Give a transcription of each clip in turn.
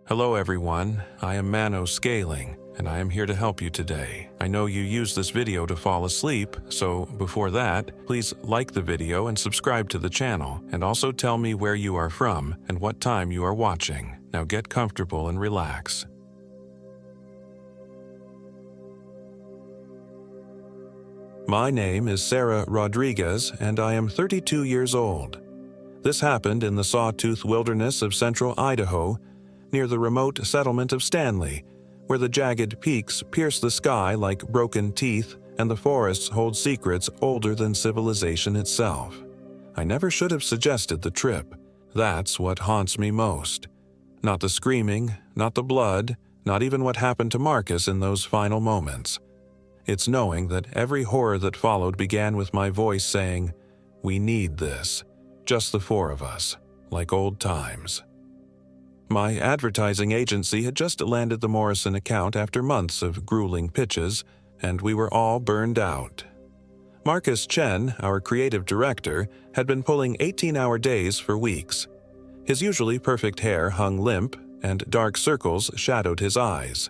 Hello everyone, I am Mano Scaling, and I am here to help you today. I know you use this video to fall asleep, so before that, please like the video and subscribe to the channel, and also tell me where you are from and what time you are watching. Now get comfortable and relax. My name is Sarah Rodriguez, and I am 32 years old. This happened in the Sawtooth wilderness of central Idaho, near the remote settlement of Stanley, where the jagged peaks pierce the sky like broken teeth and the forests hold secrets older than civilization itself. I never should have suggested the trip. That's what haunts me most. Not the screaming, not the blood, not even what happened to Marcus in those final moments. It's knowing that every horror that followed began with my voice saying, "We need this. Just the four of us, like old times." My advertising agency had just landed the Morrison account after months of grueling pitches, and we were all burned out. Marcus Chen, our creative director, had been pulling 18-hour days for weeks. His usually perfect hair hung limp, and dark circles shadowed his eyes.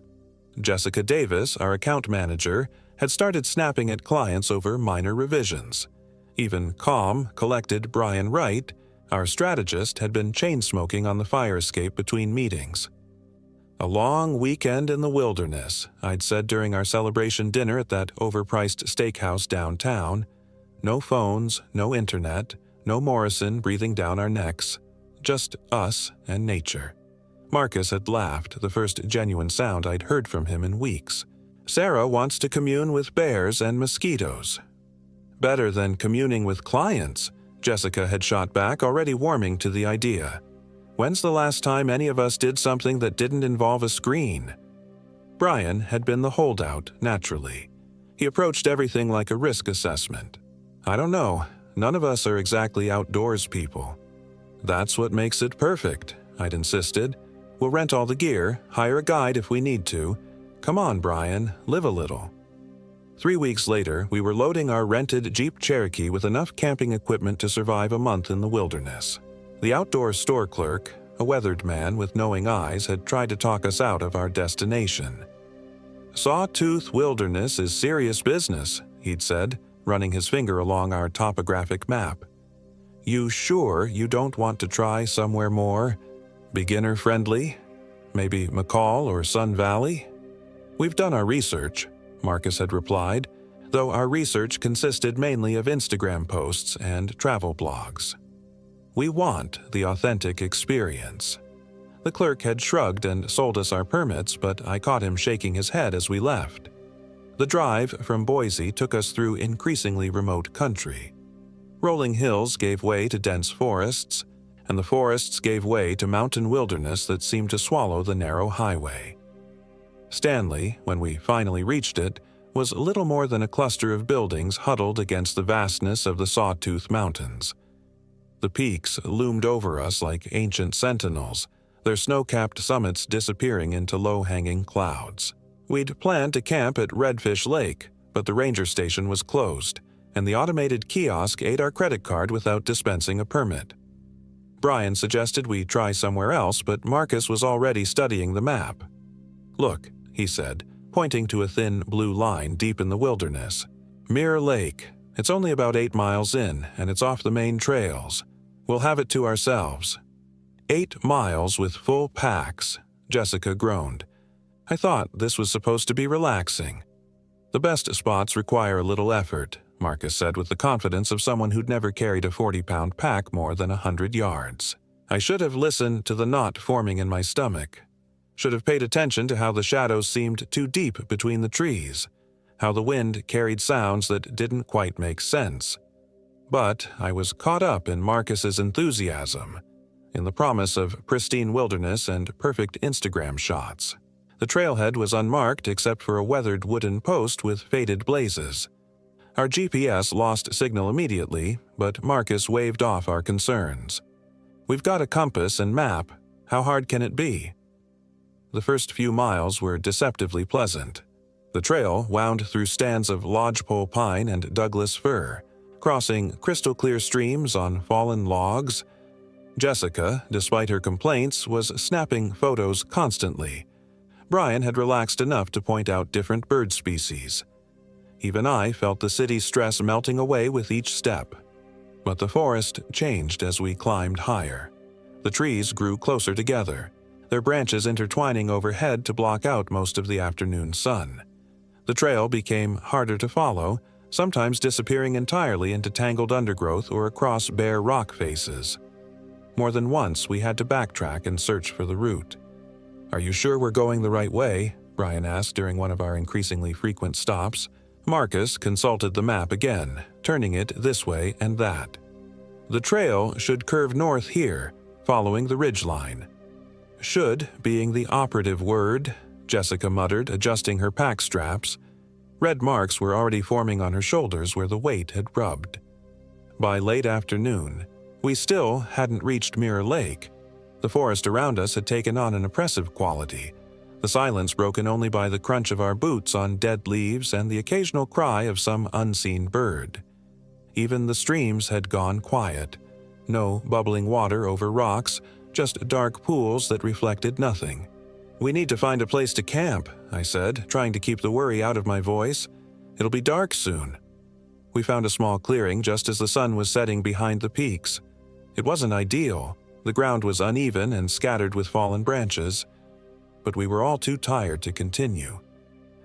Jessica Davis, our account manager, had started snapping at clients over minor revisions. Even calm, collected Brian Wright, our strategist, had been chain-smoking on the fire escape between meetings. "A long weekend in the wilderness," I'd said during our celebration dinner at that overpriced steakhouse downtown. No phones, no internet, no Morrison breathing down our necks. Just us and nature. Marcus had laughed, the first genuine sound I'd heard from him in weeks. "Sarah wants to commune with bears and mosquitoes." "Better than communing with clients," Jessica had shot back, already warming to the idea. "When's the last time any of us did something that didn't involve a screen?" Brian had been the holdout, naturally. He approached everything like a risk assessment. "I don't know. None of us are exactly outdoors people." "That's what makes it perfect," I'd insisted. "We'll rent all the gear, hire a guide if we need to. Come on, Brian, live a little." 3 weeks later, we were loading our rented Jeep Cherokee with enough camping equipment to survive a month in the wilderness. The outdoor store clerk, a weathered man with knowing eyes, had tried to talk us out of our destination. "Sawtooth Wilderness is serious business," he'd said, running his finger along our topographic map. "You sure you don't want to try somewhere more beginner-friendly? Maybe McCall or Sun Valley?" "We've done our research," Marcus had replied, though our research consisted mainly of Instagram posts and travel blogs. "We want the authentic experience." The clerk had shrugged and sold us our permits, but I caught him shaking his head as we left. The drive from Boise took us through increasingly remote country. Rolling hills gave way to dense forests, and the forests gave way to mountain wilderness that seemed to swallow the narrow highway. Stanley, when we finally reached it, was little more than a cluster of buildings huddled against the vastness of the Sawtooth Mountains. The peaks loomed over us like ancient sentinels, their snow-capped summits disappearing into low-hanging clouds. We'd planned to camp at Redfish Lake, but the ranger station was closed, and the automated kiosk ate our credit card without dispensing a permit. Brian suggested we try somewhere else, but Marcus was already studying the map. "Look," he said, pointing to a thin blue line deep in the wilderness. "Mirror Lake. It's only about 8 miles in, and it's off the main trails. We'll have it to ourselves." 8 miles with full packs, Jessica groaned. I thought this was supposed to be relaxing. "The best spots require a little effort," Marcus said with the confidence of someone who'd never carried a 40-pound pack more than 100 yards. I should have listened to the knot forming in my stomach. Should have paid attention to how the shadows seemed too deep between the trees, how the wind carried sounds that didn't quite make sense. But I was caught up in Marcus's enthusiasm, in the promise of pristine wilderness and perfect Instagram shots. The trailhead was unmarked except for a weathered wooden post with faded blazes. Our GPS lost signal immediately, but Marcus waved off our concerns. "We've got a compass and map. How hard can it be?" The first few miles were deceptively pleasant. The trail wound through stands of lodgepole pine and Douglas fir, crossing crystal-clear streams on fallen logs. Jessica, despite her complaints, was snapping photos constantly. Brian had relaxed enough to point out different bird species. Even I felt the city's stress melting away with each step. But the forest changed as we climbed higher. The trees grew closer together, their branches intertwining overhead to block out most of the afternoon sun. The trail became harder to follow, sometimes disappearing entirely into tangled undergrowth or across bare rock faces. More than once, we had to backtrack and search for the route. "Are you sure we're going the right way?" Brian asked during one of our increasingly frequent stops. Marcus consulted the map again, turning it this way and that. "The trail should curve north here, following the ridgeline." "Should" being the operative word, Jessica muttered, adjusting her pack straps. Red marks were already forming on her shoulders where the weight had rubbed. By late afternoon, we still hadn't reached Mirror Lake. The forest around us had taken on an oppressive quality, the silence broken only by the crunch of our boots on dead leaves and the occasional cry of some unseen bird. Even the streams had gone quiet. No bubbling water over rocks, just dark pools that reflected nothing. "We need to find a place to camp," I said, trying to keep the worry out of my voice. "It'll be dark soon." We found a small clearing just as the sun was setting behind the peaks. It wasn't ideal. The ground was uneven and scattered with fallen branches, but we were all too tired to continue.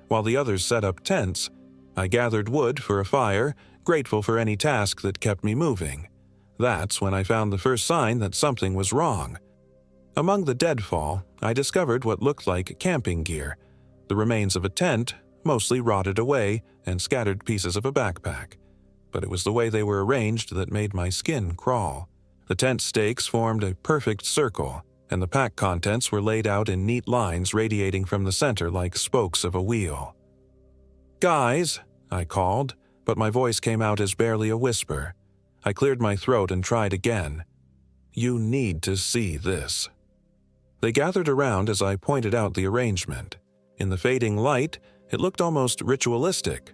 While the others set up tents, I gathered wood for a fire, grateful for any task that kept me moving. That's when I found the first sign that something was wrong. Among the deadfall, I discovered what looked like camping gear, the remains of a tent, mostly rotted away, and scattered pieces of a backpack. But it was the way they were arranged that made my skin crawl. The tent stakes formed a perfect circle, and the pack contents were laid out in neat lines radiating from the center like spokes of a wheel. "Guys," I called, but my voice came out as barely a whisper. I cleared my throat and tried again. "You need to see this." They gathered around as I pointed out the arrangement. In the fading light, it looked almost ritualistic.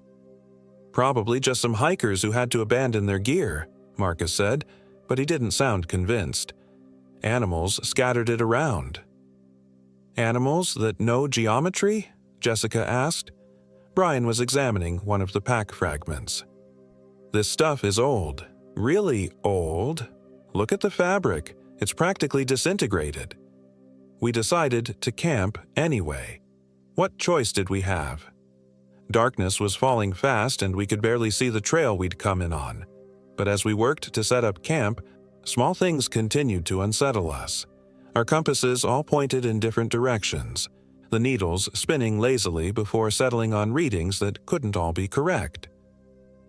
"Probably just some hikers who had to abandon their gear," Marcus said, but he didn't sound convinced. "Animals scattered it around." "Animals that know geometry?" Jessica asked. Brian was examining one of the pack fragments. "This stuff is old. Really old. Look at the fabric. It's practically disintegrated." We decided to camp anyway. What choice did we have? Darkness was falling fast and we could barely see the trail we'd come in on. But as we worked to set up camp, small things continued to unsettle us. Our compasses all pointed in different directions, the needles spinning lazily before settling on readings that couldn't all be correct.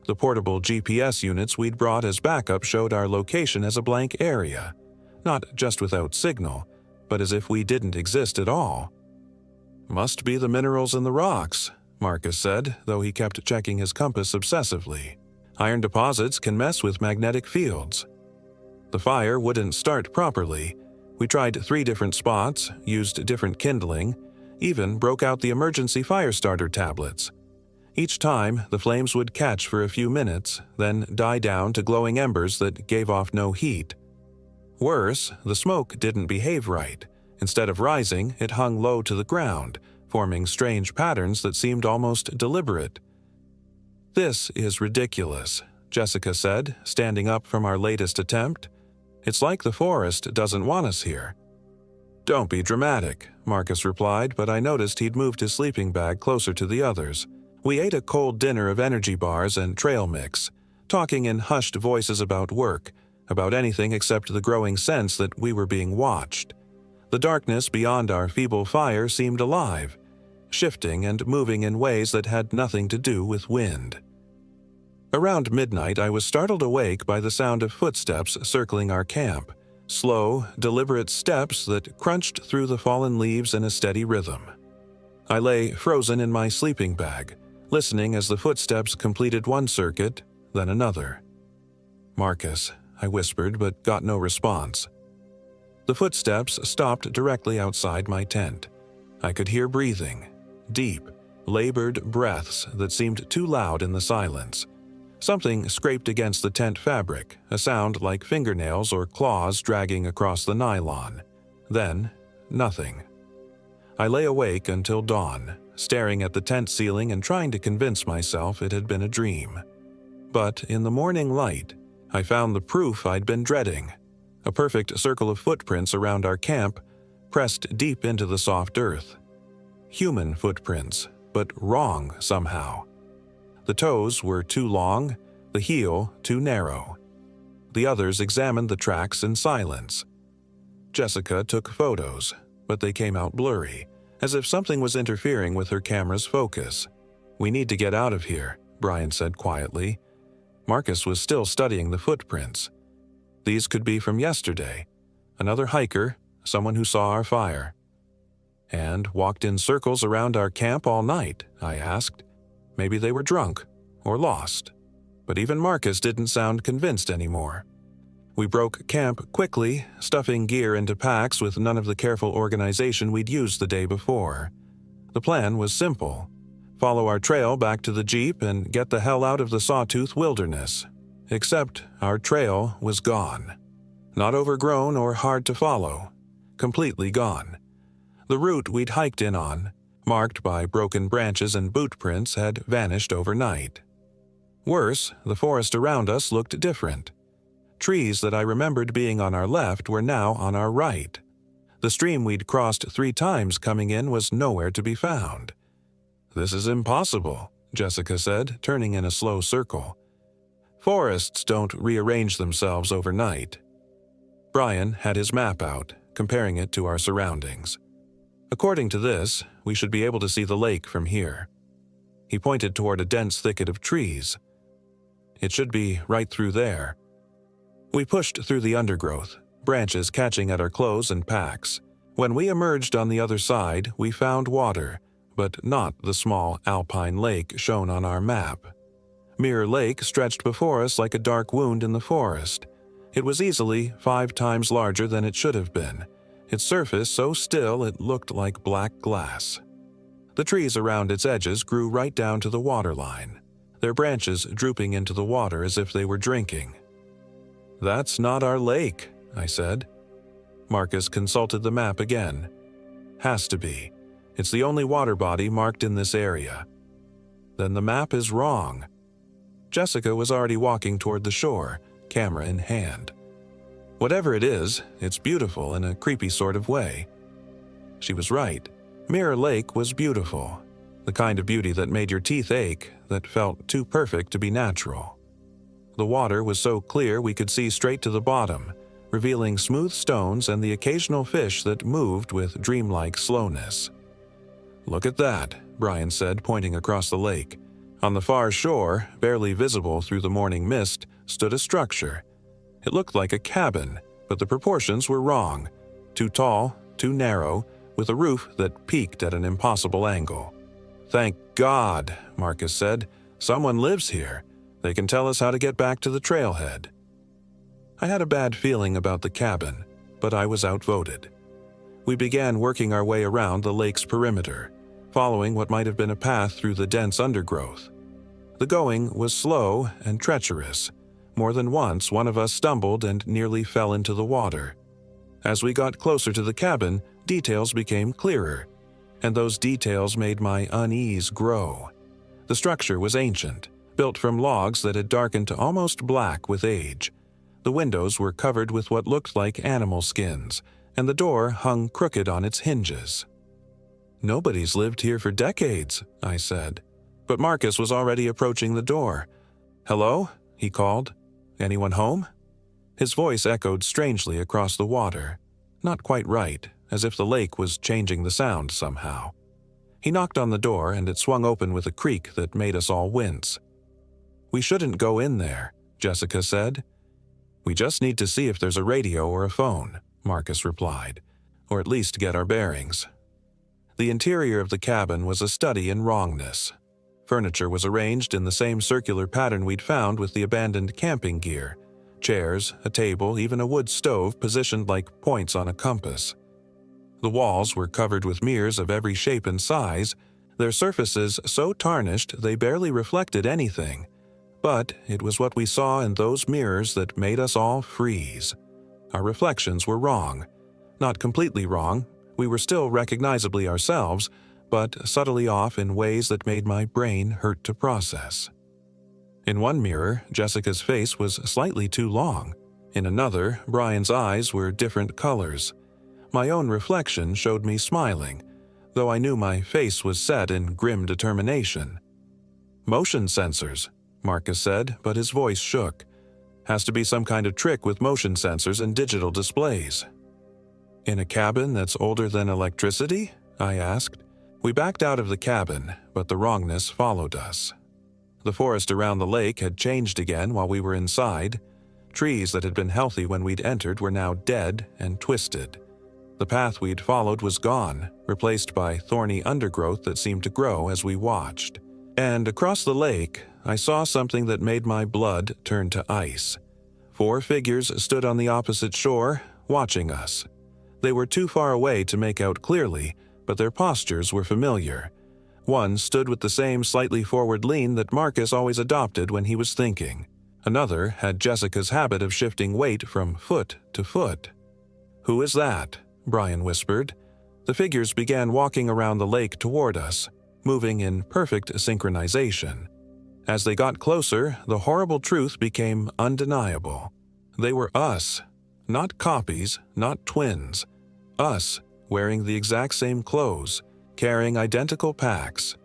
The portable GPS units we'd brought as backup showed our location as a blank area, not just without signal, but as if we didn't exist at all. "Must be the minerals in the rocks," Marcus said, though he kept checking his compass obsessively. "Iron deposits can mess with magnetic fields." The fire wouldn't start properly. We tried 3 different spots, used different kindling, even broke out the emergency fire starter tablets. Each time, the flames would catch for a few minutes, then die down to glowing embers that gave off no heat. Worse, the smoke didn't behave right. Instead of rising, it hung low to the ground, forming strange patterns that seemed almost deliberate. "This is ridiculous," Jessica said, standing up from our latest attempt. "It's like the forest doesn't want us here." "Don't be dramatic," Marcus replied, but I noticed he'd moved his sleeping bag closer to the others. We ate a cold dinner of energy bars and trail mix, talking in hushed voices about work, about anything except the growing sense that we were being watched. The darkness beyond our feeble fire seemed alive, shifting and moving in ways that had nothing to do with wind. Around midnight, I was startled awake by the sound of footsteps circling our camp, slow, deliberate steps that crunched through the fallen leaves in a steady rhythm. I lay frozen in my sleeping bag, listening as the footsteps completed one circuit, then another. "Marcus," I whispered, but got no response. The footsteps stopped directly outside my tent. I could hear breathing, deep, labored breaths that seemed too loud in the silence. Something scraped against the tent fabric, a sound like fingernails or claws dragging across the nylon. Then, nothing. I lay awake until dawn, staring at the tent ceiling and trying to convince myself it had been a dream. But in the morning light, I found the proof I'd been dreading. A perfect circle of footprints around our camp, pressed deep into the soft earth. Human footprints, but wrong somehow. The toes were too long, the heel too narrow. The others examined the tracks in silence. Jessica took photos, but they came out blurry, as if something was interfering with her camera's focus. "We need to get out of here," Brian said quietly. Marcus was still studying the footprints. These could be from yesterday. Another hiker, someone who saw our fire. "And walked in circles around our camp all night?" I asked. Maybe they were drunk or lost. But even Marcus didn't sound convinced anymore. We broke camp quickly, stuffing gear into packs with none of the careful organization we'd used the day before. The plan was simple. Follow our trail back to the Jeep and get the hell out of the Sawtooth wilderness. Except our trail was gone. Not overgrown or hard to follow. Completely gone. The route we'd hiked in on, marked by broken branches and boot prints, had vanished overnight. Worse, the forest around us looked different. Trees that I remembered being on our left were now on our right. The stream we'd crossed 3 times coming in was nowhere to be found. "This is impossible," Jessica said, turning in a slow circle. "Forests don't rearrange themselves overnight." Brian had his map out, comparing it to our surroundings. "According to this, we should be able to see the lake from here." He pointed toward a dense thicket of trees. "It should be right through there." We pushed through the undergrowth, branches catching at our clothes and packs. When we emerged on the other side, we found water, but not the small alpine lake shown on our map. Mirror Lake stretched before us like a dark wound in the forest. It was easily 5 times larger than it should have been, its surface so still it looked like black glass. The trees around its edges grew right down to the waterline, their branches drooping into the water as if they were drinking. "That's not our lake," I said. Marcus consulted the map again. "Has to be. It's the only water body marked in this area." "Then the map is wrong." Jessica was already walking toward the shore, camera in hand. "Whatever it is, it's beautiful in a creepy sort of way." She was right. Mirror Lake was beautiful. The kind of beauty that made your teeth ache, that felt too perfect to be natural. The water was so clear we could see straight to the bottom, revealing smooth stones and the occasional fish that moved with dreamlike slowness. "Look at that," Brian said, pointing across the lake. On the far shore, barely visible through the morning mist, stood a structure. It looked like a cabin, but the proportions were wrong. Too tall, too narrow, with a roof that peaked at an impossible angle. "Thank God," Marcus said. "Someone lives here. They can tell us how to get back to the trailhead." I had a bad feeling about the cabin, but I was outvoted. We began working our way around the lake's perimeter, following what might have been a path through the dense undergrowth. The going was slow and treacherous. More than once, one of us stumbled and nearly fell into the water. As we got closer to the cabin, details became clearer, and those details made my unease grow. The structure was ancient, built from logs that had darkened to almost black with age. The windows were covered with what looked like animal skins, and the door hung crooked on its hinges. "Nobody's lived here for decades," I said. But Marcus was already approaching the door. "Hello?" he called. "Anyone home?" His voice echoed strangely across the water. Not quite right, as if the lake was changing the sound somehow. He knocked on the door and it swung open with a creak that made us all wince. "We shouldn't go in there," Jessica said. "We just need to see if there's a radio or a phone," Marcus replied, "or at least get our bearings." The interior of the cabin was a study in wrongness. Furniture was arranged in the same circular pattern we'd found with the abandoned camping gear. Chairs, a table, even a wood stove positioned like points on a compass. The walls were covered with mirrors of every shape and size, their surfaces so tarnished they barely reflected anything. But it was what we saw in those mirrors that made us all freeze. Our reflections were wrong. Not completely wrong, we were still recognizably ourselves, but subtly off in ways that made my brain hurt to process. In one mirror, Jessica's face was slightly too long. In another, Brian's eyes were different colors. My own reflection showed me smiling, though I knew my face was set in grim determination. "Motion sensors," Marcus said, but his voice shook. "Has to be some kind of trick with motion sensors and digital displays." "In a cabin that's older than electricity?" I asked. We backed out of the cabin, but the wrongness followed us. The forest around the lake had changed again while we were inside. Trees that had been healthy when we'd entered were now dead and twisted. The path we'd followed was gone, replaced by thorny undergrowth that seemed to grow as we watched. And across the lake, I saw something that made my blood turn to ice. 4 figures stood on the opposite shore, watching us. They were too far away to make out clearly, but their postures were familiar. One stood with the same slightly forward lean that Marcus always adopted when he was thinking. Another had Jessica's habit of shifting weight from foot to foot. "Who is that?" Brian whispered. The figures began walking around the lake toward us, moving in perfect synchronization. As they got closer, the horrible truth became undeniable. They were us. Not copies, not twins. Us, wearing the exact same clothes, carrying identical packs.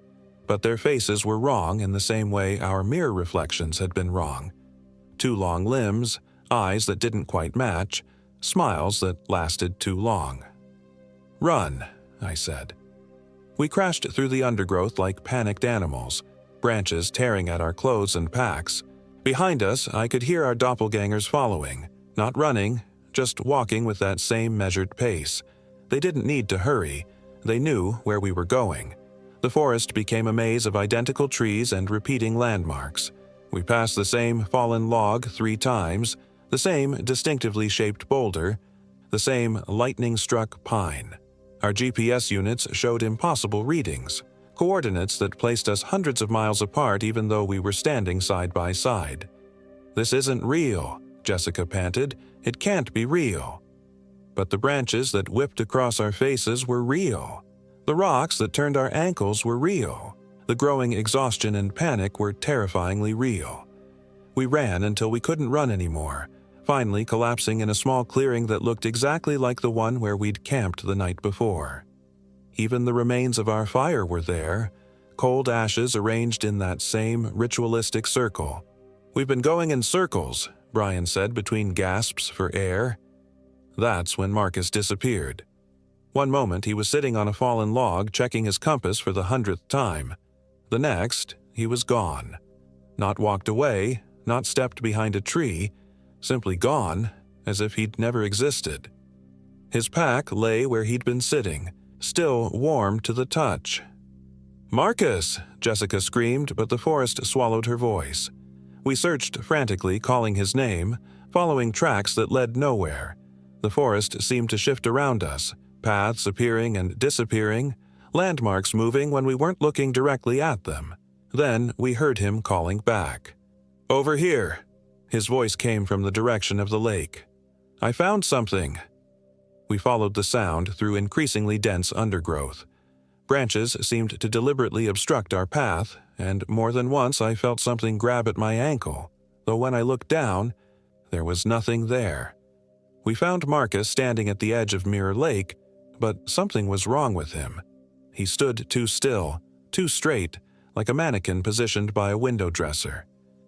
But their faces were wrong in the same way our mirror reflections had been wrong. 2 long limbs, eyes that didn't quite match, smiles that lasted too long. "Run," I said. We crashed through the undergrowth like panicked animals, branches tearing at our clothes and packs. Behind us, I could hear our doppelgangers following, not running, just walking with that same measured pace. They didn't need to hurry. They knew where we were going. The forest became a maze of identical trees and repeating landmarks. We passed the same fallen log 3 times, the same distinctively shaped boulder, the same lightning-struck pine. Our GPS units showed impossible readings, coordinates that placed us hundreds of miles apart even though we were standing side by side. "This isn't real," Jessica panted. "It can't be real." But the branches that whipped across our faces were real. The rocks that turned our ankles were real. The growing exhaustion and panic were terrifyingly real. We ran until we couldn't run anymore, finally collapsing in a small clearing that looked exactly like the one where we'd camped the night before. Even the remains of our fire were there, cold ashes arranged in that same ritualistic circle. "We've been going in circles," Brian said between gasps for air. That's when Marcus disappeared. One moment he was sitting on a fallen log checking his compass for the 100th time. The next, he was gone. Not walked away, not stepped behind a tree, simply gone, as if he'd never existed. His pack lay where he'd been sitting, still warm to the touch. "Marcus!" Jessica screamed, but the forest swallowed her voice. We searched frantically, calling his name, following tracks that led nowhere. The forest seemed to shift around us, paths appearing and disappearing, landmarks moving when we weren't looking directly at them. Then we heard him calling back. "Over here!" His voice came from the direction of the lake. "I found something." We followed the sound through increasingly dense undergrowth. Branches seemed to deliberately obstruct our path, and more than once I felt something grab at my ankle, though when I looked down, there was nothing there. We found Marcus standing at the edge of Mirror Lake, but something was wrong with him. He stood too still, too straight, like a mannequin positioned by a window dresser.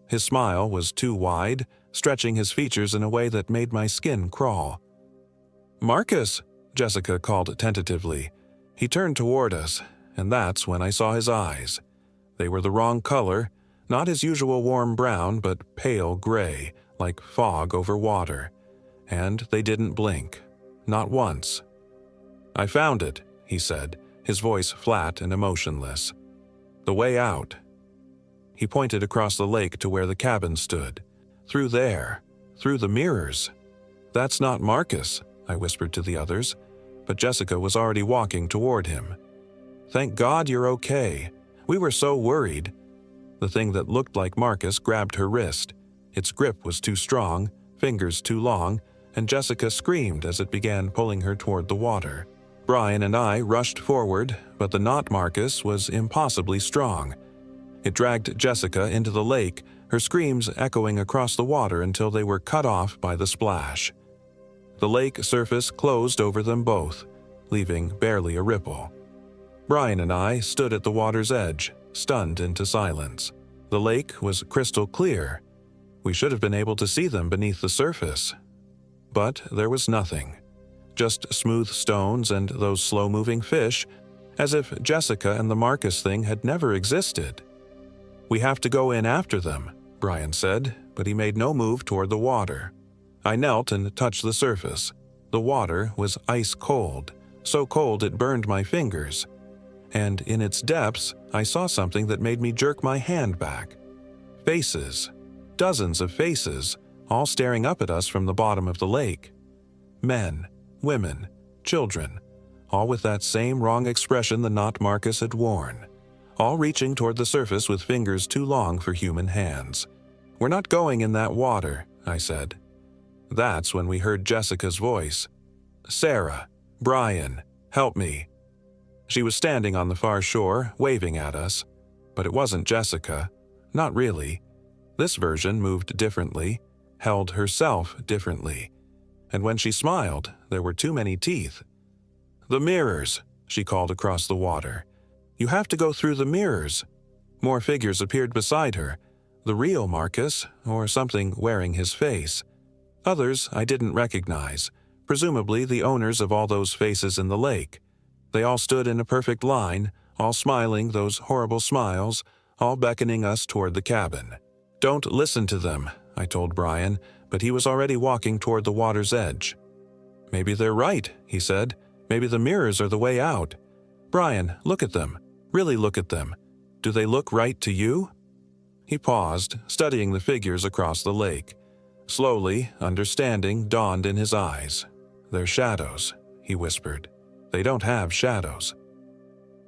His smile was too wide, stretching his features in a way that made my skin crawl. "Marcus!" Jessica called tentatively. He turned toward us, and that's when I saw his eyes. They were the wrong color, not his usual warm brown, but pale gray, like fog over water. And they didn't blink. Not once. "I found it," he said, his voice flat and emotionless. "The way out." He pointed across the lake to where the cabin stood. "Through there. Through the mirrors." "That's not Marcus," I whispered to the others, but Jessica was already walking toward him. "Thank God you're okay. We were so worried." The thing that looked like Marcus grabbed her wrist. Its grip was too strong, fingers too long, and Jessica screamed as it began pulling her toward the water. Brian and I rushed forward, but the knot Marcus was impossibly strong. It dragged Jessica into the lake, her screams echoing across the water until they were cut off by the splash. The lake surface closed over them both, leaving barely a ripple. Brian and I stood at the water's edge, stunned into silence. The lake was crystal clear. We should have been able to see them beneath the surface. But there was nothing. Just smooth stones and those slow-moving fish, as if Jessica and the Marcus thing had never existed. "We have to go in after them," Brian said, but he made no move toward the water. I knelt and touched the surface. The water was ice cold, so cold it burned my fingers. And in its depths, I saw something that made me jerk my hand back. Faces. Dozens of faces, all staring up at us from the bottom of the lake. Men, women, children, all with that same wrong expression the knot Marcus had worn, all reaching toward the surface with fingers too long for human hands. "We're not going in that water," I said. That's when we heard Jessica's voice. "Sarah, Brian, help me." She was standing on the far shore, waving at us. But it wasn't Jessica. Not really. This version moved differently, held herself differently. And when she smiled, there were too many teeth. "The mirrors," she called across the water. "You have to go through the mirrors." More figures appeared beside her. The real Marcus, or something wearing his face. Others I didn't recognize, presumably the owners of all those faces in the lake. They all stood in a perfect line, all smiling those horrible smiles, all beckoning us toward the cabin. "Don't listen to them," I told Brian, but he was already walking toward the water's edge. "Maybe they're right," he said. "Maybe the mirrors are the way out. Brian, look at them. Really look at them. Do they look right to you?" He paused, studying the figures across the lake. Slowly, understanding dawned in his eyes. "They're shadows," he whispered. "They don't have shadows."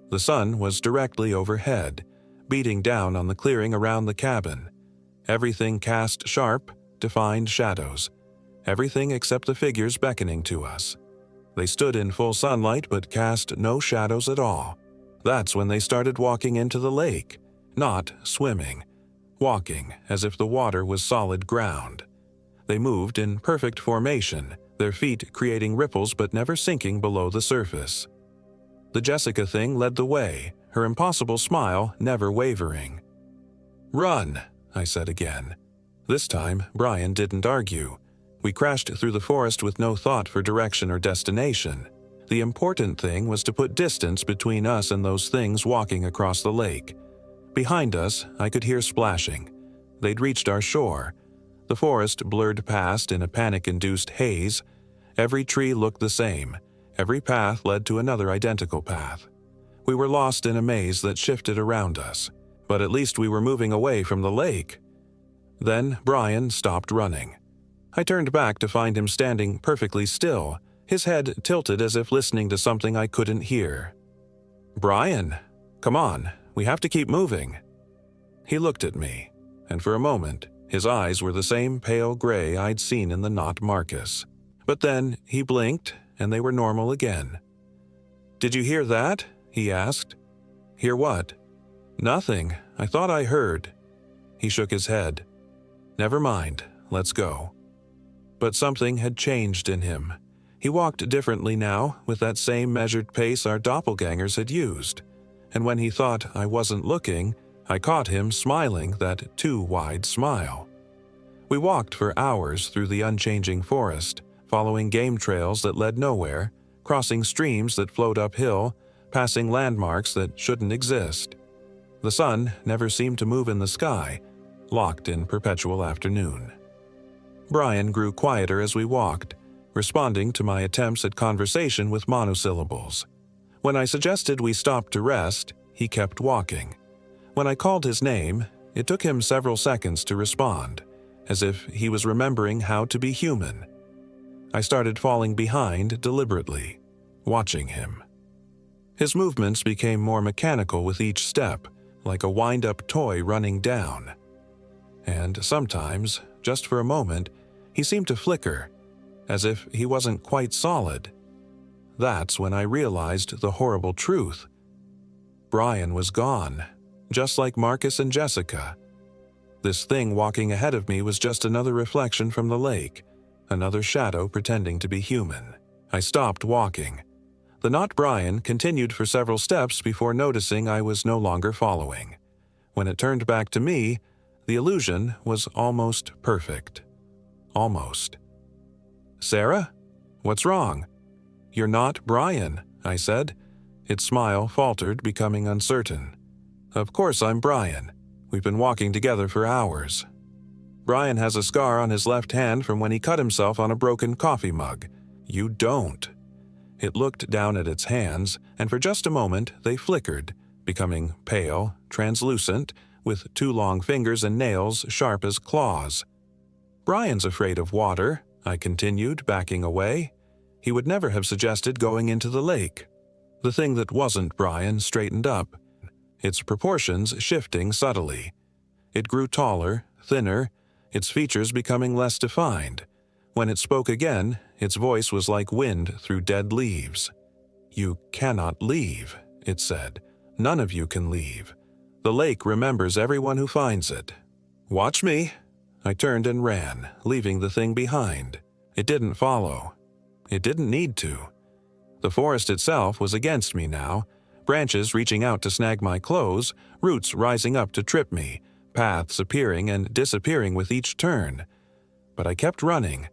The sun was directly overhead, beating down on the clearing around the cabin. Everything cast sharp, defined shadows. Everything except the figures beckoning to us. They stood in full sunlight but cast no shadows at all. That's when they started walking into the lake, not swimming. Walking as if the water was solid ground. They moved in perfect formation, their feet creating ripples but never sinking below the surface. The Jessica thing led the way, her impossible smile never wavering. "Run," I said again. This time, Brian didn't argue. We crashed through the forest with no thought for direction or destination. The important thing was to put distance between us and those things walking across the lake. Behind us, I could hear splashing. They'd reached our shore. The forest blurred past in a panic-induced haze. Every tree looked the same. Every path led to another identical path. We were lost in a maze that shifted around us. But at least we were moving away from the lake. Then Brian stopped running. I turned back to find him standing perfectly still, his head tilted as if listening to something I couldn't hear. "Brian, come on, we have to keep moving." He looked at me, and for a moment, his eyes were the same pale gray I'd seen in the knot Marcus. But then he blinked, and they were normal again. "Did you hear that?" he asked. "Hear what?" "Nothing. I thought I heard." He shook his head. "Never mind. Let's go." But something had changed in him. He walked differently now, with that same measured pace our doppelgangers had used. And when he thought I wasn't looking, I caught him smiling that too wide smile. We walked for hours through the unchanging forest, following game trails that led nowhere, crossing streams that flowed uphill, passing landmarks that shouldn't exist. The sun never seemed to move in the sky, locked in perpetual afternoon. Brian grew quieter as we walked, responding to my attempts at conversation with monosyllables. When I suggested we stop to rest, he kept walking. When I called his name, it took him several seconds to respond, as if he was remembering how to be human. I started falling behind deliberately, watching him. His movements became more mechanical with each step, like a wind-up toy running down. And sometimes, just for a moment, he seemed to flicker, as if he wasn't quite solid. That's when I realized the horrible truth. Brian was gone, just like Marcus and Jessica. This thing walking ahead of me was just another reflection from the lake, another shadow pretending to be human. I stopped walking. The not Brian continued for several steps before noticing I was no longer following. When it turned back to me, the illusion was almost perfect. Almost. "Sarah? What's wrong?" "You're not Brian," I said. Its smile faltered, becoming uncertain. "Of course I'm Brian. We've been walking together for hours. Brian has a scar on his left hand from when he cut himself on a broken coffee mug. You don't." It looked down at its hands, and for just a moment they flickered, becoming pale, translucent, with 2 long fingers and nails sharp as claws. "Brian's afraid of water," I continued, backing away. He would never have suggested going into the lake. The thing that wasn't Brian straightened up, its proportions shifting subtly. It grew taller, thinner, its features becoming less defined. When it spoke again, its voice was like wind through dead leaves. "You cannot leave," it said. "None of you can leave. The lake remembers everyone who finds it. Watch me." I turned and ran, leaving the thing behind. It didn't follow. It didn't need to. The forest itself was against me now, branches reaching out to snag my clothes, roots rising up to trip me, paths appearing and disappearing with each turn. But I kept running.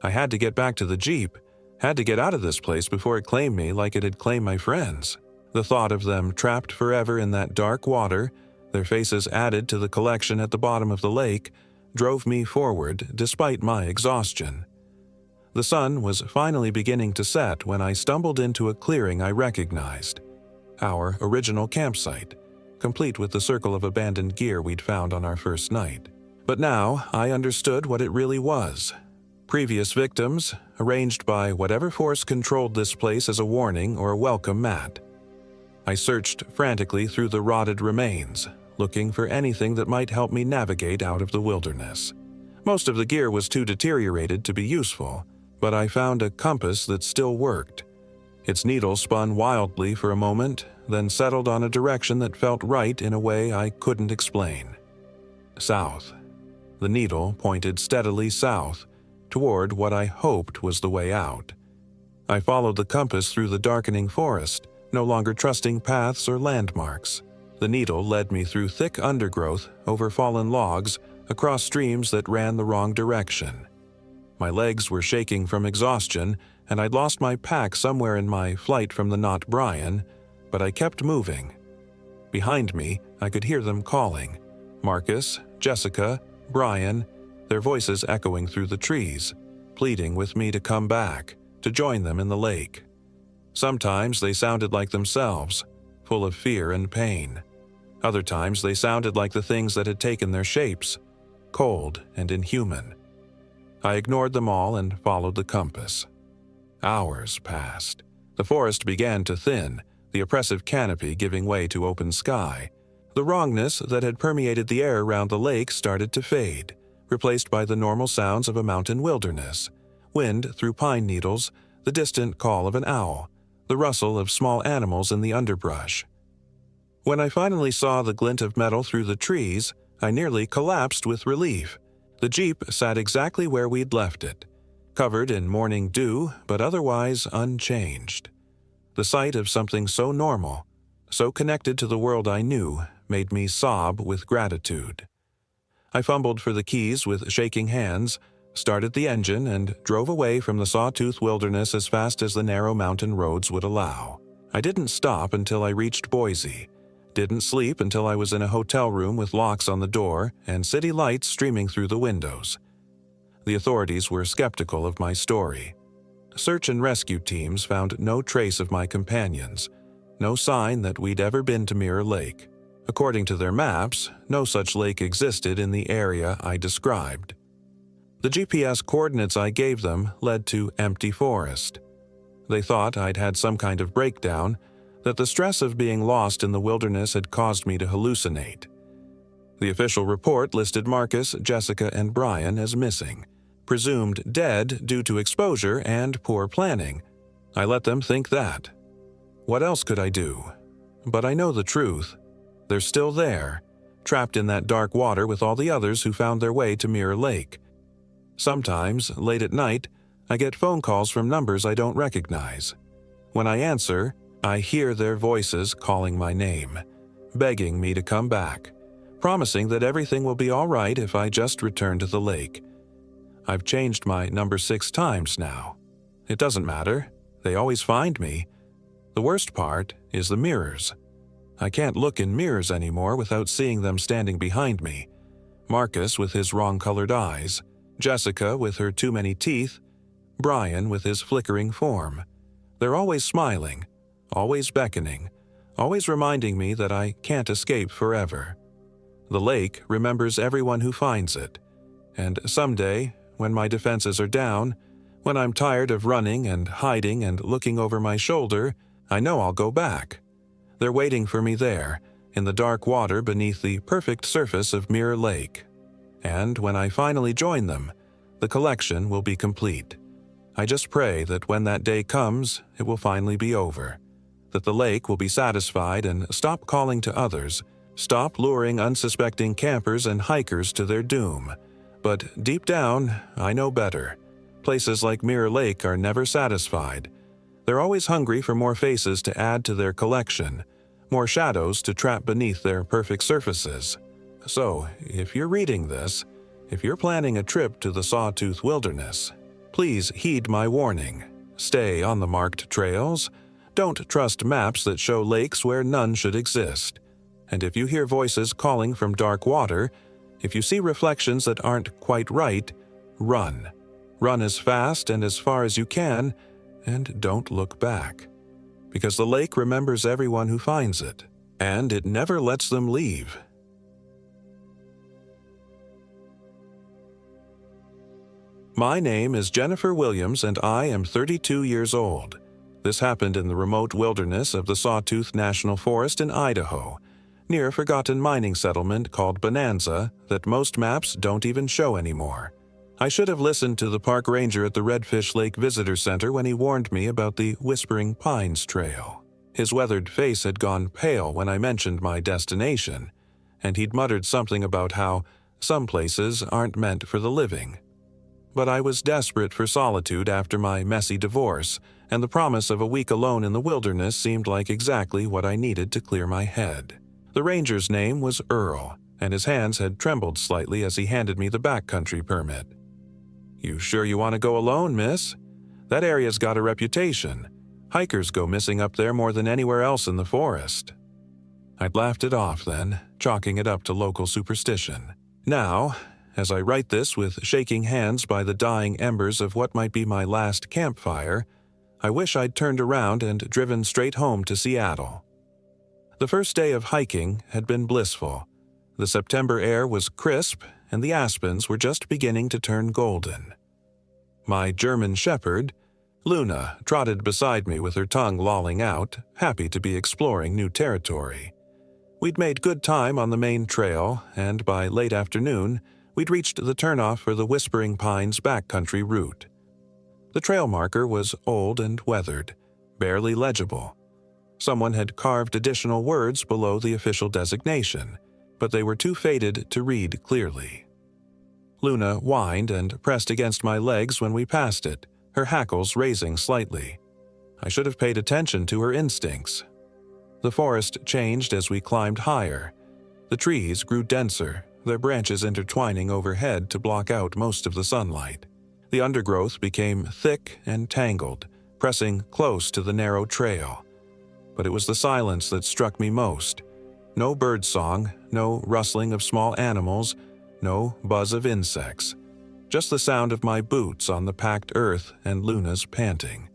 I had to get back to the Jeep, had to get out of this place before it claimed me like it had claimed my friends. The thought of them trapped forever in that dark water, their faces added to the collection at the bottom of the lake, drove me forward despite my exhaustion. The sun was finally beginning to set when I stumbled into a clearing I recognized. Our original campsite, complete with the circle of abandoned gear we'd found on our first night. But now I understood what it really was. Previous victims, arranged by whatever force controlled this place as a warning or a welcome mat. I searched frantically through the rotted remains, looking for anything that might help me navigate out of the wilderness. Most of the gear was too deteriorated to be useful, but I found a compass that still worked. Its needle spun wildly for a moment, then settled on a direction that felt right in a way I couldn't explain. South. The needle pointed steadily south, toward what I hoped was the way out. I followed the compass through the darkening forest, no longer trusting paths or landmarks. The needle led me through thick undergrowth, over fallen logs, across streams that ran the wrong direction. My legs were shaking from exhaustion, and I'd lost my pack somewhere in my flight from the not Brian, but I kept moving. Behind me, I could hear them calling. Marcus, Jessica, Brian, their voices echoing through the trees, pleading with me to come back, to join them in the lake. Sometimes they sounded like themselves, full of fear and pain. Other times they sounded like the things that had taken their shapes, cold and inhuman. I ignored them all and followed the compass. Hours passed. The forest began to thin, the oppressive canopy giving way to open sky. The wrongness that had permeated the air around the lake started to fade, replaced by the normal sounds of a mountain wilderness. Wind through pine needles, the distant call of an owl, the rustle of small animals in the underbrush. When I finally saw the glint of metal through the trees, I nearly collapsed with relief. The Jeep sat exactly where we'd left it, covered in morning dew, but otherwise unchanged. The sight of something so normal, so connected to the world I knew, made me sob with gratitude. I fumbled for the keys with shaking hands, started the engine, and drove away from the Sawtooth wilderness as fast as the narrow mountain roads would allow. I didn't stop until I reached Boise, didn't sleep until I was in a hotel room with locks on the door and city lights streaming through the windows. The authorities were skeptical of my story. Search and rescue teams found no trace of my companions, no sign that we'd ever been to Mirror Lake. According to their maps, no such lake existed in the area I described. The GPS coordinates I gave them led to empty forest. They thought I'd had some kind of breakdown, that the stress of being lost in the wilderness had caused me to hallucinate. The official report listed Marcus, Jessica, and Brian as missing, presumed dead due to exposure and poor planning. I let them think that. What else could I do? But I know the truth. They're still there, trapped in that dark water with all the others who found their way to Mirror Lake. Sometimes, late at night, I get phone calls from numbers I don't recognize. When I answer, I hear their voices calling my name, begging me to come back, promising that everything will be all right if I just return to the lake. I've changed my number 6 times now. It doesn't matter. They always find me. The worst part is the mirrors. I can't look in mirrors anymore without seeing them standing behind me. Marcus with his wrong-colored eyes, Jessica with her too many teeth, Brian with his flickering form. They're always smiling, always beckoning, always reminding me that I can't escape forever. The lake remembers everyone who finds it, and someday, when my defenses are down, when I'm tired of running and hiding and looking over my shoulder, I know I'll go back. They're waiting for me there, in the dark water beneath the perfect surface of Mirror Lake. And when I finally join them, the collection will be complete. I just pray that when that day comes, it will finally be over, that the lake will be satisfied and stop calling to others, stop luring unsuspecting campers and hikers to their doom. But deep down, I know better. Places like Mirror Lake are never satisfied. They're always hungry for more faces to add to their collection, more shadows to trap beneath their perfect surfaces. So, if you're reading this, if you're planning a trip to the Sawtooth Wilderness, please heed my warning. Stay on the marked trails. Don't trust maps that show lakes where none should exist. And if you hear voices calling from dark water, if you see reflections that aren't quite right, run. Run as fast and as far as you can, and don't look back. Because the lake remembers everyone who finds it, and it never lets them leave. My name is Jennifer Williams, and I am 32 years old. This happened in the remote wilderness of the Sawtooth National Forest in Idaho, near a forgotten mining settlement called Bonanza that most maps don't even show anymore. I should have listened to the park ranger at the Redfish Lake Visitor Center when he warned me about the Whispering Pines Trail. His weathered face had gone pale when I mentioned my destination, and he'd muttered something about how some places aren't meant for the living. But I was desperate for solitude after my messy divorce, and the promise of a week alone in the wilderness seemed like exactly what I needed to clear my head. The ranger's name was Earl, and his hands had trembled slightly as he handed me the backcountry permit. "You sure you want to go alone, miss? That area's got a reputation. Hikers go missing up there more than anywhere else in the forest." I'd laughed it off then, chalking it up to local superstition. Now, as I write this with shaking hands by the dying embers of what might be my last campfire, I wish I'd turned around and driven straight home to Seattle. The first day of hiking had been blissful. The September air was crisp, and the aspens were just beginning to turn golden. My German shepherd, Luna, trotted beside me with her tongue lolling out, happy to be exploring new territory. We'd made good time on the main trail, and by late afternoon, we'd reached the turnoff for the Whispering Pines backcountry route. The trail marker was old and weathered, barely legible. Someone had carved additional words below the official designation, but they were too faded to read clearly. Luna whined and pressed against my legs when we passed it, her hackles raising slightly. I should have paid attention to her instincts. The forest changed as we climbed higher. The trees grew denser, their branches intertwining overhead to block out most of the sunlight. The undergrowth became thick and tangled, pressing close to the narrow trail. But it was the silence that struck me most. No birdsong, no rustling of small animals, no buzz of insects. Just the sound of my boots on the packed earth and Luna's panting.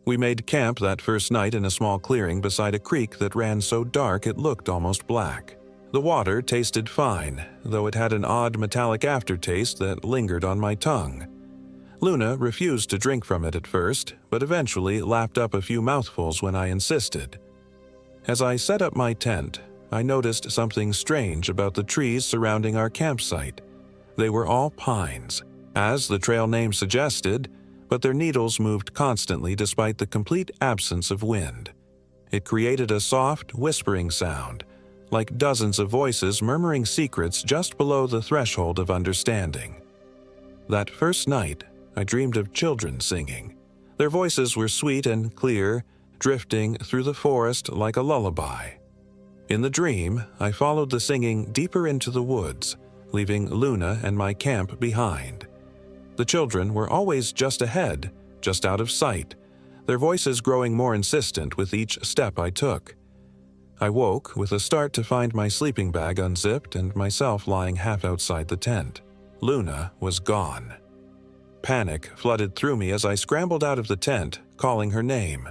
We made camp that first night in a small clearing beside a creek that ran so dark it looked almost black. The water tasted fine, though it had an odd metallic aftertaste that lingered on my tongue. Luna refused to drink from it at first, but eventually lapped up a few mouthfuls when I insisted. As I set up my tent, I noticed something strange about the trees surrounding our campsite. They were all pines, as the trail name suggested, but their needles moved constantly despite the complete absence of wind. It created a soft, whispering sound, like dozens of voices murmuring secrets just below the threshold of understanding. That first night, I dreamed of children singing. Their voices were sweet and clear, drifting through the forest like a lullaby. In the dream, I followed the singing deeper into the woods, leaving Luna and my camp behind. The children were always just ahead, just out of sight, their voices growing more insistent with each step I took. I woke with a start to find my sleeping bag unzipped and myself lying half outside the tent. Luna was gone. Panic flooded through me as I scrambled out of the tent, calling her name.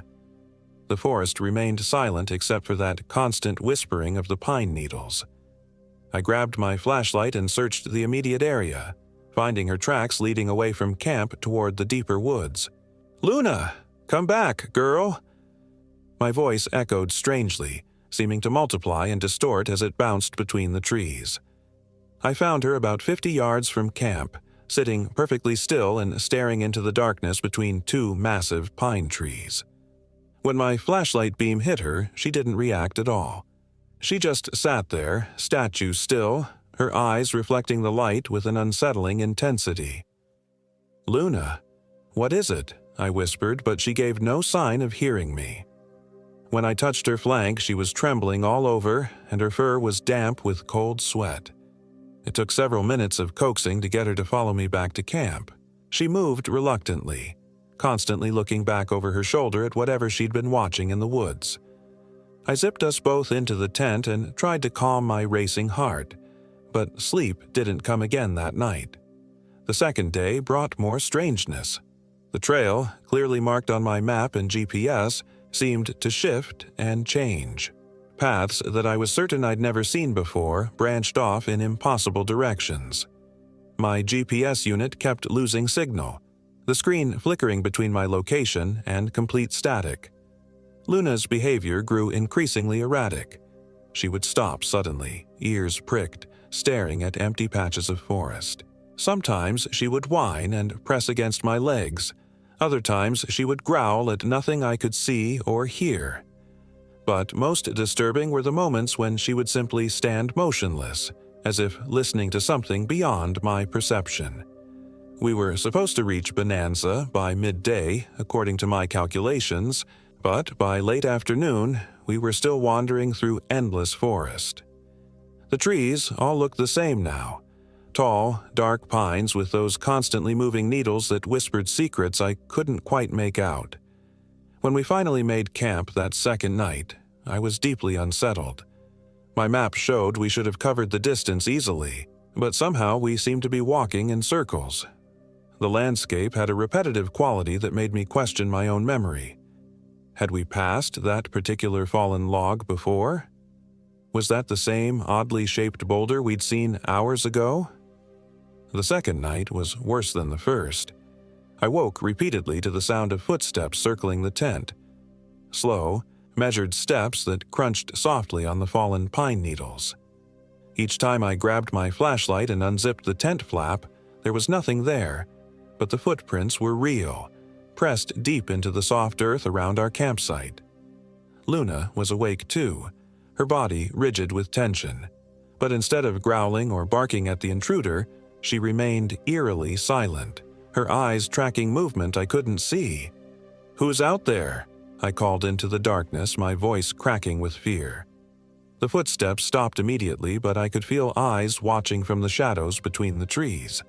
The forest remained silent except for that constant whispering of the pine needles. I grabbed my flashlight and searched the immediate area, finding her tracks leading away from camp toward the deeper woods. "Luna, come back, girl!" My voice echoed strangely, seeming to multiply and distort as it bounced between the trees. I found her about 50 yards from camp, sitting perfectly still and staring into the darkness between two massive pine trees. When my flashlight beam hit her, she didn't react at all. She just sat there, statue still, her eyes reflecting the light with an unsettling intensity. "Luna, what is it?" I whispered, but she gave no sign of hearing me. When I touched her flank, she was trembling all over, and her fur was damp with cold sweat. It took several minutes of coaxing to get her to follow me back to camp. She moved reluctantly, constantly looking back over her shoulder at whatever she'd been watching in the woods. I zipped us both into the tent and tried to calm my racing heart, but sleep didn't come again that night. The second day brought more strangeness. The trail, clearly marked on my map and GPS, seemed to shift and change. Paths that I was certain I'd never seen before branched off in impossible directions. My GPS unit kept losing signal, the screen flickering between my location and complete static. Luna's behavior grew increasingly erratic. She would stop suddenly, ears pricked, staring at empty patches of forest. Sometimes she would whine and press against my legs. Other times she would growl at nothing I could see or hear. But most disturbing were the moments when she would simply stand motionless, as if listening to something beyond my perception. We were supposed to reach Bonanza by midday, according to my calculations, but by late afternoon, we were still wandering through endless forest. The trees all looked the same now. Tall, dark pines with those constantly moving needles that whispered secrets I couldn't quite make out. When we finally made camp that second night, I was deeply unsettled. My map showed we should have covered the distance easily, but somehow we seemed to be walking in circles. The landscape had a repetitive quality that made me question my own memory. Had we passed that particular fallen log before? Was that the same oddly shaped boulder we'd seen hours ago? The second night was worse than the first. I woke repeatedly to the sound of footsteps circling the tent. Slow, measured steps that crunched softly on the fallen pine needles. Each time I grabbed my flashlight and unzipped the tent flap, there was nothing there, but the footprints were real, pressed deep into the soft earth around our campsite. Luna was awake too, her body rigid with tension, but instead of growling or barking at the intruder, she remained eerily silent, her eyes tracking movement I couldn't see. "Who's out there?" I called into the darkness, my voice cracking with fear. The footsteps stopped immediately, but I could feel eyes watching from the shadows between the trees.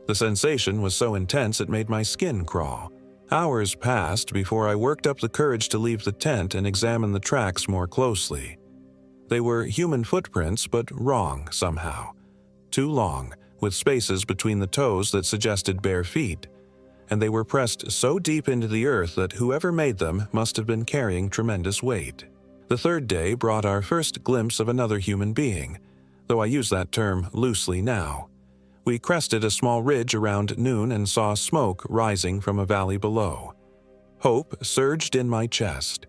The sensation was so intense it made my skin crawl. Hours passed before I worked up the courage to leave the tent and examine the tracks more closely. They were human footprints, but wrong somehow. Too long, with spaces between the toes that suggested bare feet, and they were pressed so deep into the earth that whoever made them must have been carrying tremendous weight. The third day brought our first glimpse of another human being, though I use that term loosely now. We crested a small ridge around noon and saw smoke rising from a valley below. Hope surged in my chest.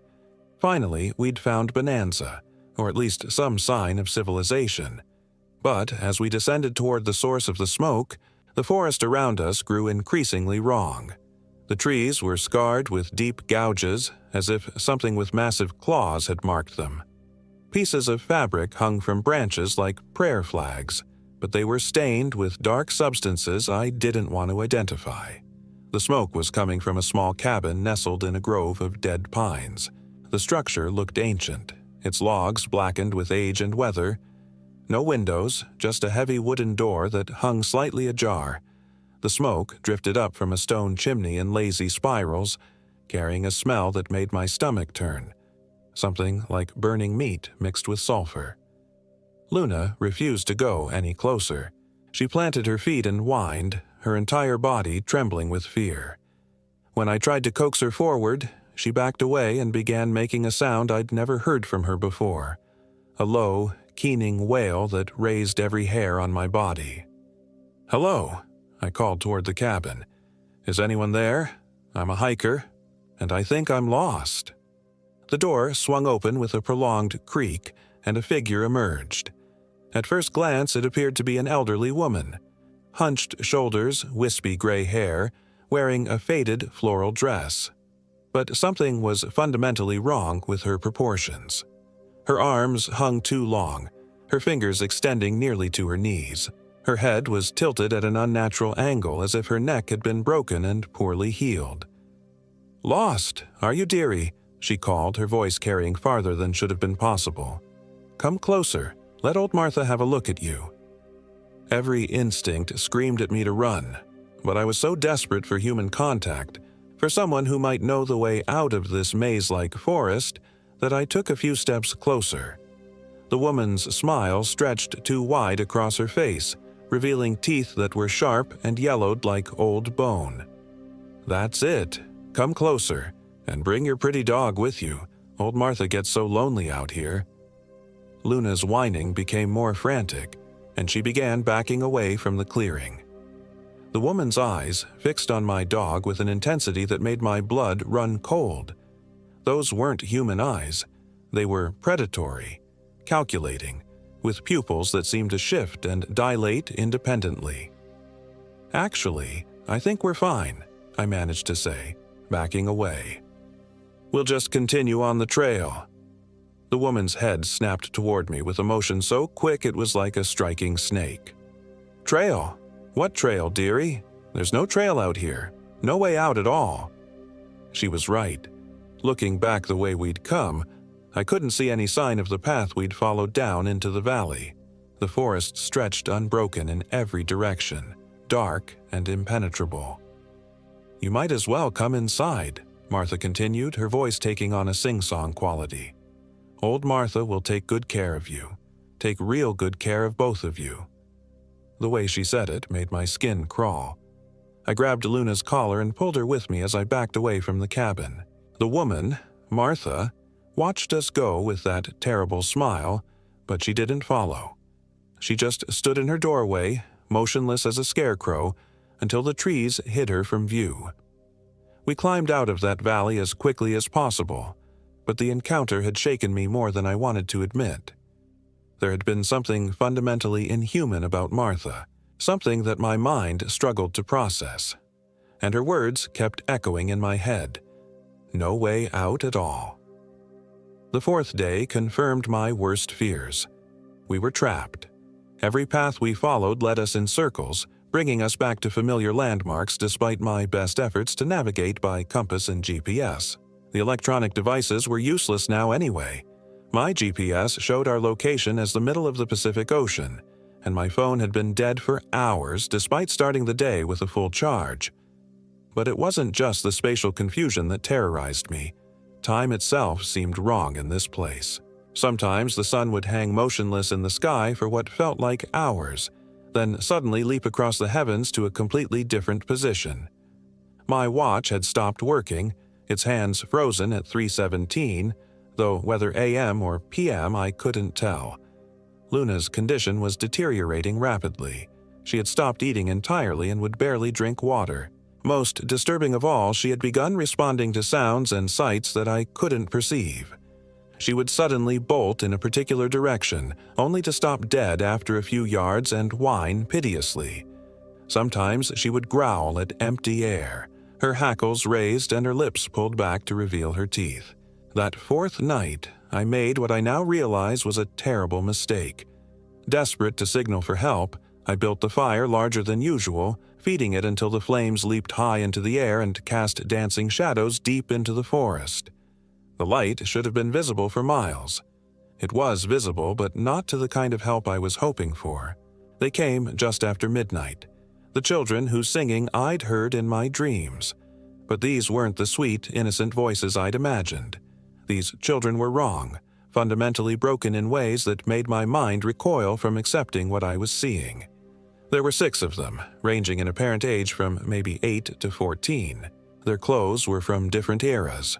Finally, we'd found Bonanza, or at least some sign of civilization. But as we descended toward the source of the smoke, the forest around us grew increasingly wrong. The trees were scarred with deep gouges, as if something with massive claws had marked them. Pieces of fabric hung from branches like prayer flags, but they were stained with dark substances I didn't want to identify. The smoke was coming from a small cabin nestled in a grove of dead pines. The structure looked ancient, its logs blackened with age and weather. No windows, just a heavy wooden door that hung slightly ajar. The smoke drifted up from a stone chimney in lazy spirals, carrying a smell that made my stomach turn. Something like burning meat mixed with sulfur. Luna refused to go any closer. She planted her feet and whined, her entire body trembling with fear. When I tried to coax her forward, she backed away and began making a sound I'd never heard from her before. A low, keening wail that raised every hair on my body. "Hello," I called toward the cabin. "Is anyone there? I'm a hiker, and I think I'm lost." The door swung open with a prolonged creak, and a figure emerged. At first glance, it appeared to be an elderly woman. Hunched shoulders, wispy gray hair, wearing a faded floral dress. But something was fundamentally wrong with her proportions. Her arms hung too long, her fingers extending nearly to her knees. Her head was tilted at an unnatural angle as if her neck had been broken and poorly healed. "Lost, are you, dearie?" she called, her voice carrying farther than should have been possible. "Come closer. Let old Martha have a look at you." Every instinct screamed at me to run, but I was so desperate for human contact, for someone who might know the way out of this maze-like forest, that I took a few steps closer. The woman's smile stretched too wide across her face, revealing teeth that were sharp and yellowed like old bone. "That's it. Come closer, and bring your pretty dog with you. Old Martha gets so lonely out here." Luna's whining became more frantic, and she began backing away from the clearing. The woman's eyes fixed on my dog with an intensity that made my blood run cold. Those weren't human eyes. They were predatory, calculating, with pupils that seemed to shift and dilate independently. "Actually, I think we're fine," I managed to say, backing away. "We'll just continue on the trail." The woman's head snapped toward me with a motion so quick it was like a striking snake. "Trail? What trail, dearie? There's no trail out here. No way out at all." She was right. Looking back the way we'd come, I couldn't see any sign of the path we'd followed down into the valley. The forest stretched unbroken in every direction, dark and impenetrable. "You might as well come inside," Martha continued, her voice taking on a sing-song quality. "Old Martha will take good care of you. Take real good care of both of you." The way she said it made my skin crawl. I grabbed Luna's collar and pulled her with me as I backed away from the cabin. The woman, Martha, watched us go with that terrible smile, but she didn't follow. She just stood in her doorway, motionless as a scarecrow, until the trees hid her from view. We climbed out of that valley as quickly as possible, but the encounter had shaken me more than I wanted to admit. There had been something fundamentally inhuman about Martha, something that my mind struggled to process, and her words kept echoing in my head. No way out at all. The fourth day confirmed my worst fears. We were trapped. Every path we followed led us in circles, bringing us back to familiar landmarks despite my best efforts to navigate by compass and GPS. The electronic devices were useless now anyway. My GPS showed our location as the middle of the Pacific Ocean, and my phone had been dead for hours despite starting the day with a full charge. But it wasn't just the spatial confusion that terrorized me. Time itself seemed wrong in this place. Sometimes the sun would hang motionless in the sky for what felt like hours, then suddenly leap across the heavens to a completely different position. My watch had stopped working, its hands frozen at 3:17, though whether AM or PM I couldn't tell. Luna's condition was deteriorating rapidly. She had stopped eating entirely and would barely drink water. Most disturbing of all, she had begun responding to sounds and sights that I couldn't perceive. She would suddenly bolt in a particular direction, only to stop dead after a few yards and whine piteously. Sometimes she would growl at empty air, her hackles raised and her lips pulled back to reveal her teeth. That fourth night, I made what I now realize was a terrible mistake. Desperate to signal for help, I built the fire larger than usual, feeding it until the flames leaped high into the air and cast dancing shadows deep into the forest. The light should have been visible for miles. It was visible, but not to the kind of help I was hoping for. They came just after midnight, the children whose singing I'd heard in my dreams. But these weren't the sweet, innocent voices I'd imagined. These children were wrong, fundamentally broken in ways that made my mind recoil from accepting what I was seeing. There were 6 of them, ranging in apparent age from maybe 8 to 14. Their clothes were from different eras.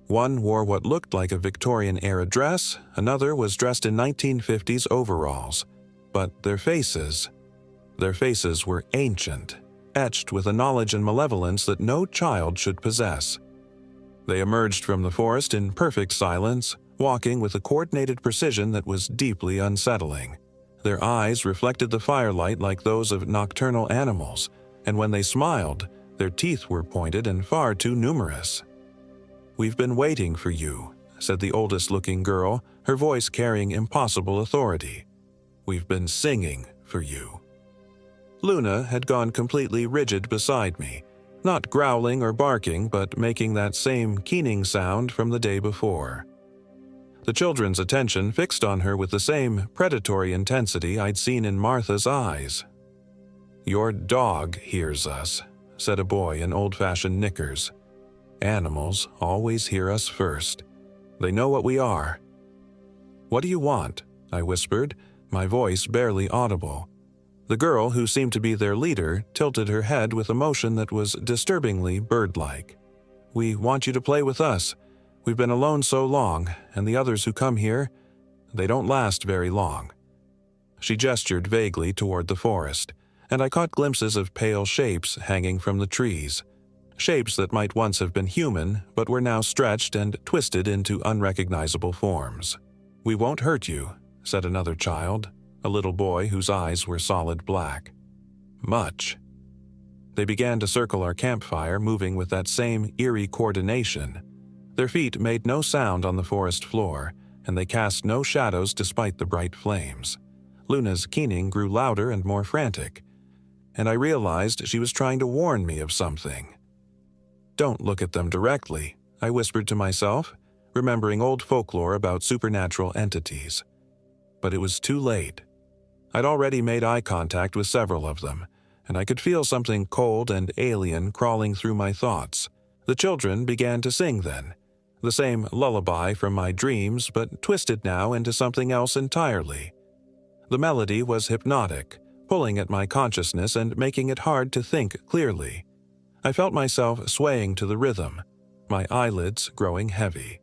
One wore what looked like a Victorian-era dress, another was dressed in 1950s overalls. But their faces were ancient, etched with a knowledge and malevolence that no child should possess. They emerged from the forest in perfect silence, walking with a coordinated precision that was deeply unsettling. Their eyes reflected the firelight like those of nocturnal animals, and when they smiled, their teeth were pointed and far too numerous. "We've been waiting for you," said the oldest-looking girl, her voice carrying impossible authority. "We've been singing for you." Luna had gone completely rigid beside me, not growling or barking, but making that same keening sound from the day before. The children's attention fixed on her with the same predatory intensity I'd seen in Martha's eyes. "Your dog hears us," said a boy in old-fashioned knickers. "Animals always hear us first. They know what we are." "What do you want?" I whispered, my voice barely audible. The girl, who seemed to be their leader, tilted her head with a motion that was disturbingly bird-like. "We want you to play with us. We've been alone so long, and the others who come here, they don't last very long." She gestured vaguely toward the forest, and I caught glimpses of pale shapes hanging from the trees. Shapes that might once have been human, but were now stretched and twisted into unrecognizable forms. "We won't hurt you," said another child, a little boy whose eyes were solid black. "Much." They began to circle our campfire, moving with that same eerie coordination. Their feet made no sound on the forest floor, and they cast no shadows despite the bright flames. Luna's keening grew louder and more frantic, and I realized she was trying to warn me of something. "Don't look at them directly," I whispered to myself, remembering old folklore about supernatural entities. But it was too late. I'd already made eye contact with several of them, and I could feel something cold and alien crawling through my thoughts. The children began to sing then, the same lullaby from my dreams, but twisted now into something else entirely. The melody was hypnotic, pulling at my consciousness and making it hard to think clearly. I felt myself swaying to the rhythm, my eyelids growing heavy.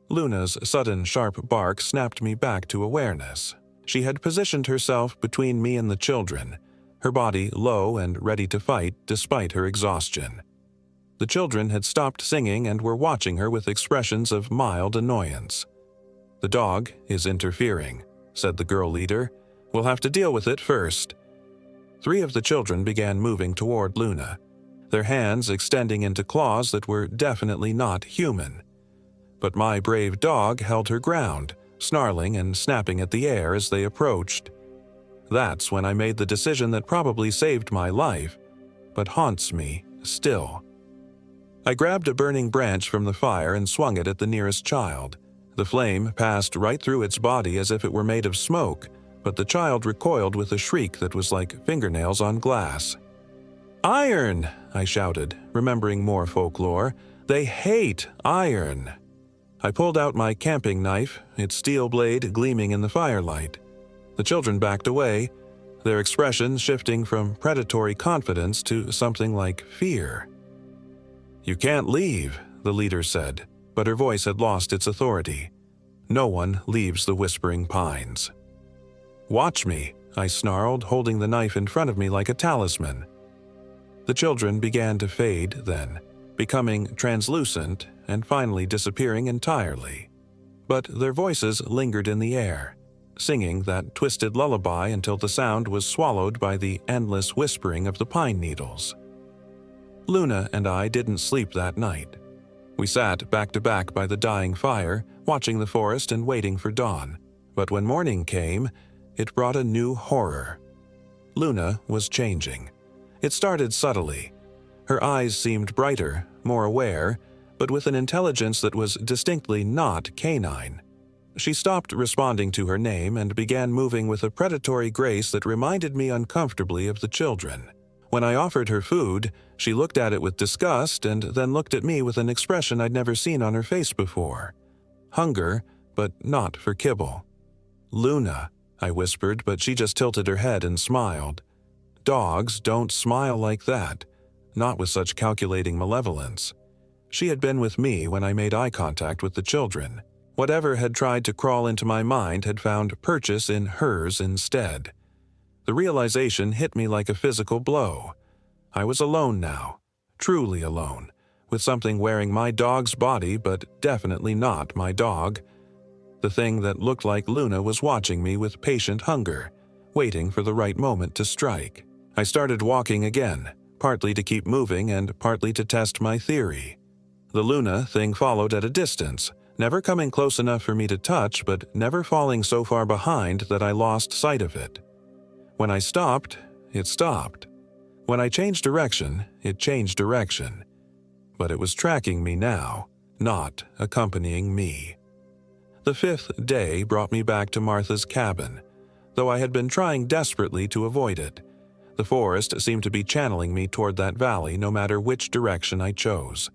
Luna's sudden sharp bark snapped me back to awareness. She had positioned herself between me and the children, her body low and ready to fight despite her exhaustion. The children had stopped singing and were watching her with expressions of mild annoyance. "The dog is interfering," said the girl leader. "We'll have to deal with it first." 3 of the children began moving toward Luna, their hands extending into claws that were definitely not human. But my brave dog held her ground, snarling and snapping at the air as they approached. That's when I made the decision that probably saved my life, but haunts me still. I grabbed a burning branch from the fire and swung it at the nearest child. The flame passed right through its body as if it were made of smoke, but the child recoiled with a shriek that was like fingernails on glass. "Iron!" I shouted, remembering more folklore. "They hate iron!" I pulled out my camping knife, its steel blade gleaming in the firelight. The children backed away, their expressions shifting from predatory confidence to something like fear. "You can't leave," the leader said, but her voice had lost its authority. "No one leaves the Whispering Pines." "Watch me," I snarled, holding the knife in front of me like a talisman. The children began to fade then, becoming translucent and finally disappearing entirely. but their voices lingered in the air, singing that twisted lullaby until the sound was swallowed by the endless whispering of the pine needles. Luna and I didn't sleep that night. We sat back to back by the dying fire, watching the forest and waiting for dawn. But when morning came, it brought a new horror. Luna was changing. It started subtly. Her eyes seemed brighter, more aware, but with an intelligence that was distinctly not canine. She stopped responding to her name and began moving with a predatory grace that reminded me uncomfortably of the children. When I offered her food, she looked at it with disgust and then looked at me with an expression I'd never seen on her face before. Hunger, but not for kibble. "Luna," I whispered, but she just tilted her head and smiled. Dogs don't smile like that, not with such calculating malevolence. She had been with me when I made eye contact with the children. Whatever had tried to crawl into my mind had found purchase in hers instead. The realization hit me like a physical blow. I was alone now, truly alone, with something wearing my dog's body but definitely not my dog. The thing that looked like Luna was watching me with patient hunger, waiting for the right moment to strike. I started walking again, partly to keep moving and partly to test my theory. The Luna thing followed at a distance, never coming close enough for me to touch but never falling so far behind that I lost sight of it. When I stopped, it stopped. When I changed direction, it changed direction. But it was tracking me now, not accompanying me. The 5th day brought me back to Martha's cabin, though I had been trying desperately to avoid it. The forest seemed to be channeling me toward that valley no matter which direction I chose.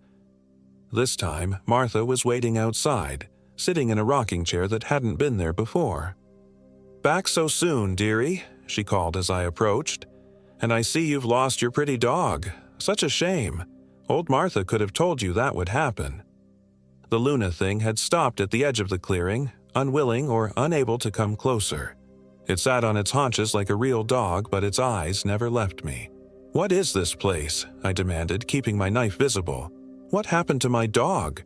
This time, Martha was waiting outside, sitting in a rocking chair that hadn't been there before. "Back so soon, dearie," she called as I approached. "And I see you've lost your pretty dog. Such a shame. Old Martha could have told you that would happen." The Luna thing had stopped at the edge of the clearing, unwilling or unable to come closer. It sat on its haunches like a real dog, but its eyes never left me. "What is this place?" I demanded, keeping my knife visible. "What happened to my dog?"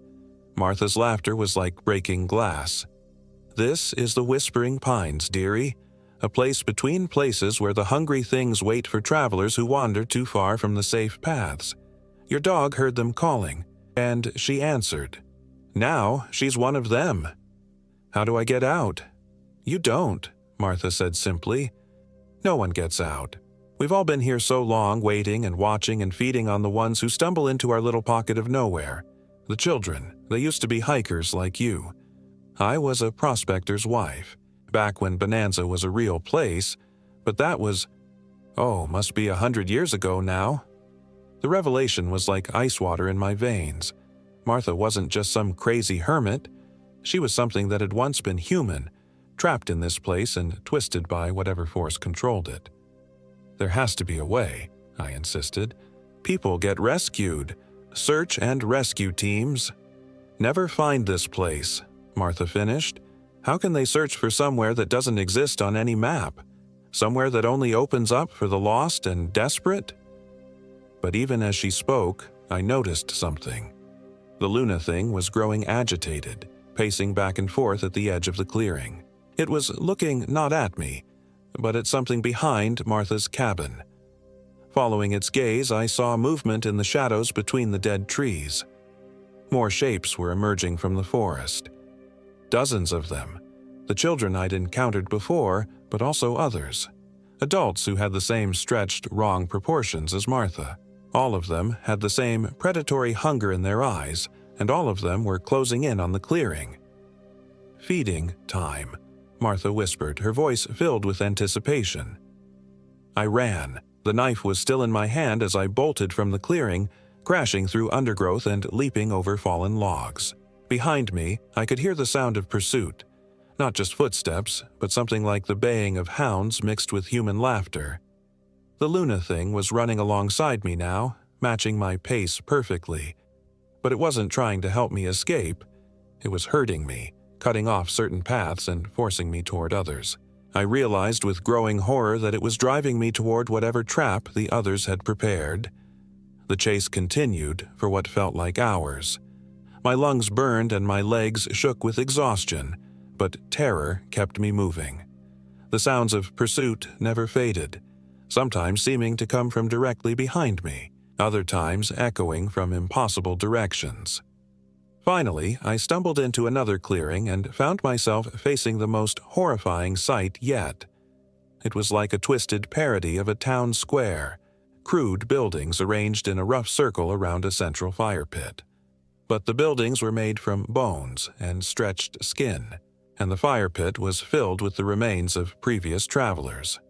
Martha's laughter was like breaking glass. "This is the Whispering Pines, dearie. A place between places where the hungry things wait for travelers who wander too far from the safe paths. Your dog heard them calling, and she answered. Now she's one of them." "How do I get out?" "You don't," Martha said simply. "No one gets out. We've all been here so long waiting and watching and feeding on the ones who stumble into our little pocket of nowhere. The children, they used to be hikers like you. I was a prospector's wife, back when Bonanza was a real place, but that was, must be 100 years ago now." The revelation was like ice water in my veins. Martha wasn't just some crazy hermit. She was something that had once been human, trapped in this place and twisted by whatever force controlled it. "There has to be a way," I insisted. "People get rescued. Search and rescue teams." "Never find this place," Martha finished. "How can they search for somewhere that doesn't exist on any map? Somewhere that only opens up for the lost and desperate?" But even as she spoke, I noticed something. The Luna thing was growing agitated, pacing back and forth at the edge of the clearing. It was looking not at me, but at something behind Martha's cabin. Following its gaze, I saw movement in the shadows between the dead trees. More shapes were emerging from the forest. Dozens of them. The children I'd encountered before, but also others. Adults who had the same stretched, wrong proportions as Martha. All of them had the same predatory hunger in their eyes, and all of them were closing in on the clearing. "Feeding time," Martha whispered, her voice filled with anticipation. I ran. The knife was still in my hand as I bolted from the clearing, crashing through undergrowth and leaping over fallen logs. Behind me, I could hear the sound of pursuit. Not just footsteps, but something like the baying of hounds mixed with human laughter. The Luna thing was running alongside me now, matching my pace perfectly. But it wasn't trying to help me escape. It was hurting me, cutting off certain paths and forcing me toward others. I realized with growing horror that it was driving me toward whatever trap the others had prepared. The chase continued for what felt like hours. My lungs burned and my legs shook with exhaustion, but terror kept me moving. The sounds of pursuit never faded, sometimes seeming to come from directly behind me, other times echoing from impossible directions. Finally, I stumbled into another clearing and found myself facing the most horrifying sight yet. It was like a twisted parody of a town square, crude buildings arranged in a rough circle around a central fire pit. But the buildings were made from bones and stretched skin, and the fire pit was filled with the remains of previous travelers.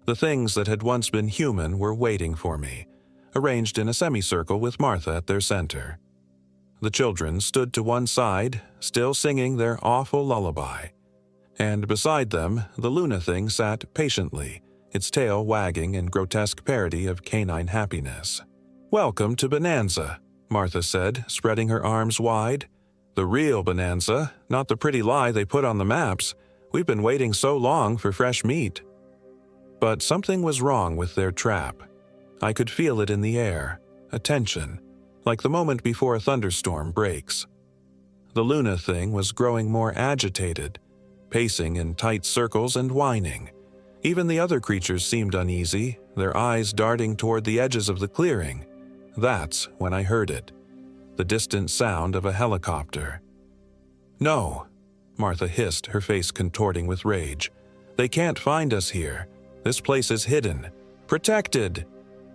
The things that had once been human were waiting for me, arranged in a semicircle with Martha at their center. The children stood to one side, still singing their awful lullaby, and beside them the Luna thing sat patiently, its tail wagging in grotesque parody of canine happiness. "Welcome to Bonanza," Martha said, spreading her arms wide. "The real Bonanza, not the pretty lie they put on the maps. We've been waiting so long for fresh meat." But something was wrong with their trap. I could feel it in the air, a tension, like the moment before a thunderstorm breaks. The Luna thing was growing more agitated, pacing in tight circles and whining. Even the other creatures seemed uneasy, their eyes darting toward the edges of the clearing. That's when I heard it, the distant sound of a helicopter. "No," Martha hissed, her face contorting with rage. "They can't find us here. This place is hidden. Protected!"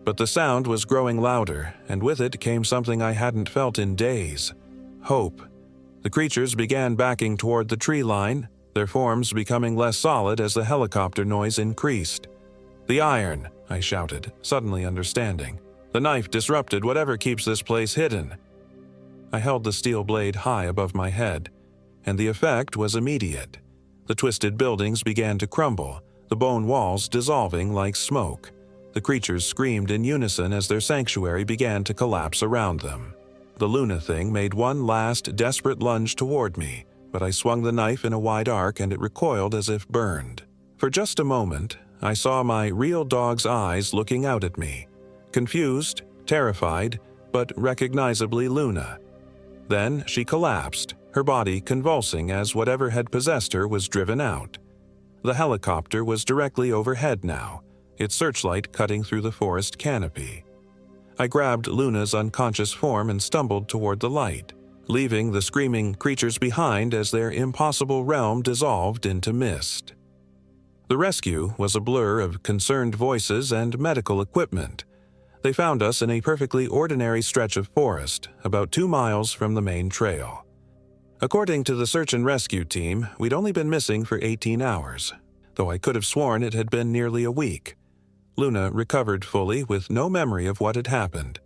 But the sound was growing louder, and with it came something I hadn't felt in days: hope. The creatures began backing toward the tree line, their forms becoming less solid as the helicopter noise increased. "The iron!" I shouted, suddenly understanding. "The knife disrupted whatever keeps this place hidden." I held the steel blade high above my head, and the effect was immediate. The twisted buildings began to crumble, the bone walls dissolving like smoke. The creatures screamed in unison as their sanctuary began to collapse around them. The Luna thing made one last desperate lunge toward me, but I swung the knife in a wide arc and it recoiled as if burned. For just a moment, I saw my real dog's eyes looking out at me, confused, terrified, but recognizably Luna. Then she collapsed, her body convulsing as whatever had possessed her was driven out. The helicopter was directly overhead now, its searchlight cutting through the forest canopy. I grabbed Luna's unconscious form and stumbled toward the light, leaving the screaming creatures behind as their impossible realm dissolved into mist. The rescue was a blur of concerned voices and medical equipment. They found us in a perfectly ordinary stretch of forest, about 2 miles from the main trail. According to the search and rescue team, we'd only been missing for 18 hours, though I could have sworn it had been nearly a week. Luna recovered fully with no memory of what had happened.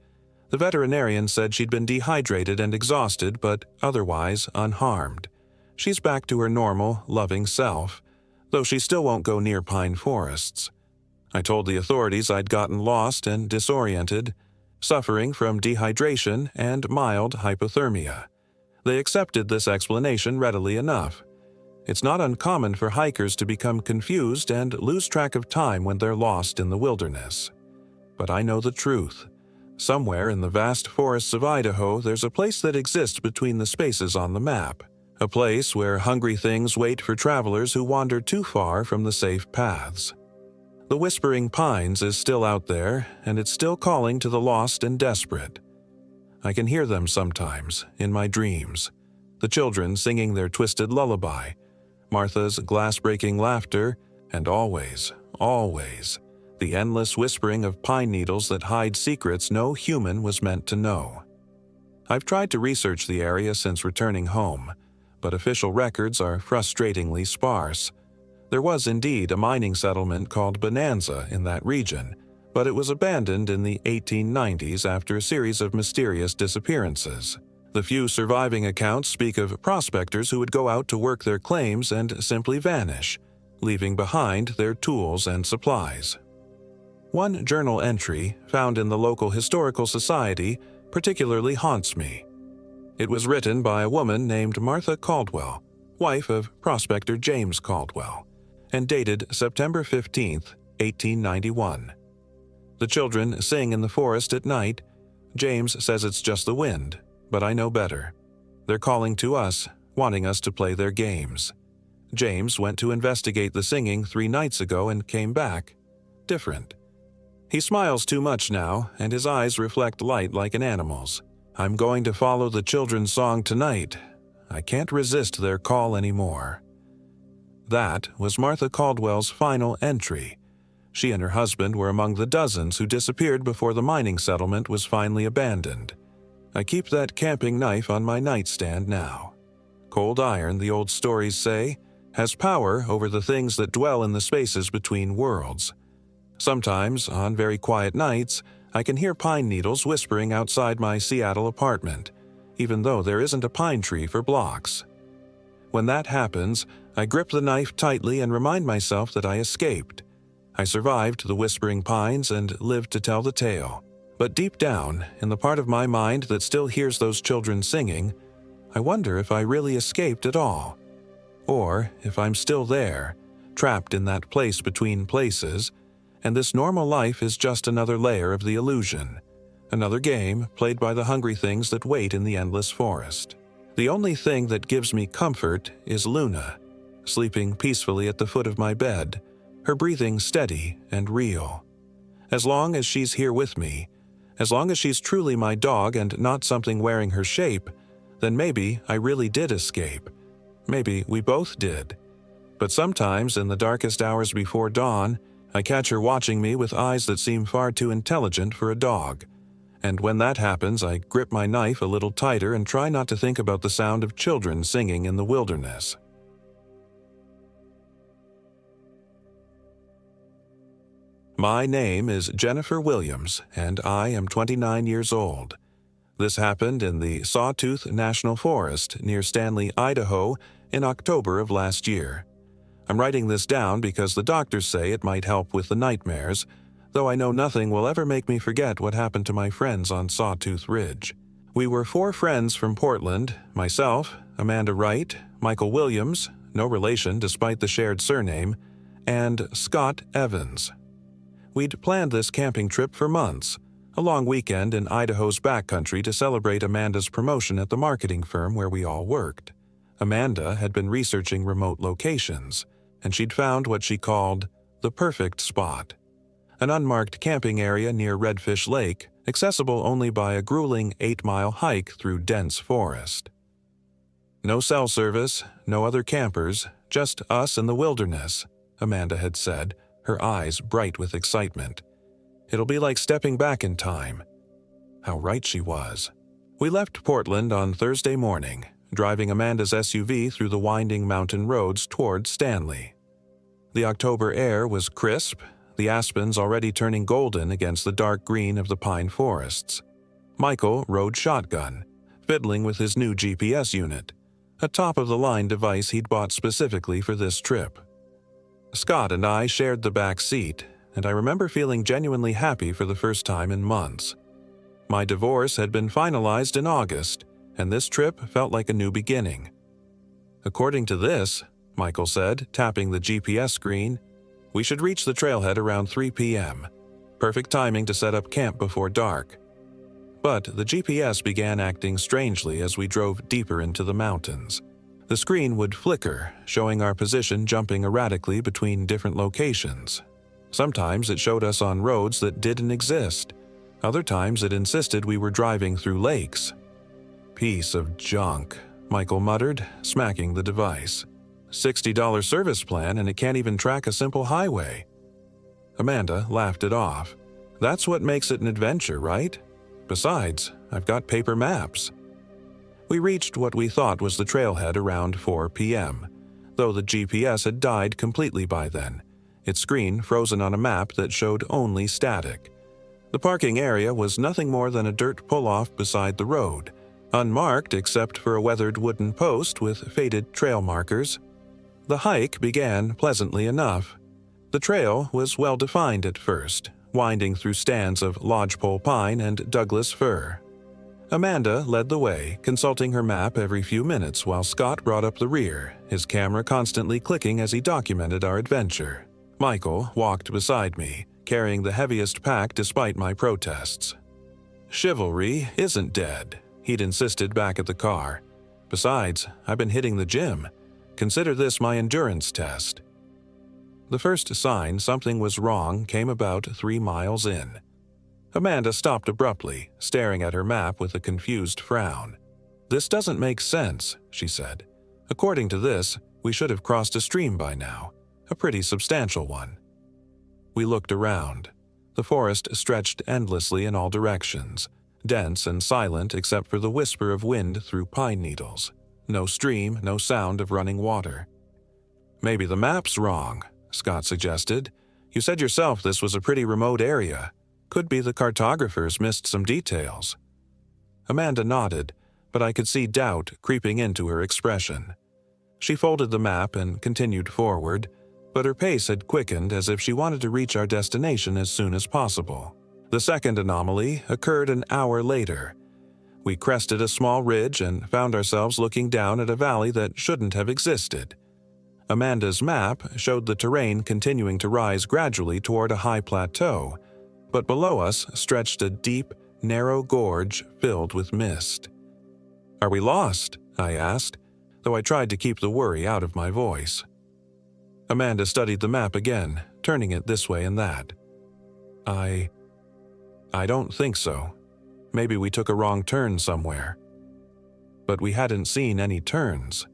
The veterinarian said she'd been dehydrated and exhausted, but otherwise unharmed. She's back to her normal, loving self, though she still won't go near pine forests. I told the authorities I'd gotten lost and disoriented, suffering from dehydration and mild hypothermia. They accepted this explanation readily enough. It's not uncommon for hikers to become confused and lose track of time when they're lost in the wilderness. But I know the truth. Somewhere in the vast forests of Idaho, there's a place that exists between the spaces on the map. A place where hungry things wait for travelers who wander too far from the safe paths. The Whispering Pines is still out there, and it's still calling to the lost and desperate. I can hear them sometimes, in my dreams. The children singing their twisted lullaby, Martha's glass-breaking laughter, and always, always, the endless whispering of pine needles that hide secrets no human was meant to know. I've tried to research the area since returning home, but official records are frustratingly sparse. There was indeed a mining settlement called Bonanza in that region, but it was abandoned in the 1890s after a series of mysterious disappearances. The few surviving accounts speak of prospectors who would go out to work their claims and simply vanish, leaving behind their tools and supplies. One journal entry, found in the local historical society, particularly haunts me. It was written by a woman named Martha Caldwell, wife of prospector James Caldwell, and dated September 15, 1891. The children sing in the forest at night. James says it's just the wind, but I know better. They're calling to us, wanting us to play their games. James went to investigate the singing 3 nights ago and came back. Different. He smiles too much now, and his eyes reflect light like an animal's. I'm going to follow the children's song tonight. I can't resist their call anymore. That was Martha Caldwell's final entry. She and her husband were among the dozens who disappeared before the mining settlement was finally abandoned. I keep that camping knife on my nightstand now. Cold iron, the old stories say, has power over the things that dwell in the spaces between worlds. Sometimes, on very quiet nights, I can hear pine needles whispering outside my Seattle apartment, even though there isn't a pine tree for blocks. When that happens, I grip the knife tightly and remind myself that I escaped. I survived the whispering pines and lived to tell the tale. But deep down, in the part of my mind that still hears those children singing, I wonder if I really escaped at all. Or if I'm still there, trapped in that place between places, and this normal life is just another layer of the illusion, another game played by the hungry things that wait in the endless forest. The only thing that gives me comfort is Luna, sleeping peacefully at the foot of my bed, her breathing steady and real. As long as she's here with me, as long as she's truly my dog and not something wearing her shape, then maybe I really did escape. Maybe we both did. But sometimes, in the darkest hours before dawn, I catch her watching me with eyes that seem far too intelligent for a dog. And when that happens, I grip my knife a little tighter and try not to think about the sound of children singing in the wilderness. My name is Jennifer Williams, and I am 29 years old. This happened in the Sawtooth National Forest near Stanley, Idaho, in October of last year. I'm writing this down because the doctors say it might help with the nightmares, though I know nothing will ever make me forget what happened to my friends on Sawtooth Ridge. We were 4 friends from Portland: myself, Amanda Wright, Michael Williams, no relation despite the shared surname, and Scott Evans. We'd planned this camping trip for months, a long weekend in Idaho's backcountry to celebrate Amanda's promotion at the marketing firm where we all worked. Amanda had been researching remote locations, and she'd found what she called the perfect spot. An unmarked camping area near Redfish Lake, accessible only by a grueling 8-mile hike through dense forest. No cell service, no other campers, just us in the wilderness, Amanda had said, her eyes bright with excitement. It'll be like stepping back in time. How right she was. We left Portland on Thursday morning, driving Amanda's SUV through the winding mountain roads toward Stanley. The October air was crisp, the aspens already turning golden against the dark green of the pine forests. Michael rode shotgun, fiddling with his new GPS unit, a top-of-the-line device he'd bought specifically for this trip. Scott and I shared the back seat, and I remember feeling genuinely happy for the first time in months. My divorce had been finalized in August, and this trip felt like a new beginning. According to this, Michael said, tapping the GPS screen, we should reach the trailhead around 3 p.m. Perfect timing to set up camp before dark. But the GPS began acting strangely as we drove deeper into the mountains. The screen would flicker, showing our position jumping erratically between different locations. Sometimes it showed us on roads that didn't exist. Other times it insisted we were driving through lakes. Piece of junk, Michael muttered, smacking the device. $60 service plan and it can't even track a simple highway. Amanda laughed it off. That's what makes it an adventure, right? Besides, I've got paper maps. We reached what we thought was the trailhead around 4 p.m., though the GPS had died completely by then, its screen frozen on a map that showed only static. The parking area was nothing more than a dirt pull-off beside the road, unmarked except for a weathered wooden post with faded trail markers. The hike began pleasantly enough. The trail was well-defined at first, winding through stands of lodgepole pine and Douglas fir. Amanda led the way, consulting her map every few minutes while Scott brought up the rear, his camera constantly clicking as he documented our adventure. Michael walked beside me, carrying the heaviest pack despite my protests. Chivalry isn't dead, he'd insisted back at the car. Besides, I've been hitting the gym. Consider this my endurance test." The first sign something was wrong came about 3 miles in. Amanda stopped abruptly, staring at her map with a confused frown. "This doesn't make sense," she said. "According to this, we should have crossed a stream by now, a pretty substantial one." We looked around. The forest stretched endlessly in all directions, dense and silent except for the whisper of wind through pine needles. No stream, no sound of running water. "Maybe the map's wrong," Scott suggested. "You said yourself this was a pretty remote area. Could be the cartographers missed some details." Amanda nodded, but I could see doubt creeping into her expression. She folded the map and continued forward, but her pace had quickened as if she wanted to reach our destination as soon as possible. The second anomaly occurred an hour later. We crested a small ridge and found ourselves looking down at a valley that shouldn't have existed. Amanda's map showed the terrain continuing to rise gradually toward a high plateau, but below us stretched a deep, narrow gorge filled with mist. "Are we lost?" I asked, though I tried to keep the worry out of my voice. Amanda studied the map again, turning it this way and that. I don't think so. Maybe we took a wrong turn somewhere." But we hadn't seen any turns.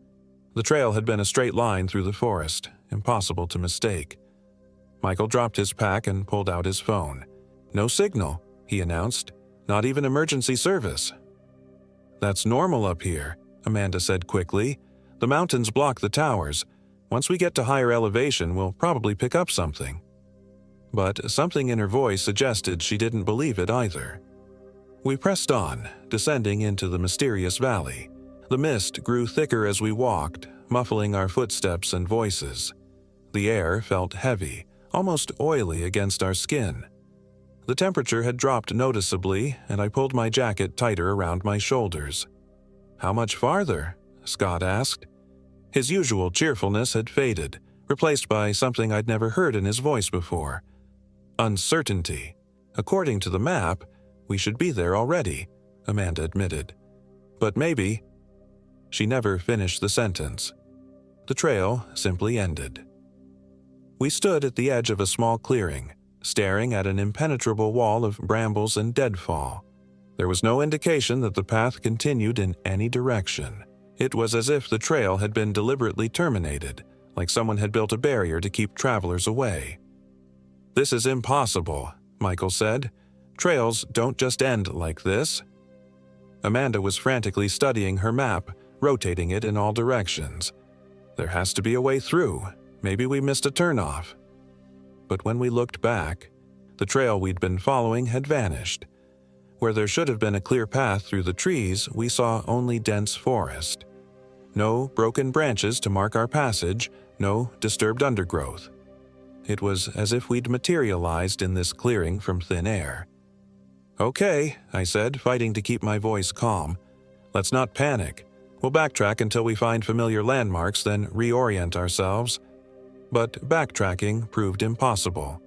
The trail had been a straight line through the forest, impossible to mistake. Michael dropped his pack and pulled out his phone. "No signal," he announced. "Not even emergency service." "That's normal up here," Amanda said quickly. "The mountains block the towers. Once we get to higher elevation, we'll probably pick up something." But something in her voice suggested she didn't believe it either. We pressed on, descending into the mysterious valley. The mist grew thicker as we walked, muffling our footsteps and voices. The air felt heavy, almost oily against our skin. The temperature had dropped noticeably, and I pulled my jacket tighter around my shoulders. "How much farther?" Scott asked. His usual cheerfulness had faded, replaced by something I'd never heard in his voice before. Uncertainty. "According to the map, we should be there already," Amanda admitted. "But maybe—" She never finished the sentence. The trail simply ended. We stood at the edge of a small clearing, staring at an impenetrable wall of brambles and deadfall. There was no indication that the path continued in any direction. It was as if the trail had been deliberately terminated, like someone had built a barrier to keep travelers away. "This is impossible," Michael said. "Trails don't just end like this." Amanda was frantically studying her map, rotating it in all directions. "There has to be a way through. Maybe we missed a turnoff." But when we looked back, the trail we'd been following had vanished. Where there should have been a clear path through the trees, we saw only dense forest. No broken branches to mark our passage, no disturbed undergrowth. It was as if we'd materialized in this clearing from thin air. "Okay," I said, fighting to keep my voice calm. "Let's not panic. We'll backtrack until we find familiar landmarks, then reorient ourselves." But backtracking proved impossible.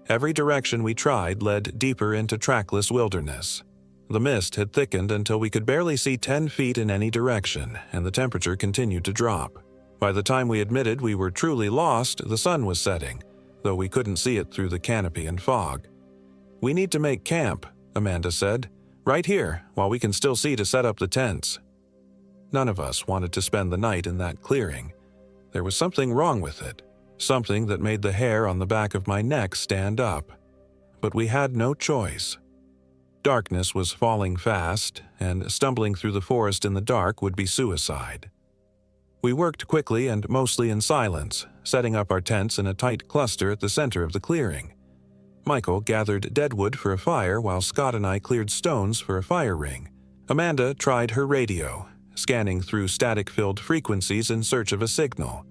Every direction we tried led deeper into trackless wilderness. The mist had thickened until we could barely see 10 feet in any direction, and the temperature continued to drop. By the time we admitted we were truly lost, the sun was setting, though we couldn't see it through the canopy and fog. "We need to make camp," Amanda said. "Right here, while we can still see to set up the tents." None of us wanted to spend the night in that clearing. There was something wrong with it, something that made the hair on the back of my neck stand up. But we had no choice. Darkness was falling fast, and stumbling through the forest in the dark would be suicide. We worked quickly and mostly in silence, setting up our tents in a tight cluster at the center of the clearing. Michael gathered deadwood for a fire while Scott and I cleared stones for a fire ring. Amanda tried her radio, scanning through static-filled frequencies in search of a signal.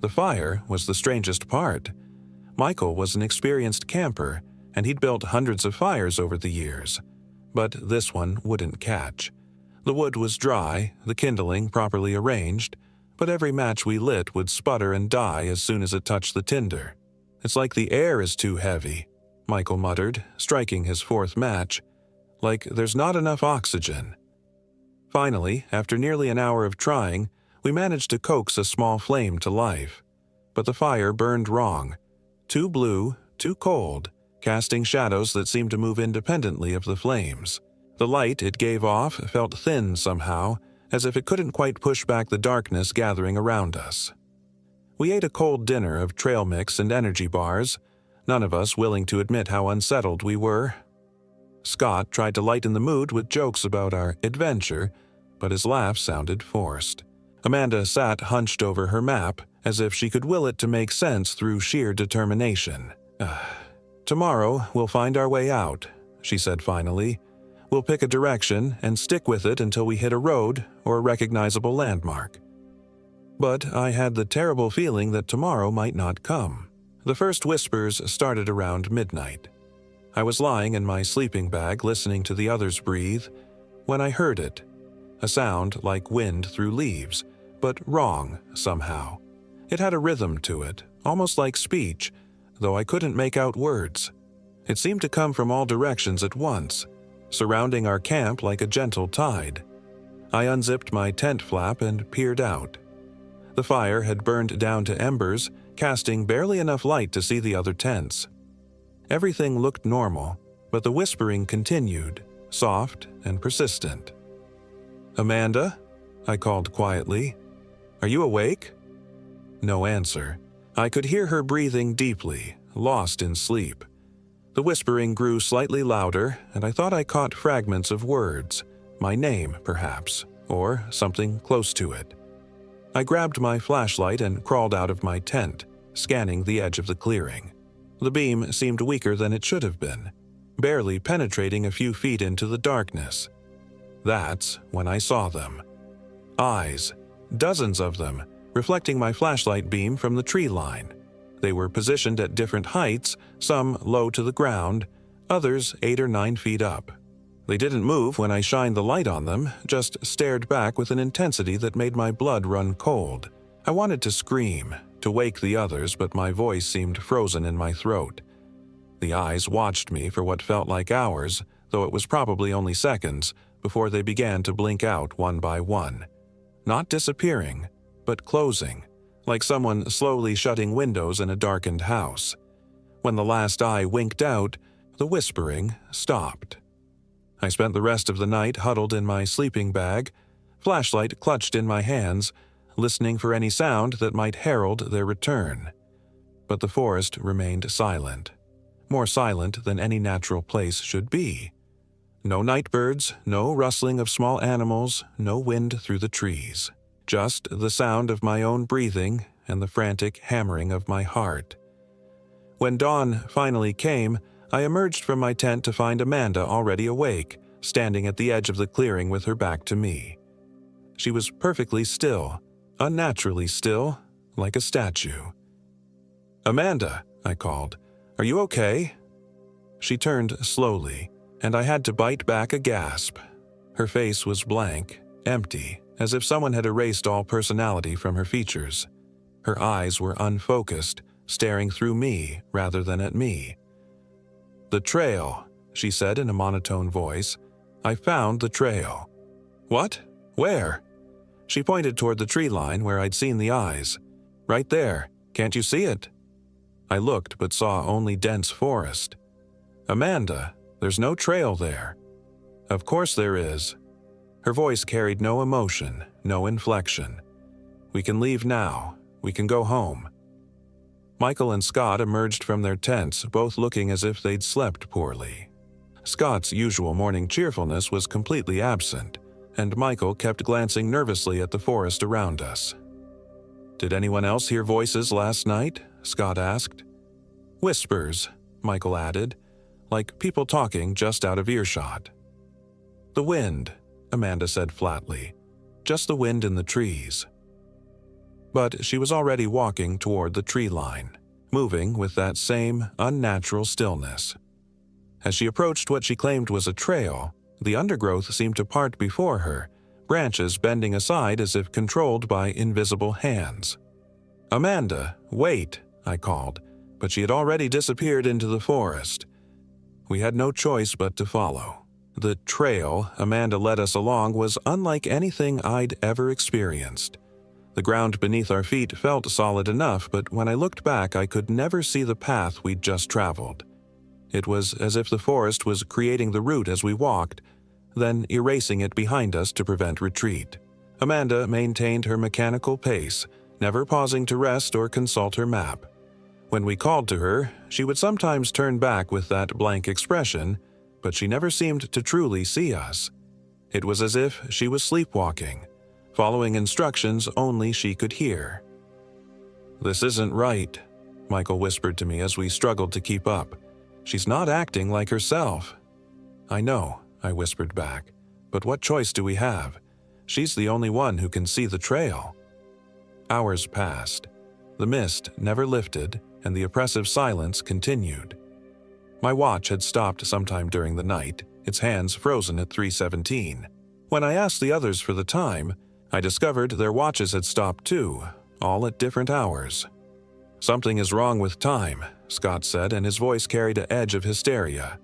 The fire was the strangest part. Michael was an experienced camper, and he'd built hundreds of fires over the years. But this one wouldn't catch. The wood was dry, the kindling properly arranged, but every match we lit would sputter and die as soon as it touched the tinder. "It's like the air is too heavy," Michael muttered, striking his fourth match. "Like there's not enough oxygen." Finally, after nearly an hour of trying, we managed to coax a small flame to life. But the fire burned wrong. Too blue, too cold, casting shadows that seemed to move independently of the flames. The light it gave off felt thin somehow, as if it couldn't quite push back the darkness gathering around us. We ate a cold dinner of trail mix and energy bars, none of us willing to admit how unsettled we were. Scott tried to lighten the mood with jokes about our adventure, but his laugh sounded forced. Amanda sat hunched over her map, as if she could will it to make sense through sheer determination. "Tomorrow we'll find our way out," she said finally. "We'll pick a direction and stick with it until we hit a road or a recognizable landmark." But I had the terrible feeling that tomorrow might not come. The first whispers started around midnight. I was lying in my sleeping bag listening to the others breathe when I heard it. A sound like wind through leaves, but wrong somehow. It had a rhythm to it, almost like speech, though I couldn't make out words. It seemed to come from all directions at once, surrounding our camp like a gentle tide. I unzipped my tent flap and peered out. The fire had burned down to embers, casting barely enough light to see the other tents. Everything looked normal, but the whispering continued, soft and persistent. "Amanda?" I called quietly. "Are you awake?" No answer. I could hear her breathing deeply, lost in sleep. The whispering grew slightly louder, and I thought I caught fragments of words, my name, perhaps, or something close to it. I grabbed my flashlight and crawled out of my tent, scanning the edge of the clearing. The beam seemed weaker than it should have been, barely penetrating a few feet into the darkness. That's when I saw them. Eyes, dozens of them, reflecting my flashlight beam from the tree line. They were positioned at different heights, some low to the ground, others 8 or 9 feet up. They didn't move when I shined the light on them, just stared back with an intensity that made my blood run cold. I wanted to scream, to wake the others, but my voice seemed frozen in my throat. The eyes watched me for what felt like hours, though it was probably only seconds, before they began to blink out one by one. Not disappearing, but closing, like someone slowly shutting windows in a darkened house. When the last eye winked out, the whispering stopped. I spent the rest of the night huddled in my sleeping bag, flashlight clutched in my hands, listening for any sound that might herald their return. But the forest remained silent, more silent than any natural place should be. No night birds, no rustling of small animals, no wind through the trees. Just the sound of my own breathing and the frantic hammering of my heart. When dawn finally came, I emerged from my tent to find Amanda already awake, standing at the edge of the clearing with her back to me. She was perfectly still, unnaturally still, like a statue. "Amanda," I called, "are you okay?" She turned slowly, and I had to bite back a gasp. Her face was blank, empty, as if someone had erased all personality from her features. Her eyes were unfocused, staring through me rather than at me. "The trail," she said in a monotone voice. "I found the trail." "What? Where?" She pointed toward the tree line where I'd seen the eyes. "Right there. Can't you see it?" I looked but saw only dense forest. "Amanda, there's no trail there." "Of course there is." Her voice carried no emotion, no inflection. "We can leave now. We can go home." Michael and Scott emerged from their tents, both looking as if they'd slept poorly. Scott's usual morning cheerfulness was completely absent, and Michael kept glancing nervously at the forest around us. "Did anyone else hear voices last night?" Scott asked. "Whispers," Michael added, "like people talking just out of earshot." "The wind," Amanda said flatly. "Just the wind in the trees." But she was already walking toward the tree line, moving with that same unnatural stillness. As she approached what she claimed was a trail, the undergrowth seemed to part before her, branches bending aside as if controlled by invisible hands. "Amanda, wait," I called, but she had already disappeared into the forest. We had no choice but to follow. The trail Amanda led us along was unlike anything I'd ever experienced. The ground beneath our feet felt solid enough, but when I looked back, I could never see the path we'd just traveled. It was as if the forest was creating the route as we walked, then erasing it behind us to prevent retreat. Amanda maintained her mechanical pace, never pausing to rest or consult her map. When we called to her, she would sometimes turn back with that blank expression, but she never seemed to truly see us. It was as if she was sleepwalking, following instructions only she could hear. "This isn't right," Michael whispered to me as we struggled to keep up. "She's not acting like herself." "I know," I whispered back, "but what choice do we have? She's the only one who can see the trail." Hours passed. The mist never lifted, and the oppressive silence continued. My watch had stopped sometime during the night, its hands frozen at 3:17. When I asked the others for the time, I discovered their watches had stopped too, all at different hours. "Something is wrong with time," Scott said, and his voice carried an edge of hysteria.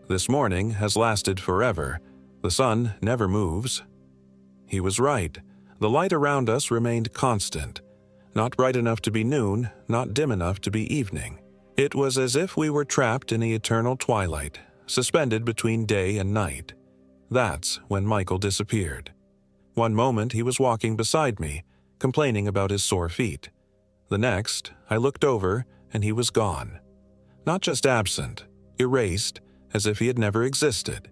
"This morning has lasted forever. The sun never moves." He was right. The light around us remained constant. Not bright enough to be noon, not dim enough to be evening. It was as if we were trapped in the eternal twilight, suspended between day and night. That's when Michael disappeared. One moment he was walking beside me, complaining about his sore feet. The next, I looked over and he was gone. Not just absent, erased, as if he had never existed.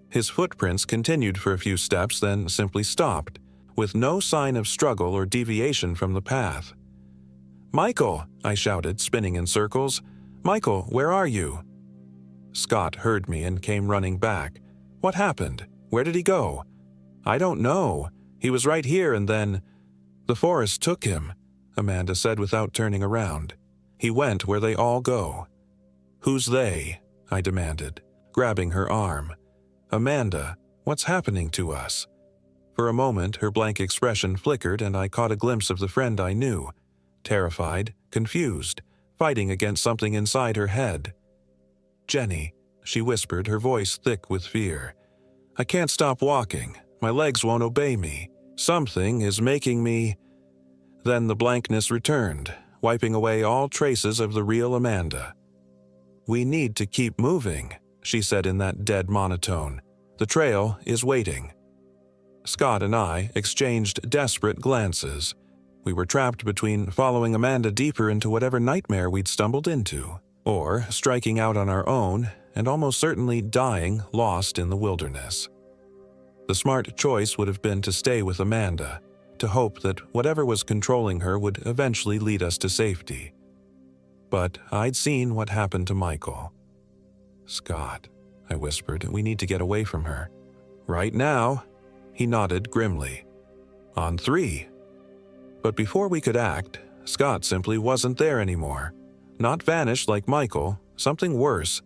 His footprints continued for a few steps, then simply stopped, with no sign of struggle or deviation from the path. "Michael!" I shouted, spinning in circles. "Michael, where are you?" Scott heard me and came running back. "What happened? Where did he go?" "I don't know. He was right here and then—" "The forest took him," Amanda said without turning around. "He went where they all go." "Who's they?" I demanded, grabbing her arm. "Amanda, what's happening to us?" For a moment, her blank expression flickered and I caught a glimpse of the friend I knew. Terrified, confused, fighting against something inside her head. "Jenny," she whispered, her voice thick with fear. "I can't stop walking. My legs won't obey me. Something is making me—" Then the blankness returned, wiping away all traces of the real Amanda. "We need to keep moving," she said in that dead monotone. "The trail is waiting." Scott and I exchanged desperate glances. We were trapped between following Amanda deeper into whatever nightmare we'd stumbled into, or striking out on our own and almost certainly dying lost in the wilderness. The smart choice would have been to stay with Amanda, to hope that whatever was controlling her would eventually lead us to safety. But I'd seen what happened to Michael. "Scott," I whispered, "we need to get away from her." "Right now." He nodded grimly. "On 3. But before we could act, Scott simply wasn't there anymore. Not vanished like Michael, something worse.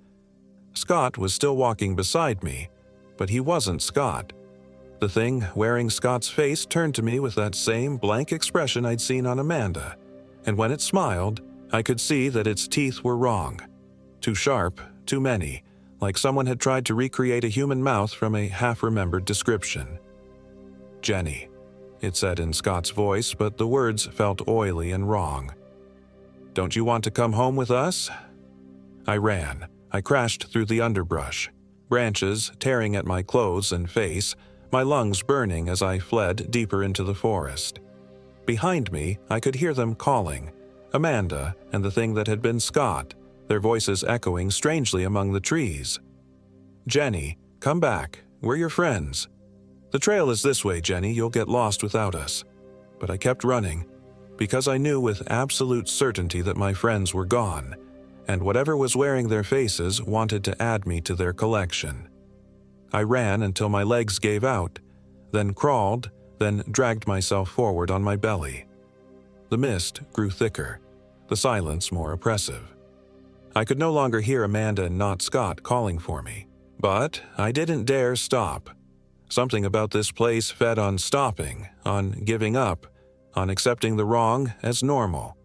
Scott was still walking beside me, but he wasn't Scott. The thing wearing Scott's face turned to me with that same blank expression I'd seen on Amanda, and when it smiled, I could see that its teeth were wrong. Too sharp, too many, like someone had tried to recreate a human mouth from a half-remembered description. "Jenny," it said in Scott's voice, but the words felt oily and wrong. "Don't you want to come home with us?" I ran. I crashed through the underbrush, branches tearing at my clothes and face, my lungs burning as I fled deeper into the forest. Behind me, I could hear them calling, Amanda and the thing that had been Scott, their voices echoing strangely among the trees. "Jenny, come back. We're your friends." "The trail is this way, Jenny. You'll get lost without us." But I kept running, because I knew with absolute certainty that my friends were gone, and whatever was wearing their faces wanted to add me to their collection. I ran until my legs gave out, then crawled, then dragged myself forward on my belly. The mist grew thicker, the silence more oppressive. I could no longer hear Amanda and not Scott calling for me, but I didn't dare stop. Something about this place fed on stopping, on giving up, on accepting the wrong as normal.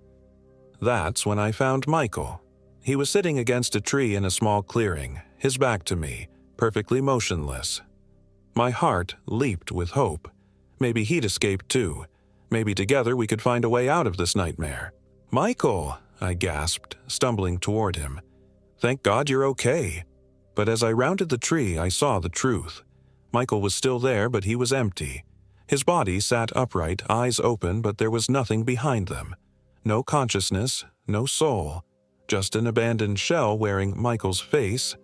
That's when I found Michael. He was sitting against a tree in a small clearing, his back to me, perfectly motionless. My heart leaped with hope. Maybe he'd escaped too. Maybe together we could find a way out of this nightmare. "Michael!" I gasped, stumbling toward him. "Thank God you're okay." But as I rounded the tree, I saw the truth. Michael was still there, but he was empty. His body sat upright, eyes open, but there was nothing behind them. No consciousness, no soul, just an abandoned shell wearing Michael's face.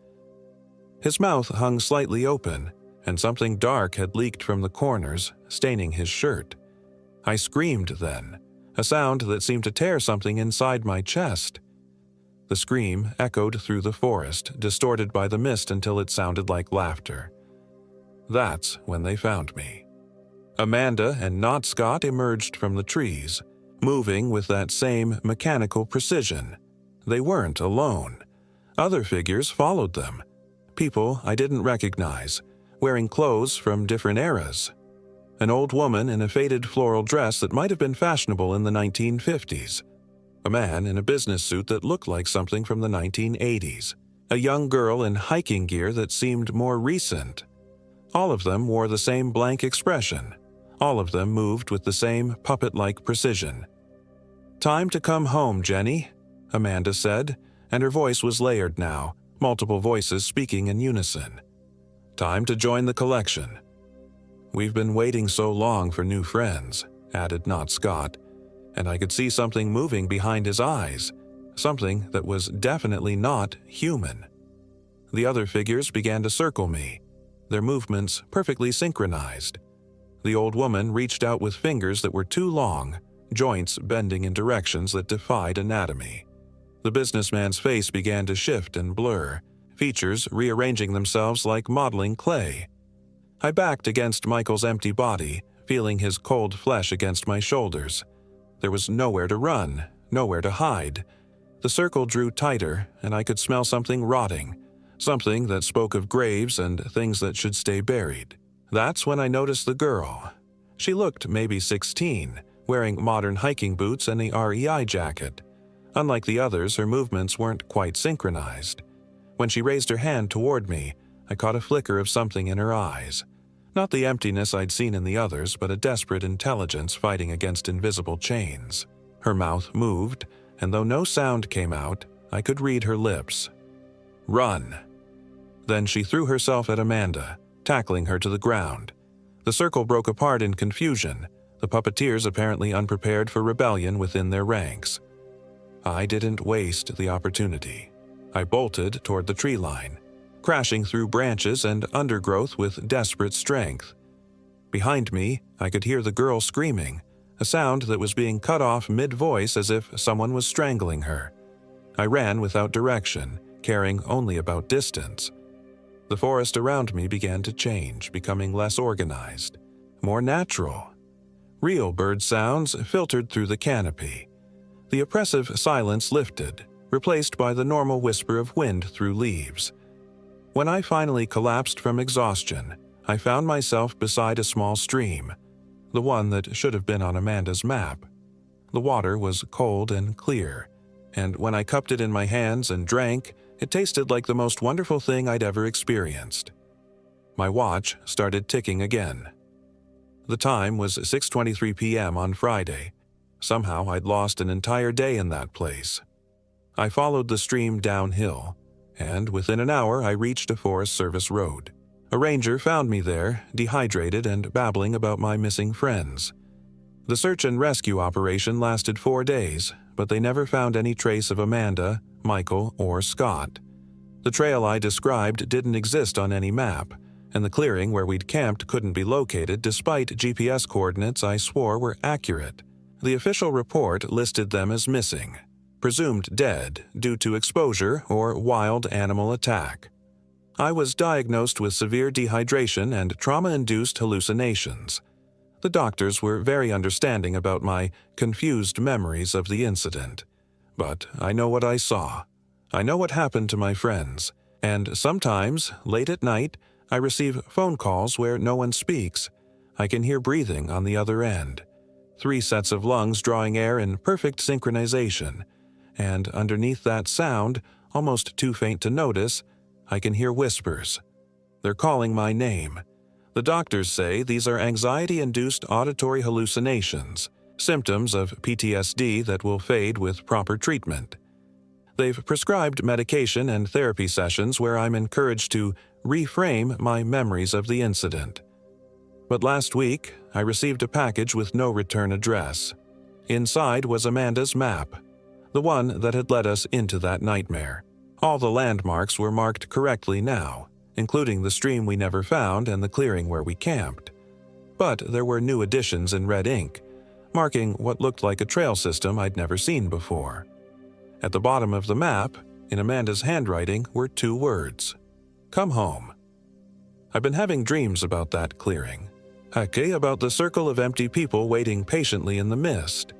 His mouth hung slightly open, and something dark had leaked from the corners, staining his shirt. I screamed then, a sound that seemed to tear something inside my chest. The scream echoed through the forest, distorted by the mist until it sounded like laughter. That's when they found me. Amanda and not Scott emerged from the trees, moving with that same mechanical precision. They weren't alone. Other figures followed them. People I didn't recognize, wearing clothes from different eras. An old woman in a faded floral dress that might have been fashionable in the 1950s. A man in a business suit that looked like something from the 1980s. A young girl in hiking gear that seemed more recent. All of them wore the same blank expression. All of them moved with the same puppet-like precision. "Time to come home, Jenny," Amanda said, and her voice was layered now, multiple voices speaking in unison. "Time to join the collection." "We've been waiting so long for new friends," added not Scott, and I could see something moving behind his eyes, something that was definitely not human. The other figures began to circle me, their movements perfectly synchronized. The old woman reached out with fingers that were too long, joints bending in directions that defied anatomy. The businessman's face began to shift and blur, features rearranging themselves like modeling clay. I backed against Michael's empty body, feeling his cold flesh against my shoulders. There was nowhere to run, nowhere to hide. The circle drew tighter, and I could smell something rotting, something that spoke of graves and things that should stay buried. That's when I noticed the girl. She looked maybe 16, wearing modern hiking boots and a REI jacket. Unlike the others, her movements weren't quite synchronized. When she raised her hand toward me, I caught a flicker of something in her eyes. Not the emptiness I'd seen in the others, but a desperate intelligence fighting against invisible chains. Her mouth moved, and though no sound came out, I could read her lips. "Run." Then she threw herself at Amanda, tackling her to the ground. The circle broke apart in confusion, the puppeteers apparently unprepared for rebellion within their ranks. I didn't waste the opportunity. I bolted toward the tree line, crashing through branches and undergrowth with desperate strength. Behind me, I could hear the girl screaming, a sound that was being cut off mid-voice as if someone was strangling her. I ran without direction, caring only about distance. The forest around me began to change, becoming less organized, more natural. Real bird sounds filtered through the canopy. The oppressive silence lifted, replaced by the normal whisper of wind through leaves. When I finally collapsed from exhaustion, I found myself beside a small stream, the one that should have been on Amanda's map. The water was cold and clear, and when I cupped it in my hands and drank, it tasted like the most wonderful thing I'd ever experienced. My watch started ticking again. The time was 6:23 p.m. on Friday. Somehow I'd lost an entire day in that place. I followed the stream downhill, and within an hour I reached a Forest Service road. A ranger found me there, dehydrated and babbling about my missing friends. The search and rescue operation lasted 4 days, but they never found any trace of Amanda, Michael, or Scott. The trail I described didn't exist on any map, and the clearing where we'd camped couldn't be located despite GPS coordinates I swore were accurate. The official report listed them as missing, presumed dead due to exposure or wild animal attack. I was diagnosed with severe dehydration and trauma-induced hallucinations. The doctors were very understanding about my confused memories of the incident. But I know what I saw. I know what happened to my friends. And sometimes, late at night, I receive phone calls where no one speaks. I can hear breathing on the other end. 3 sets of lungs drawing air in perfect synchronization. And underneath that sound, almost too faint to notice, I can hear whispers. They're calling my name. The doctors say these are anxiety-induced auditory hallucinations, symptoms of PTSD that will fade with proper treatment. They've prescribed medication and therapy sessions where I'm encouraged to reframe my memories of the incident. But last week, I received a package with no return address. Inside was Amanda's map, the one that had led us into that nightmare. All the landmarks were marked correctly now, including the stream we never found and the clearing where we camped. But there were new additions in red ink, marking what looked like a trail system I'd never seen before. At the bottom of the map, in Amanda's handwriting, were 2 words: "Come home." I've been having dreams about that clearing. Heck, about the circle of empty people waiting patiently in the mist.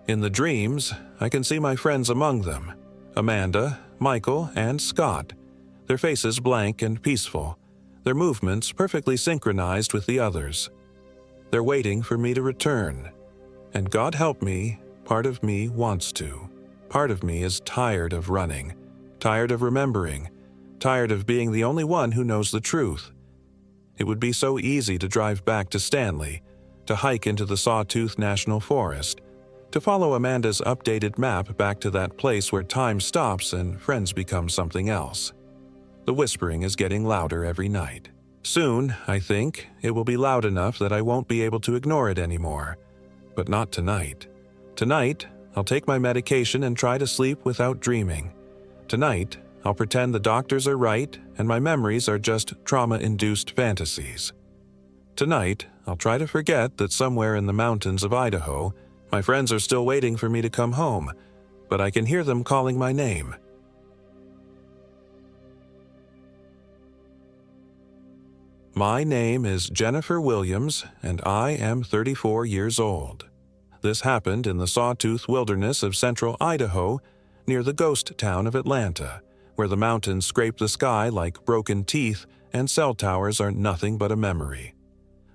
In the dreams, I can see my friends among them: Amanda, Michael, and Scott, their faces blank and peaceful, their movements perfectly synchronized with the others. They're waiting for me to return. And God help me, part of me wants to. Part of me is tired of running, tired of remembering, tired of being the only one who knows the truth. It would be so easy to drive back to Stanley, to hike into the Sawtooth National Forest, to follow Amanda's updated map back to that place where time stops and friends become something else. The whispering is getting louder every night. Soon, I think, it will be loud enough that I won't be able to ignore it anymore. But not tonight. Tonight, I'll take my medication and try to sleep without dreaming. Tonight, I'll pretend the doctors are right and my memories are just trauma-induced fantasies. Tonight, I'll try to forget that somewhere in the mountains of Idaho, my friends are still waiting for me to come home, but I can hear them calling my name. My name is Jennifer Williams, and I am 34 years old. This happened in the Sawtooth wilderness of central Idaho, near the ghost town of Atlanta, where the mountains scrape the sky like broken teeth and cell towers are nothing but a memory.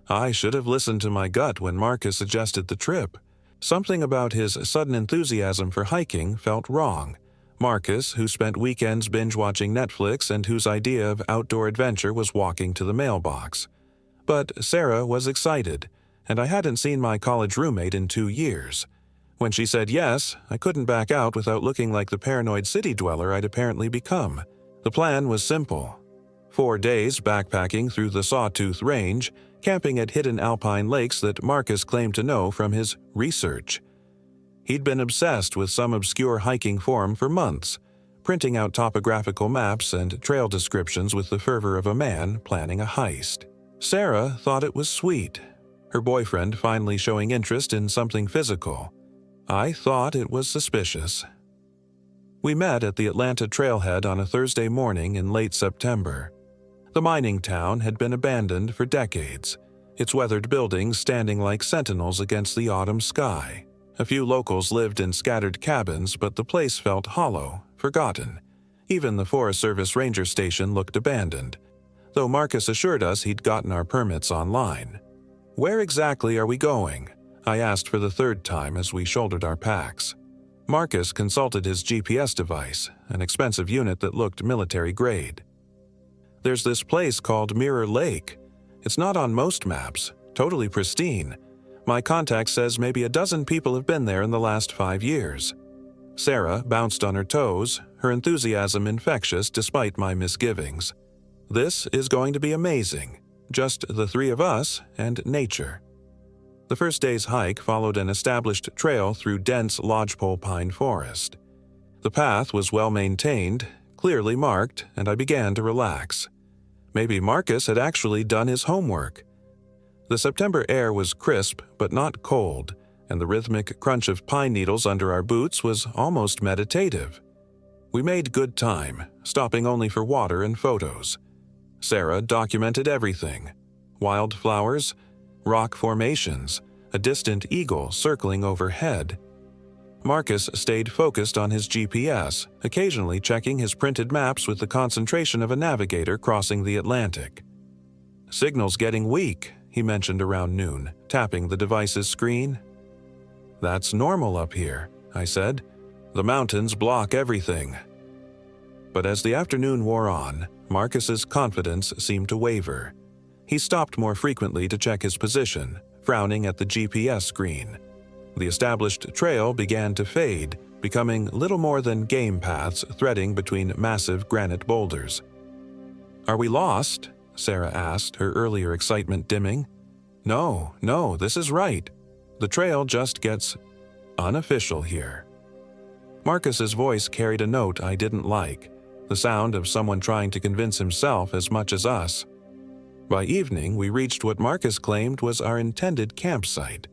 I should have listened to my gut when Marcus suggested the trip. Something about his sudden enthusiasm for hiking felt wrong. Marcus, who spent weekends binge-watching Netflix and whose idea of outdoor adventure was walking to the mailbox. But Sarah was excited, and I hadn't seen my college roommate in 2 years. When she said yes, I couldn't back out without looking like the paranoid city dweller I'd apparently become. The plan was simple. 4 days backpacking through the Sawtooth Range, camping at hidden alpine lakes that Marcus claimed to know from his research. He'd been obsessed with some obscure hiking forum for months, printing out topographical maps and trail descriptions with the fervor of a man planning a heist. Sarah thought it was sweet, her boyfriend finally showing interest in something physical. I thought it was suspicious. We met at the Atlanta trailhead on a Thursday morning in late September. The mining town had been abandoned for decades, its weathered buildings standing like sentinels against the autumn sky. A few locals lived in scattered cabins, but the place felt hollow, forgotten. Even the Forest Service ranger station looked abandoned, though Marcus assured us he'd gotten our permits online. "Where exactly are we going?" I asked for the 3rd time as we shouldered our packs. Marcus consulted his GPS device, an expensive unit that looked military-grade. "There's this place called Mirror Lake. It's not on most maps, totally pristine. My contact says maybe a dozen people have been there in the last 5 years." Sarah bounced on her toes, her enthusiasm infectious despite my misgivings. "This is going to be amazing. Just the 3 of us and nature." The first day's hike followed an established trail through dense lodgepole pine forest. The path was well maintained, clearly marked, and I began to relax. Maybe Marcus had actually done his homework. The September air was crisp but not cold, and the rhythmic crunch of pine needles under our boots was almost meditative. We made good time, stopping only for water and photos. Sarah documented everything: wildflowers, rock formations, a distant eagle circling overhead. Marcus stayed focused on his GPS, occasionally checking his printed maps with the concentration of a navigator crossing the Atlantic. "Signal's getting weak," he mentioned around noon, tapping the device's screen. "That's normal up here," I said. "The mountains block everything." But as the afternoon wore on, Marcus's confidence seemed to waver. He stopped more frequently to check his position, frowning at the GPS screen. The established trail began to fade, becoming little more than game paths threading between massive granite boulders. "Are we lost?" Sarah asked, her earlier excitement dimming. No, this is right. The trail just gets unofficial here." Marcus's voice carried a note I didn't like, the sound of someone trying to convince himself as much as us. By evening, we reached what Marcus claimed was our intended campsite,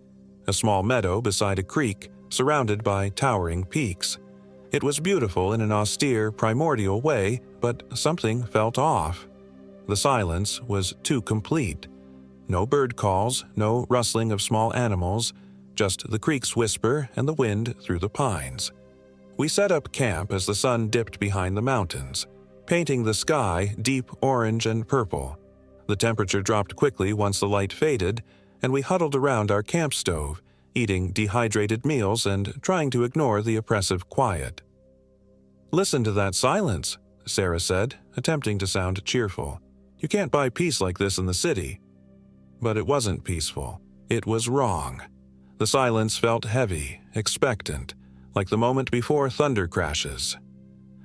a small meadow beside a creek surrounded by towering peaks. It was beautiful in an austere, primordial way, but something felt off. The silence was too complete. No bird calls, no rustling of small animals, just the creek's whisper and the wind through the pines. We set up camp as the sun dipped behind the mountains, painting the sky deep orange and purple. The temperature dropped quickly once the light faded, and we huddled around our camp stove, eating dehydrated meals and trying to ignore the oppressive quiet. "Listen to that silence," Sarah said, attempting to sound cheerful. "You can't buy peace like this in the city." But it wasn't peaceful. It was wrong. The silence felt heavy, expectant, like the moment before thunder crashes.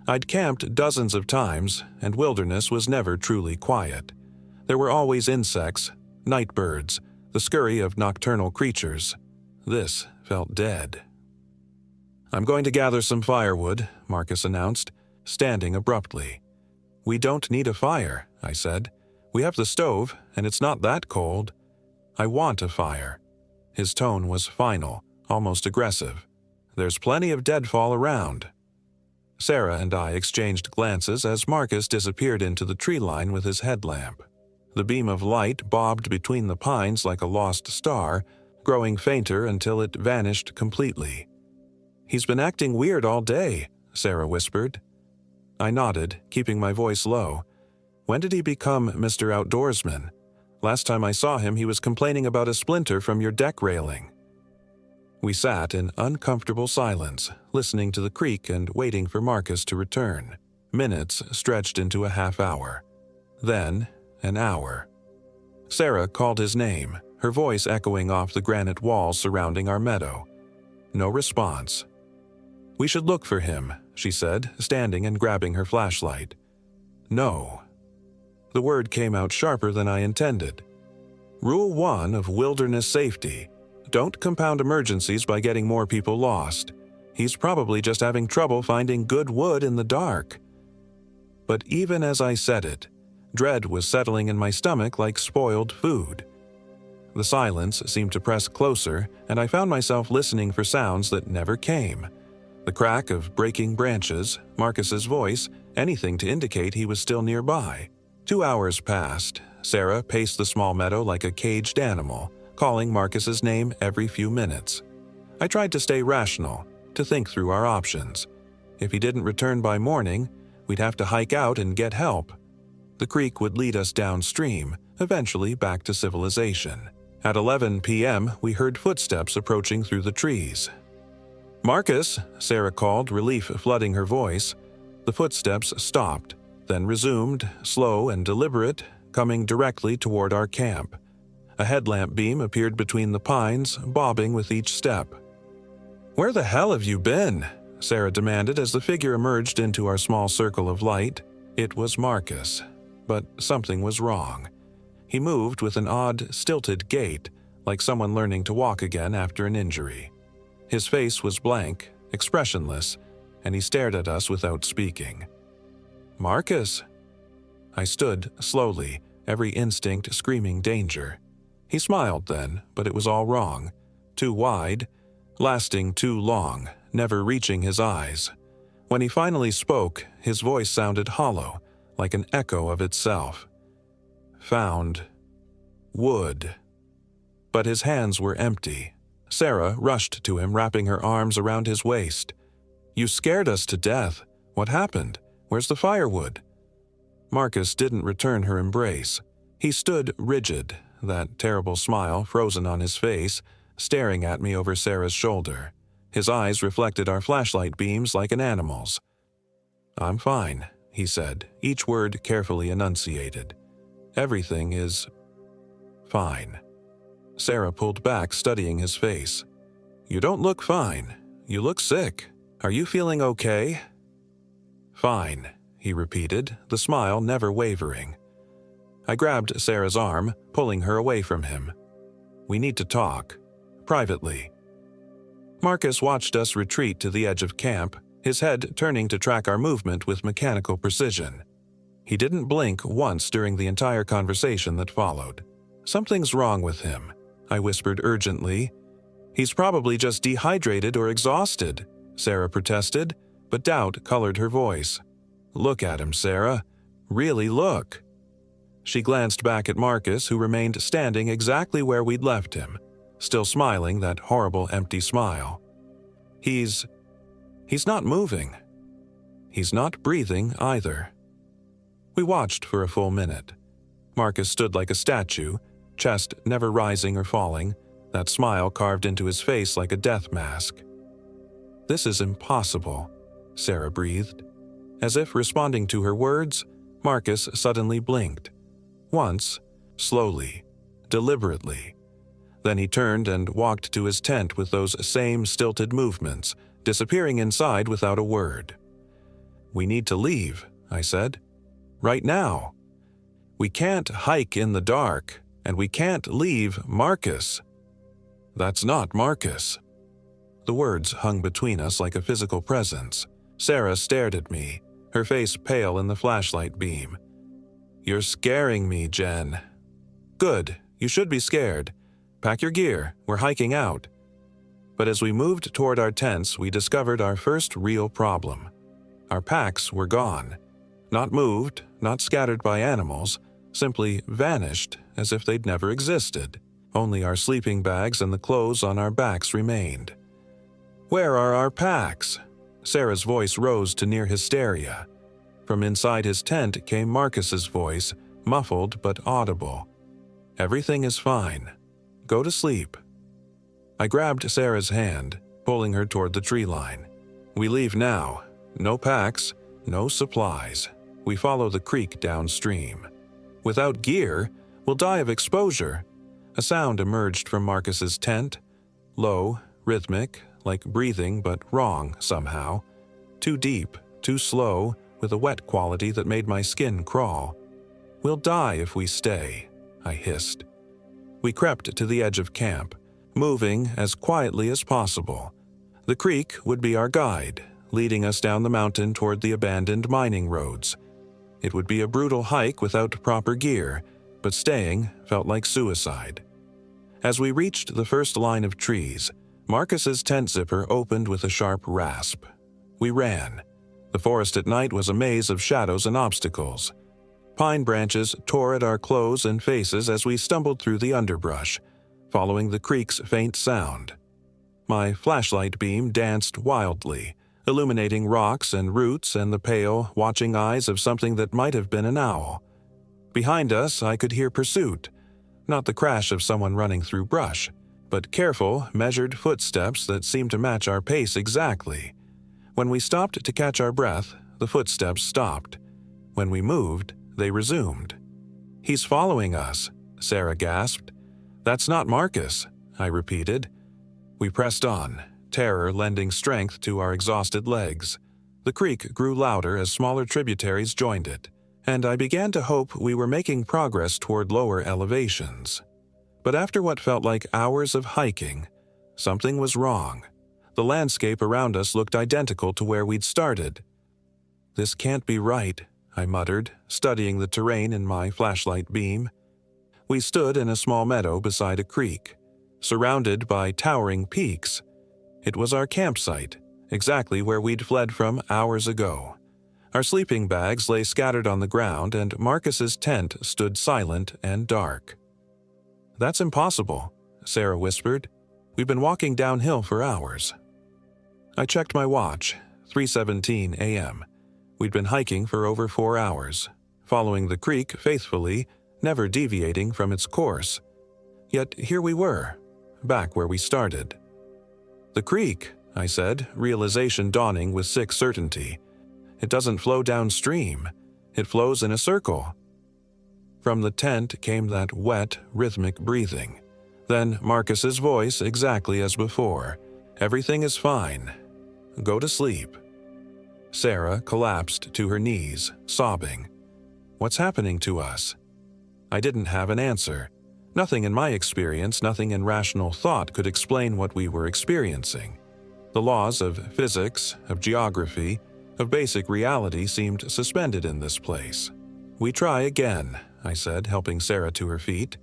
I'd camped dozens of times, and wilderness was never truly quiet. There were always insects, night birds, the scurry of nocturnal creatures. This felt dead. "I'm going to gather some firewood," Marcus announced, standing abruptly. "We don't need a fire," I said. "We have the stove, and it's not that cold." "I want a fire." His tone was final, almost aggressive. "There's plenty of deadfall around." Sarah and I exchanged glances as Marcus disappeared into the tree line with his headlamp. The beam of light bobbed between the pines like a lost star, growing fainter until it vanished completely. "He's been acting weird all day," Sarah whispered. I nodded, keeping my voice low. "When did he become Mr. Outdoorsman? Last time I saw him, he was complaining about a splinter from your deck railing." We sat in uncomfortable silence, listening to the creek and waiting for Marcus to return. Minutes stretched into a half hour. Then, an hour. Sarah called his name, her voice echoing off the granite walls surrounding our meadow. No response. "We should look for him," she said, standing and grabbing her flashlight. "No." The word came out sharper than I intended. Rule 1 of wilderness safety: don't compound emergencies by getting more people lost. He's probably just having trouble finding good wood in the dark. But even as I said it, dread was settling in my stomach like spoiled food. The silence seemed to press closer, and I found myself listening for sounds that never came. The crack of breaking branches, Marcus's voice, anything to indicate he was still nearby. 2 hours passed. Sarah paced the small meadow like a caged animal, calling Marcus's name every few minutes. I tried to stay rational, to think through our options. If he didn't return by morning, we'd have to hike out and get help. The creek would lead us downstream, eventually back to civilization. At 11 p.m., we heard footsteps approaching through the trees. "Marcus," Sarah called, relief flooding her voice. The footsteps stopped, then resumed, slow and deliberate, coming directly toward our camp. A headlamp beam appeared between the pines, bobbing with each step. "Where the hell have you been?" Sarah demanded as the figure emerged into our small circle of light. It was Marcus. But something was wrong. He moved with an odd, stilted gait, like someone learning to walk again after an injury. His face was blank, expressionless, and he stared at us without speaking. "Marcus!" I stood slowly, every instinct screaming danger. He smiled then, but it was all wrong. Too wide, lasting too long, never reaching his eyes. When he finally spoke, his voice sounded hollow, like an echo of itself. "Found wood." But his hands were empty. Sarah rushed to him, wrapping her arms around his waist. "You scared us to death. What happened? Where's the firewood?" Marcus didn't return her embrace. He stood rigid, that terrible smile frozen on his face, staring at me over Sarah's shoulder. His eyes reflected our flashlight beams like an animal's. "I'm fine," he said, each word carefully enunciated. "Everything is fine." Sarah pulled back, studying his face. "You don't look fine. You look sick. Are you feeling okay?" "Fine," he repeated, the smile never wavering. I grabbed Sarah's arm, pulling her away from him. "We need to talk. Privately." Marcus watched us retreat to the edge of camp, his head turning to track our movement with mechanical precision. He didn't blink once during the entire conversation that followed. "Something's wrong with him," I whispered urgently. "He's probably just dehydrated or exhausted," Sarah protested, but doubt colored her voice. "Look at him, Sarah. Really look." She glanced back at Marcus, who remained standing exactly where we'd left him, still smiling that horrible empty smile. He's not moving. He's not breathing either." We watched for a full minute. Marcus stood like a statue, chest never rising or falling, that smile carved into his face like a death mask. "This is impossible," Sarah breathed. As if responding to her words, Marcus suddenly blinked. Once, slowly, deliberately. Then he turned and walked to his tent with those same stilted movements, disappearing inside without a word. "We need to leave," I said. "Right now. We can't hike in the dark, and we can't leave Marcus." "That's not Marcus." The words hung between us like a physical presence. Sarah stared at me, her face pale in the flashlight beam. "You're scaring me, Jen." "Good, you should be scared. Pack your gear, we're hiking out." But as we moved toward our tents, we discovered our first real problem. Our packs were gone. Not moved, not scattered by animals, simply vanished as if they'd never existed. Only our sleeping bags and the clothes on our backs remained. "Where are our packs?" Sarah's voice rose to near hysteria. From inside his tent came Marcus's voice, muffled but audible. "Everything is fine. Go to sleep." I grabbed Sarah's hand, pulling her toward the tree line. "We leave now. No packs, no supplies. We follow the creek downstream. Without gear, we'll die of exposure." A sound emerged from Marcus's tent. Low, rhythmic, like breathing but wrong somehow. Too deep, too slow, with a wet quality that made my skin crawl. "We'll die if we stay," I hissed. We crept to the edge of camp, moving as quietly as possible. The creek would be our guide, leading us down the mountain toward the abandoned mining roads. It would be a brutal hike without proper gear, but staying felt like suicide. As we reached the first line of trees, Marcus's tent zipper opened with a sharp rasp. We ran. The forest at night was a maze of shadows and obstacles. Pine branches tore at our clothes and faces as we stumbled through the underbrush, following the creek's faint sound. My flashlight beam danced wildly, illuminating rocks and roots and the pale, watching eyes of something that might have been an owl. Behind us, I could hear pursuit, not the crash of someone running through brush, but careful, measured footsteps that seemed to match our pace exactly. When we stopped to catch our breath, the footsteps stopped. When we moved, they resumed. "He's following us," Sarah gasped. "That's not Marcus," I repeated. We pressed on, terror lending strength to our exhausted legs. The creek grew louder as smaller tributaries joined it, and I began to hope we were making progress toward lower elevations. But after what felt like hours of hiking, something was wrong. The landscape around us looked identical to where we'd started. "This can't be right," I muttered, studying the terrain in my flashlight beam. We stood in a small meadow beside a creek, surrounded by towering peaks. It was our campsite, exactly where we'd fled from hours ago. Our sleeping bags lay scattered on the ground, and Marcus's tent stood silent and dark. "That's impossible," Sarah whispered. "We've been walking downhill for hours." I checked my watch, 3:17 a.m. We'd been hiking for over 4 hours, following the creek faithfully, never deviating from its course. Yet here we were, back where we started. "The creek," I said, realization dawning with sick certainty. It doesn't flow downstream. It flows in a circle." From the tent came that wet, rhythmic breathing. Then Marcus's voice exactly as before. "Everything is fine. Go to sleep." Sarah collapsed to her knees, sobbing. "What's happening to us?" I didn't have an answer. Nothing in my experience, nothing in rational thought could explain what we were experiencing. The laws of physics, of geography, of basic reality seemed suspended in this place. "We try again," I said, helping Sarah to her feet.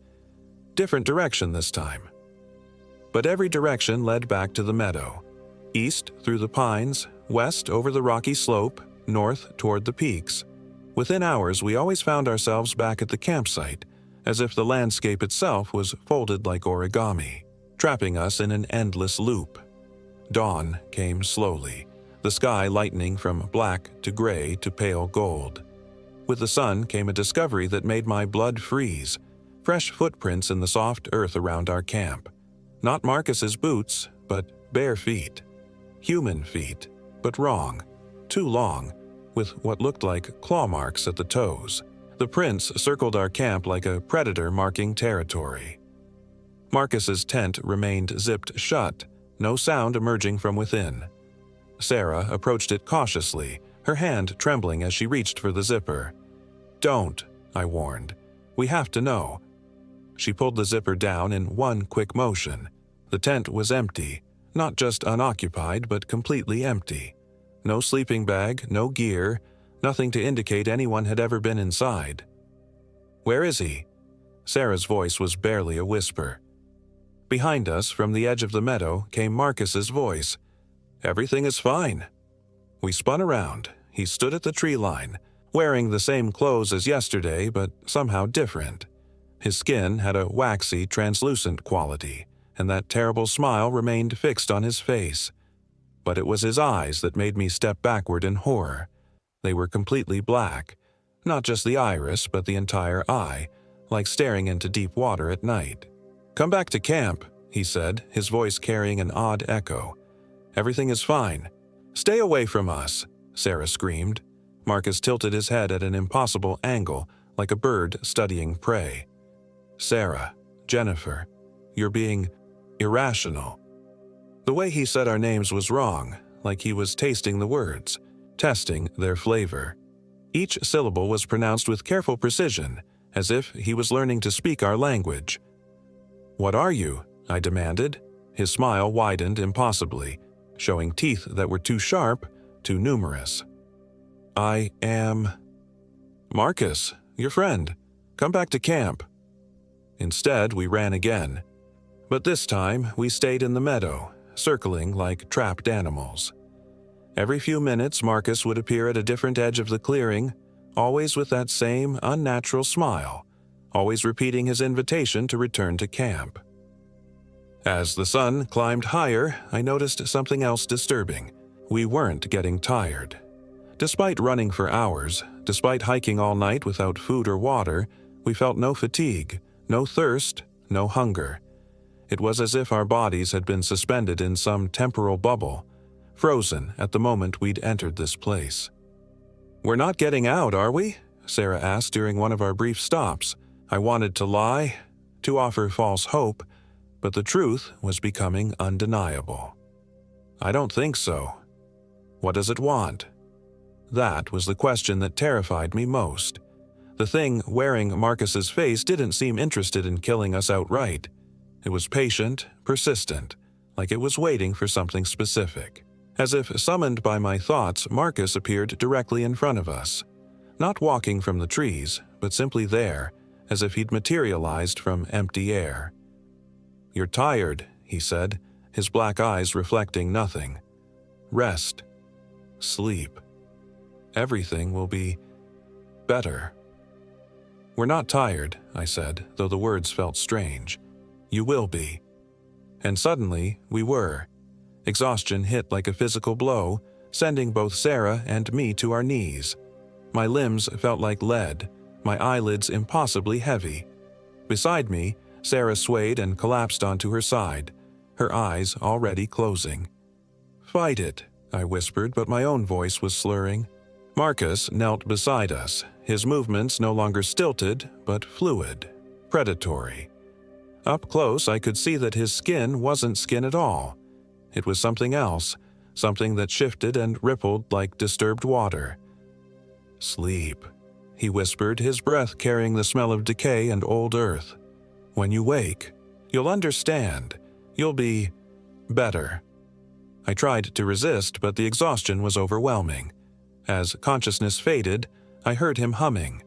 "Different direction this time." But every direction led back to the meadow. East through the pines, west over the rocky slope, north toward the peaks. Within hours, we always found ourselves back at the campsite, as if the landscape itself was folded like origami, trapping us in an endless loop. Dawn came slowly, the sky lightening from black to gray to pale gold. With the sun came a discovery that made my blood freeze: fresh footprints in the soft earth around our camp. Not Marcus's boots, but bare feet. Human feet, but wrong. Too long, with what looked like claw marks at the toes. The prints circled our camp like a predator marking territory. Marcus's tent remained zipped shut, no sound emerging from within. Sarah approached it cautiously, her hand trembling as she reached for the zipper. "Don't," I warned. "We have to know." She pulled the zipper down in one quick motion. The tent was empty, not just unoccupied, but completely empty. No sleeping bag, no gear, nothing to indicate anyone had ever been inside. "Where is he?" Sarah's voice was barely a whisper. Behind us, from the edge of the meadow, came Marcus's voice. "Everything is fine." We spun around. He stood at the tree line, wearing the same clothes as yesterday, but somehow different. His skin had a waxy, translucent quality, and that terrible smile remained fixed on his face. But it was his eyes that made me step backward in horror. They were completely black, not just the iris, but the entire eye, like staring into deep water at night. "Come back to camp," he said, his voice carrying an odd echo. "Everything is fine." "Stay away from us," Sarah screamed. Marcus tilted his head at an impossible angle, like a bird studying prey. "Sarah, Jennifer, you're being irrational." The way he said our names was wrong, like he was tasting the words, testing their flavor. Each syllable was pronounced with careful precision, as if he was learning to speak our language. "What are you?" I demanded. His smile widened impossibly, showing teeth that were too sharp, too numerous. "I am Marcus, your friend. Come back to camp." Instead, we ran again. But this time, we stayed in the meadow, circling like trapped animals. Every few minutes, Marcus would appear at a different edge of the clearing, always with that same unnatural smile, always repeating his invitation to return to camp. As the sun climbed higher, I noticed something else disturbing. We weren't getting tired. Despite running for hours, despite hiking all night without food or water, we felt no fatigue, no thirst, no hunger. It was as if our bodies had been suspended in some temporal bubble, frozen at the moment we'd entered this place. "We're not getting out, are we?" Sarah asked during one of our brief stops. I wanted to lie, to offer false hope, but the truth was becoming undeniable. "I don't think so." "What does it want?" That was the question that terrified me most. The thing wearing Marcus's face didn't seem interested in killing us outright. It was patient, persistent, like it was waiting for something specific. As if summoned by my thoughts, Marcus appeared directly in front of us. Not walking from the trees, but simply there, as if he'd materialized from empty air. "You're tired," he said, his black eyes reflecting nothing. "Rest. Sleep. Everything will be better." "We're not tired," I said, though the words felt strange. "You will be." And suddenly, we were. Exhaustion hit like a physical blow, sending both Sarah and me to our knees. My limbs felt like lead, my eyelids impossibly heavy. Beside me, Sarah swayed and collapsed onto her side, her eyes already closing. "Fight it," I whispered, but my own voice was slurring. Marcus knelt beside us, his movements no longer stilted, but fluid, predatory. Up close, I could see that his skin wasn't skin at all. It was something else, something that shifted and rippled like disturbed water. "Sleep," he whispered, his breath carrying the smell of decay and old earth. "When you wake, you'll understand. You'll be better." I tried to resist, but the exhaustion was overwhelming. As consciousness faded, I heard him humming,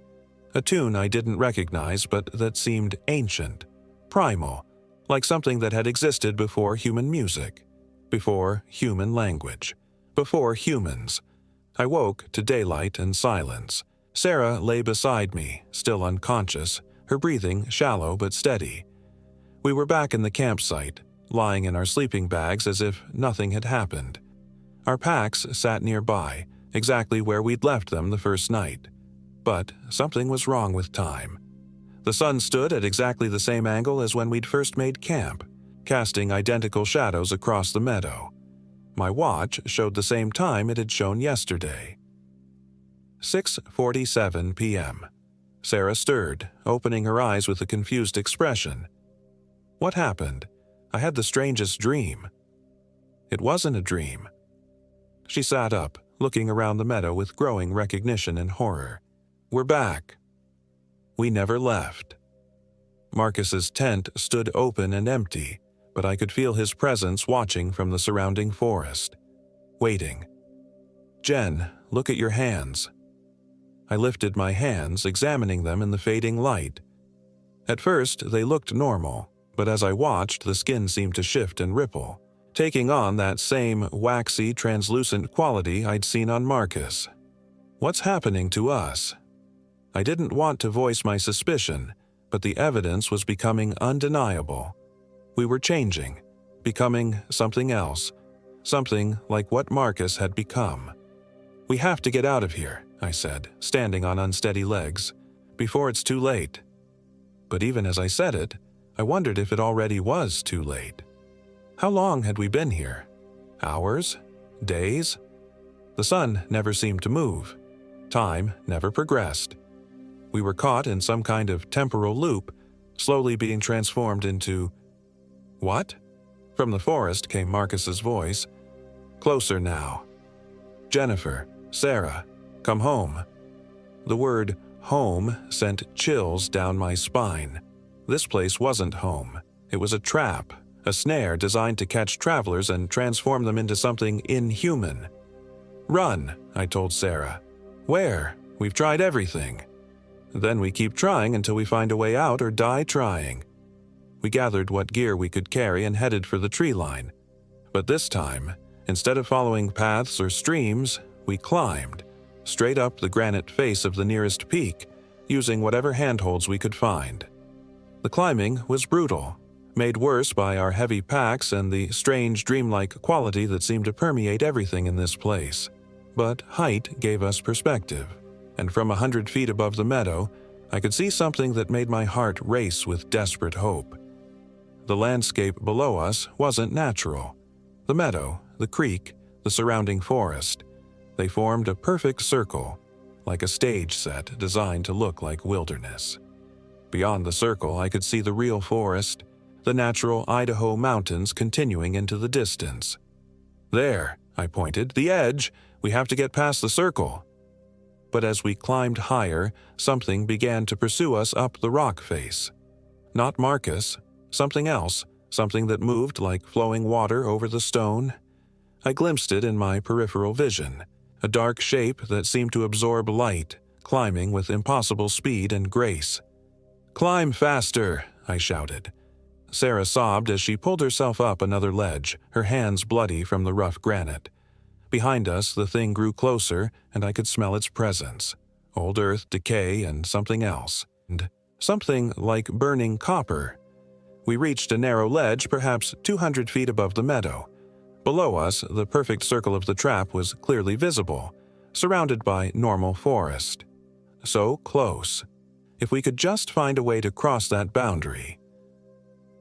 a tune I didn't recognize but that seemed ancient, primal, like something that had existed before human music, before human language, before humans. I woke to daylight and silence. Sarah lay beside me, still unconscious, her breathing shallow but steady. We were back in the campsite, lying in our sleeping bags as if nothing had happened. Our packs sat nearby, exactly where we'd left them the first night. But something was wrong with time. The sun stood at exactly the same angle as when we'd first made camp, casting identical shadows across the meadow. My watch showed the same time it had shown yesterday. 6:47 p.m. Sarah stirred, opening her eyes with a confused expression. What happened? I had the strangest dream. It wasn't a dream. She sat up, looking around the meadow with growing recognition and horror. "We're back." We never left. Marcus's tent stood open and empty, but I could feel his presence watching from the surrounding forest. Waiting. "Jen, look at your hands." I lifted my hands, examining them in the fading light. At first, they looked normal, but as I watched, the skin seemed to shift and ripple, taking on that same waxy, translucent quality I'd seen on Marcus. What's happening to us? I didn't want to voice my suspicion, but the evidence was becoming undeniable. We were changing, becoming something else, something like what Marcus had become. "We have to get out of here," I said, standing on unsteady legs, "before it's too late." But even as I said it, I wondered if it already was too late. How long had we been here? Hours? Days? The sun never seemed to move. Time never progressed. We were caught in some kind of temporal loop, slowly being transformed into… What? From the forest came Marcus's voice. Closer now. "Jennifer, Sarah, come home." The word home sent chills down my spine. This place wasn't home. It was a trap, a snare designed to catch travelers and transform them into something inhuman. "Run," I told Sarah. "Where? We've tried everything." "Then we keep trying until we find a way out or die trying." We gathered what gear we could carry and headed for the tree line. But this time, instead of following paths or streams, we climbed, straight up the granite face of the nearest peak, using whatever handholds we could find. The climbing was brutal, made worse by our heavy packs and the strange dreamlike quality that seemed to permeate everything in this place. But height gave us perspective, and from 100 feet above the meadow, I could see something that made my heart race with desperate hope. The landscape below us wasn't natural. The meadow, the creek, the surrounding forest, they formed a perfect circle, like a stage set designed to look like wilderness. Beyond the circle, I could see the real forest, the natural Idaho mountains continuing into the distance. "There," I pointed, "the edge. We have to get past the circle." But as we climbed higher, something began to pursue us up the rock face. Not Marcus, something else, something that moved like flowing water over the stone. I glimpsed it in my peripheral vision, a dark shape that seemed to absorb light, climbing with impossible speed and grace. "Climb faster," I shouted. Sarah sobbed as she pulled herself up another ledge, her hands bloody from the rough granite. Behind us, the thing grew closer, and I could smell its presence. Old earth, decay, and something else. And something like burning copper. We reached a narrow ledge, perhaps 200 feet above the meadow. Below us, the perfect circle of the trap was clearly visible, surrounded by normal forest. So close. If we could just find a way to cross that boundary.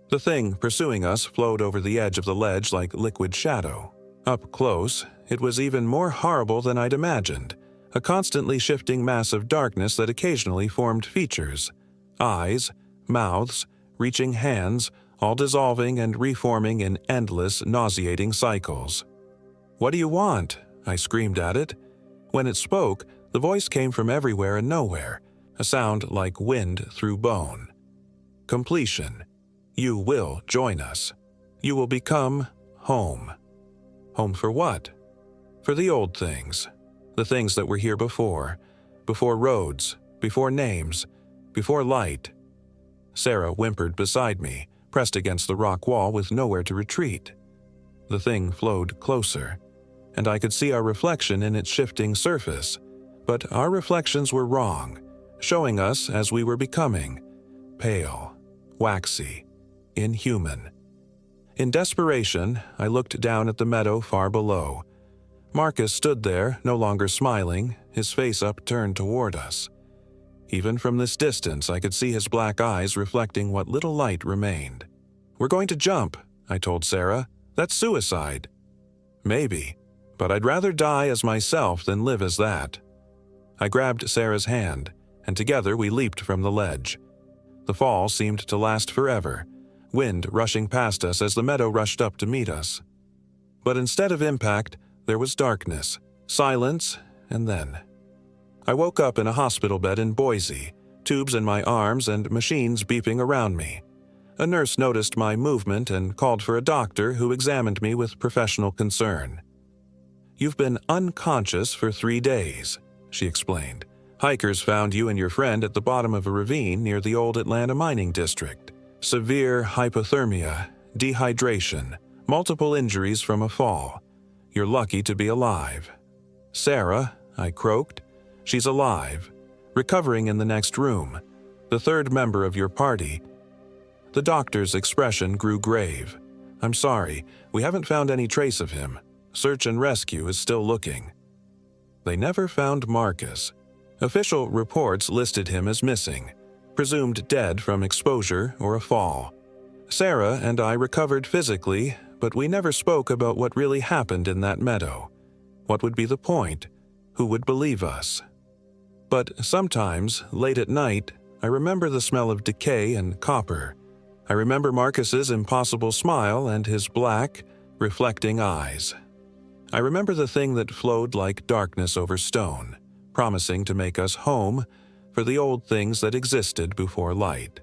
The thing pursuing us flowed over the edge of the ledge like liquid shadow. Up close, it was even more horrible than I'd imagined, a constantly shifting mass of darkness that occasionally formed features, eyes, mouths, reaching hands, all dissolving and reforming in endless, nauseating cycles. "What do you want?" I screamed at it. When it spoke, the voice came from everywhere and nowhere, a sound like wind through bone. Completion. You will join us. You will become home. Home for what? For the old things. The things that were here before roads, before names, before light. Sarah whimpered beside me, pressed against the rock wall with nowhere to retreat. The thing flowed closer, and I could see our reflection in its shifting surface, but our reflections were wrong, showing us as we were becoming, pale, waxy, inhuman. In desperation, I looked down at the meadow far below. Marcus stood there, no longer smiling, his face upturned toward us. Even from this distance, I could see his black eyes reflecting what little light remained. "We're going to jump," I told Sarah. "That's suicide." "Maybe, but I'd rather die as myself than live as that." I grabbed Sarah's hand, and together we leaped from the ledge. The fall seemed to last forever, wind rushing past us as the meadow rushed up to meet us. But instead of impact, there was darkness, silence, and then I woke up in a hospital bed in Boise, tubes in my arms and machines beeping around me. A nurse noticed my movement and called for a doctor who examined me with professional concern. "You've been unconscious for 3 days," she explained. "Hikers found you and your friend at the bottom of a ravine near the old Atlanta mining district. Severe hypothermia, dehydration, multiple injuries from a fall. You're lucky to be alive." "Sarah," I croaked. "She's alive, recovering in the next room, the third member of your party." The doctor's expression grew grave. "I'm sorry, we haven't found any trace of him. Search and rescue is still looking." They never found Marcus. Official reports listed him as missing, presumed dead from exposure or a fall. Sarah and I recovered physically, but we never spoke about what really happened in that meadow. What would be the point? Who would believe us? But sometimes, late at night, I remember the smell of decay and copper. I remember Marcus's impossible smile and his black, reflecting eyes. I remember the thing that flowed like darkness over stone, promising to make us home for the old things that existed before light.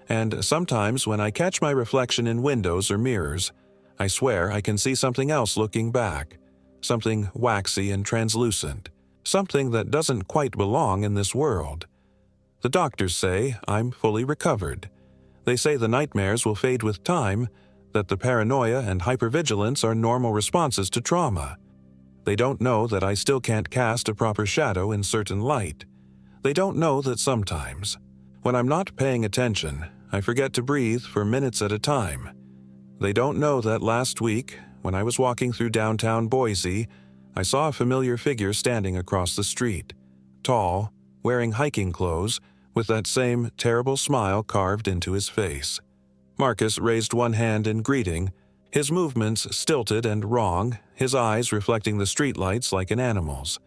And sometimes when I catch my reflection in windows or mirrors, I swear I can see something else looking back, something waxy and translucent, something that doesn't quite belong in this world. The doctors say I'm fully recovered. They say the nightmares will fade with time, that the paranoia and hypervigilance are normal responses to trauma. They don't know that I still can't cast a proper shadow in certain light. They don't know that sometimes, when I'm not paying attention, I forget to breathe for minutes at a time. They don't know that last week, when I was walking through downtown Boise, I saw a familiar figure standing across the street, tall, wearing hiking clothes, with that same terrible smile carved into his face. Marcus raised one hand in greeting, his movements stilted and wrong, his eyes reflecting the streetlights like an animal's.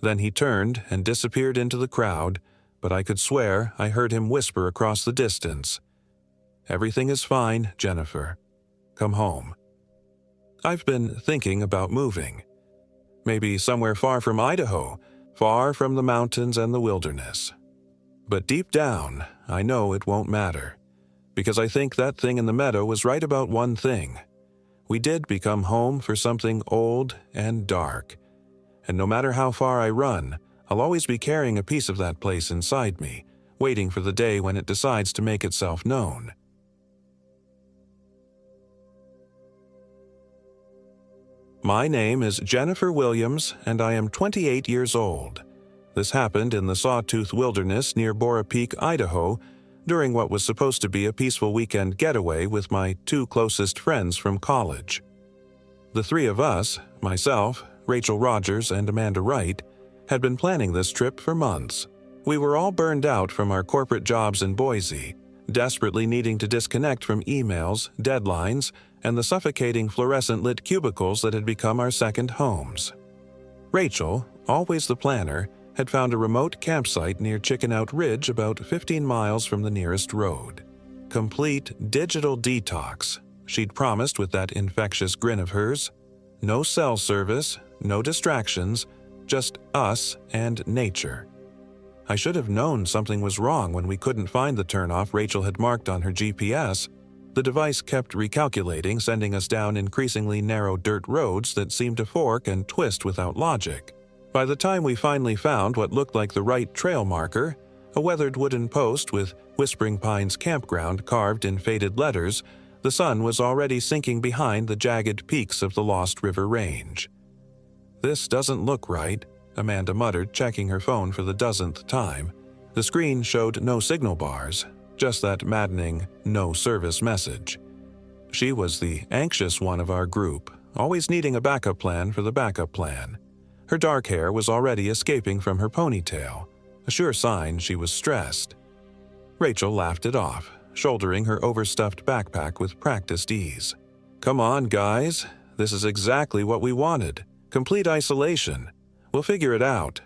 Then he turned and disappeared into the crowd, but I could swear I heard him whisper across the distance, "Everything is fine, Jennifer. Come home." I've been thinking about moving. Maybe somewhere far from Idaho, far from the mountains and the wilderness. But deep down, I know it won't matter, because I think that thing in the meadow was right about one thing. We did become home for something old and dark, and no matter how far I run, I'll always be carrying a piece of that place inside me, waiting for the day when it decides to make itself known. My name is Jennifer Williams, and I am 28 years old. This happened in the Sawtooth wilderness near Bora Peak, Idaho, during what was supposed to be a peaceful weekend getaway with my 2 closest friends from college. The 3 of us, myself, Rachel Rogers, and Amanda Wright, had been planning this trip for months. We were all burned out from our corporate jobs in Boise, desperately needing to disconnect from emails, deadlines, and the suffocating fluorescent-lit cubicles that had become our second homes. Rachel, always the planner, had found a remote campsite near Chickenout Ridge about 15 miles from the nearest road. Complete digital detox, she'd promised with that infectious grin of hers. No cell service, no distractions, just us and nature. I should have known something was wrong when we couldn't find the turnoff Rachel had marked on her GPS. The device kept recalculating, sending us down increasingly narrow dirt roads that seemed to fork and twist without logic. By the time we finally found what looked like the right trail marker, a weathered wooden post with Whispering Pines Campground carved in faded letters, the sun was already sinking behind the jagged peaks of the Lost River Range. "This doesn't look right," Amanda muttered, checking her phone for the dozenth time. The screen showed no signal bars, just that maddening "no service" message. She was the anxious one of our group, always needing a backup plan for the backup plan. Her dark hair was already escaping from her ponytail, a sure sign she was stressed. Rachel laughed it off, shouldering her overstuffed backpack with practiced ease. "Come on, guys. This is exactly what we wanted. Complete isolation. We'll figure it out."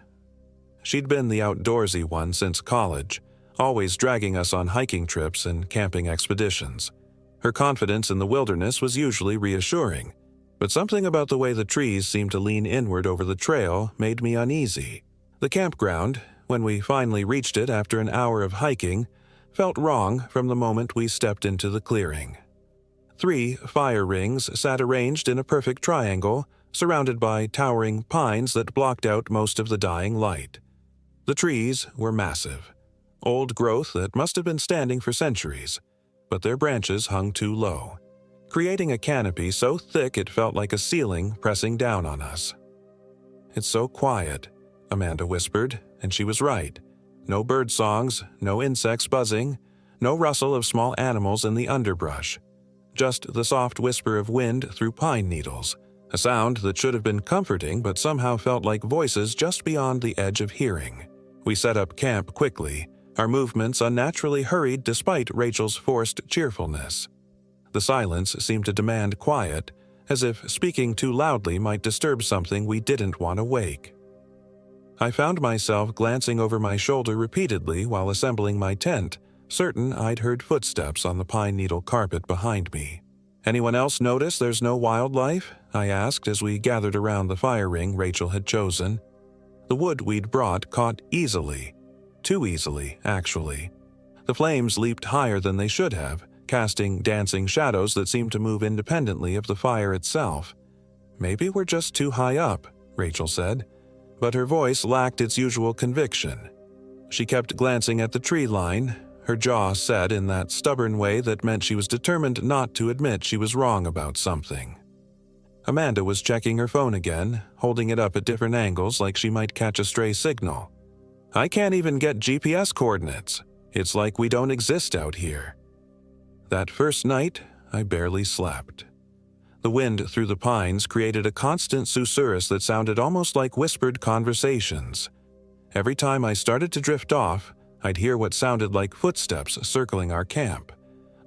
She'd been the outdoorsy one since college, always dragging us on hiking trips and camping expeditions. Her confidence in the wilderness was usually reassuring, but something about the way the trees seemed to lean inward over the trail made me uneasy. The campground, when we finally reached it after an hour of hiking, felt wrong from the moment we stepped into the clearing. 3 fire rings sat arranged in a perfect triangle, surrounded by towering pines that blocked out most of the dying light. The trees were massive, old growth that must have been standing for centuries, but their branches hung too low, creating a canopy so thick it felt like a ceiling pressing down on us. "It's so quiet," Amanda whispered, and she was right. No bird songs, no insects buzzing, no rustle of small animals in the underbrush. Just the soft whisper of wind through pine needles, a sound that should have been comforting but somehow felt like voices just beyond the edge of hearing. We set up camp quickly, our movements unnaturally hurried despite Rachel's forced cheerfulness. The silence seemed to demand quiet, as if speaking too loudly might disturb something we didn't want to wake. I found myself glancing over my shoulder repeatedly while assembling my tent, certain I'd heard footsteps on the pine needle carpet behind me. "Anyone else notice there's no wildlife?" I asked as we gathered around the fire ring Rachel had chosen. The wood we'd brought caught easily. Too easily, actually. The flames leaped higher than they should have, casting dancing shadows that seemed to move independently of the fire itself. "Maybe we're just too high up," Rachel said, but her voice lacked its usual conviction. She kept glancing at the tree line, her jaw set in that stubborn way that meant she was determined not to admit she was wrong about something. Amanda was checking her phone again, holding it up at different angles like she might catch a stray signal. "I can't even get GPS coordinates. It's like we don't exist out here." That first night, I barely slept. The wind through the pines created a constant susurrus that sounded almost like whispered conversations. Every time I started to drift off, I'd hear what sounded like footsteps circling our camp.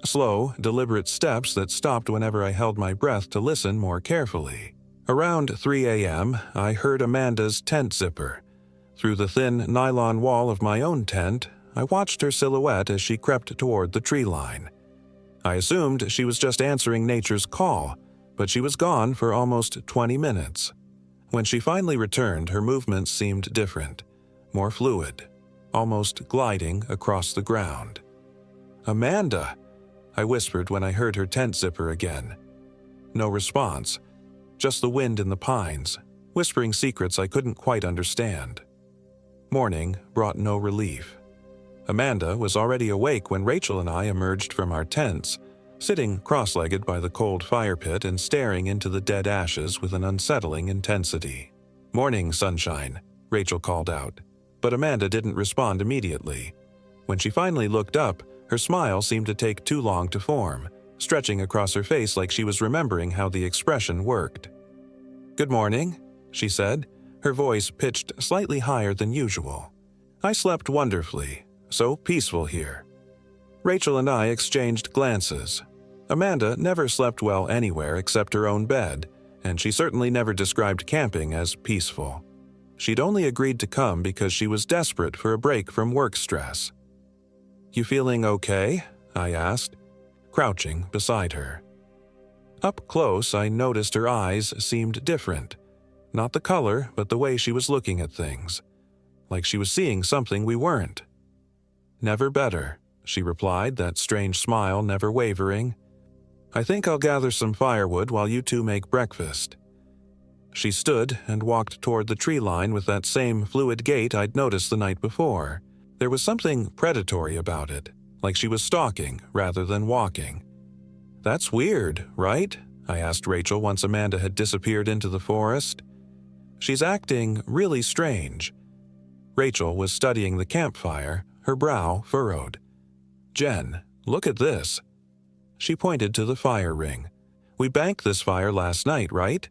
Slow, deliberate steps that stopped whenever I held my breath to listen more carefully. Around 3 a.m., I heard Amanda's tent zipper. Through the thin nylon wall of my own tent, I watched her silhouette as she crept toward the tree line. I assumed she was just answering nature's call, but she was gone for almost 20 minutes. When she finally returned, her movements seemed different, more fluid, almost gliding across the ground. "Amanda!" I whispered when I heard her tent zipper again. No response, just the wind in the pines, whispering secrets I couldn't quite understand. Morning brought no relief. Amanda was already awake when Rachel and I emerged from our tents, sitting cross-legged by the cold fire pit and staring into the dead ashes with an unsettling intensity. "Morning, sunshine," Rachel called out, but Amanda didn't respond immediately. When she finally looked up, her smile seemed to take too long to form, stretching across her face like she was remembering how the expression worked. "Good morning," she said, her voice pitched slightly higher than usual. "I slept wonderfully, so peaceful here." Rachel and I exchanged glances. Amanda never slept well anywhere except her own bed, and she certainly never described camping as peaceful. She'd only agreed to come because she was desperate for a break from work stress. "You feeling okay?" I asked, crouching beside her. Up close, I noticed her eyes seemed different. Not the color, but the way she was looking at things. Like she was seeing something we weren't. "Never better," she replied, that strange smile never wavering. "I think I'll gather some firewood while you two make breakfast." She stood and walked toward the tree line with that same fluid gait I'd noticed the night before. There was something predatory about it, like she was stalking rather than walking. "That's weird, right?" I asked Rachel once Amanda had disappeared into the forest. "She's acting really strange." Rachel was studying the campfire, her brow furrowed. "Jen, look at this." She pointed to the fire ring. "We banked this fire last night, right?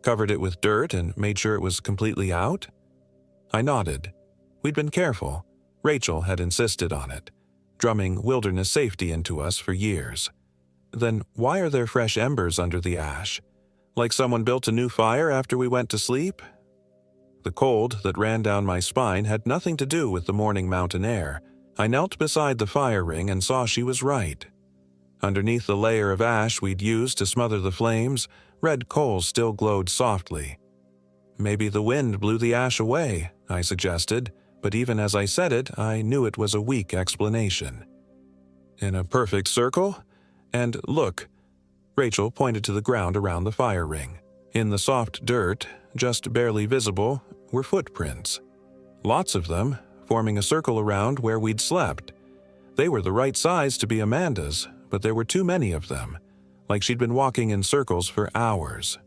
Covered it with dirt and made sure it was completely out?" I nodded. We'd been careful. Rachel had insisted on it, drumming wilderness safety into us for years. "Then why are there fresh embers under the ash? Like someone built a new fire after we went to sleep?" The cold that ran down my spine had nothing to do with the morning mountain air. I knelt beside the fire ring and saw she was right. Underneath the layer of ash we'd used to smother the flames, red coals still glowed softly. "Maybe the wind blew the ash away," I suggested, but even as I said it, I knew it was a weak explanation. "In a perfect circle? And look," Rachel pointed to the ground around the fire ring. In the soft dirt, just barely visible, were footprints. Lots of them, forming a circle around where we'd slept. They were the right size to be Amanda's, but there were too many of them, like she'd been walking in circles for hours.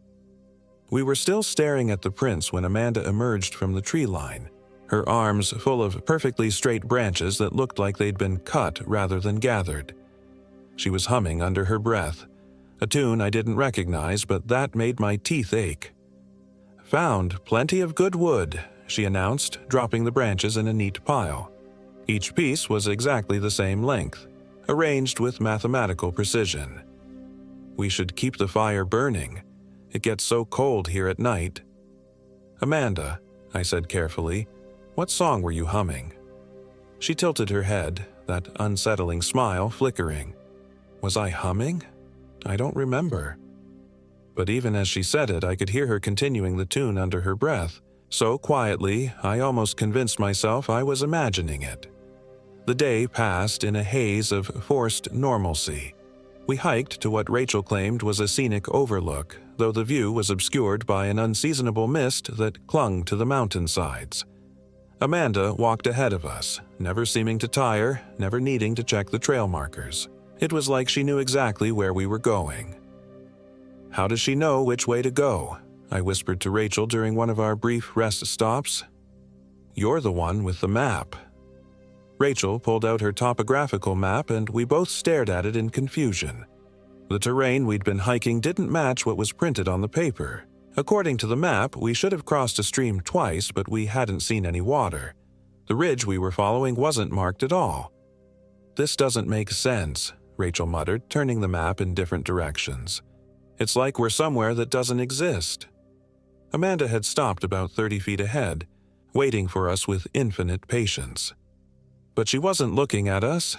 We were still staring at the prints when Amanda emerged from the tree line, her arms full of perfectly straight branches that looked like they'd been cut rather than gathered. She was humming under her breath, a tune I didn't recognize, but that made my teeth ache. "Found plenty of good wood," she announced, dropping the branches in a neat pile. Each piece was exactly the same length, arranged with mathematical precision. "We should keep the fire burning. It gets so cold here at night." "Amanda," I said carefully, "what song were you humming?" She tilted her head, that unsettling smile flickering. Was I humming? I don't remember. But even as she said it, I could hear her continuing the tune under her breath, so quietly I almost convinced myself I was imagining it. The day passed in a haze of forced normalcy. We hiked to what Rachel claimed was a scenic overlook, though the view was obscured by an unseasonable mist that clung to the mountainsides. Amanda walked ahead of us, never seeming to tire, never needing to check the trail markers. It was like she knew exactly where we were going. "How does she know which way to go?" I whispered to Rachel during one of our brief rest stops. "You're the one with the map." Rachel pulled out her topographical map and we both stared at it in confusion. The terrain we'd been hiking didn't match what was printed on the paper. According to the map, we should have crossed a stream twice, but we hadn't seen any water. The ridge we were following wasn't marked at all. "This doesn't make sense," Rachel muttered, turning the map in different directions. "It's like we're somewhere that doesn't exist." Amanda had stopped about 30 feet ahead, waiting for us with infinite patience. But she wasn't looking at us.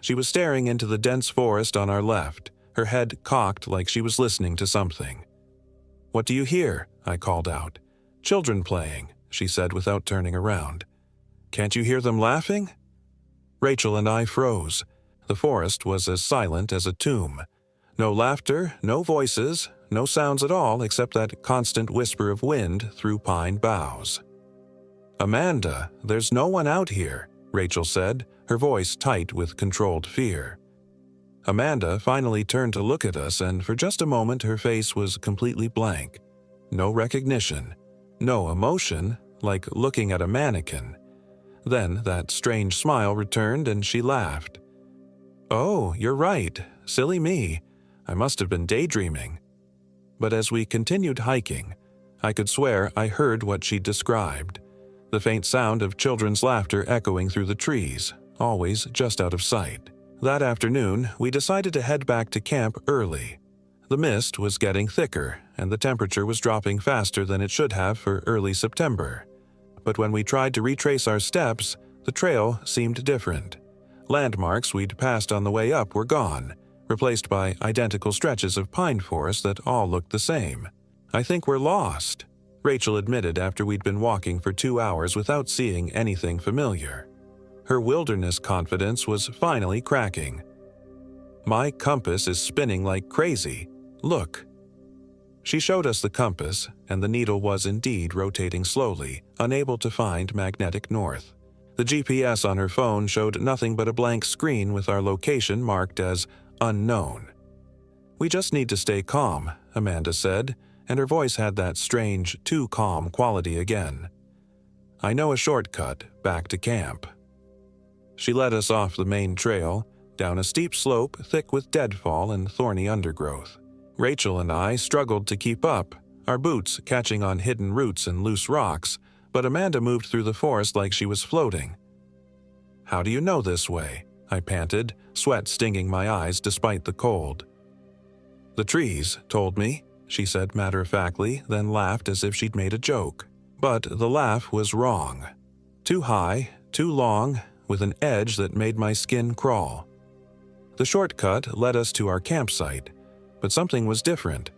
She was staring into the dense forest on our left, her head cocked like she was listening to something. "What do you hear?" I called out. "Children playing," she said without turning around. "Can't you hear them laughing?" Rachel and I froze. The forest was as silent as a tomb. No laughter, no voices, no sounds at all except that constant whisper of wind through pine boughs. "Amanda, there's no one out here," Rachel said, her voice tight with controlled fear. Amanda finally turned to look at us, and for just a moment her face was completely blank. No recognition, no emotion, like looking at a mannequin. Then that strange smile returned and she laughed. "Oh, you're right. Silly me. I must have been daydreaming." But as we continued hiking, I could swear I heard what she described. The faint sound of children's laughter echoing through the trees, always just out of sight. That afternoon, we decided to head back to camp early. The mist was getting thicker, and the temperature was dropping faster than it should have for early September. But when we tried to retrace our steps, the trail seemed different. Landmarks we'd passed on the way up were gone, replaced by identical stretches of pine forest that all looked the same. "I think we're lost," Rachel admitted after we'd been walking for 2 hours without seeing anything familiar. Her wilderness confidence was finally cracking. "My compass is spinning like crazy. Look." She showed us the compass, and the needle was indeed rotating slowly, unable to find magnetic north. The GPS on her phone showed nothing but a blank screen with our location marked as unknown. "We just need to stay calm," Amanda said, and her voice had that strange, too calm quality again. "I know a shortcut back to camp." She led us off the main trail, down a steep slope thick with deadfall and thorny undergrowth. Rachel and I struggled to keep up, our boots catching on hidden roots and loose rocks, but Amanda moved through the forest like she was floating. "How do you know this way?" I panted, sweat stinging my eyes despite the cold. "The trees told me," she said matter-of-factly, then laughed as if she'd made a joke. But the laugh was wrong. Too high, too long, with an edge that made my skin crawl. The shortcut led us to our campsite, but something was different.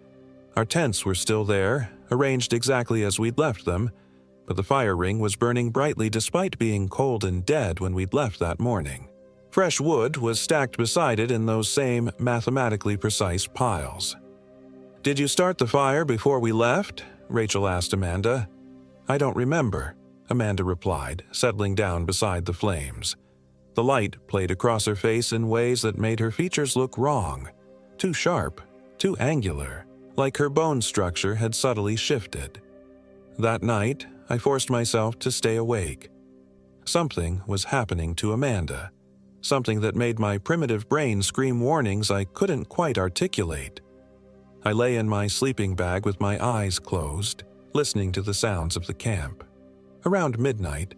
Our tents were still there, arranged exactly as we'd left them, but the fire ring was burning brightly despite being cold and dead when we'd left that morning. Fresh wood was stacked beside it in those same mathematically precise piles. "Did you start the fire before we left?" Rachel asked Amanda. "I don't remember," Amanda replied, settling down beside the flames. The light played across her face in ways that made her features look wrong, too sharp, too angular, like her bone structure had subtly shifted. That night, I forced myself to stay awake. Something was happening to Amanda, something that made my primitive brain scream warnings I couldn't quite articulate. I lay in my sleeping bag with my eyes closed, listening to the sounds of the camp. Around midnight,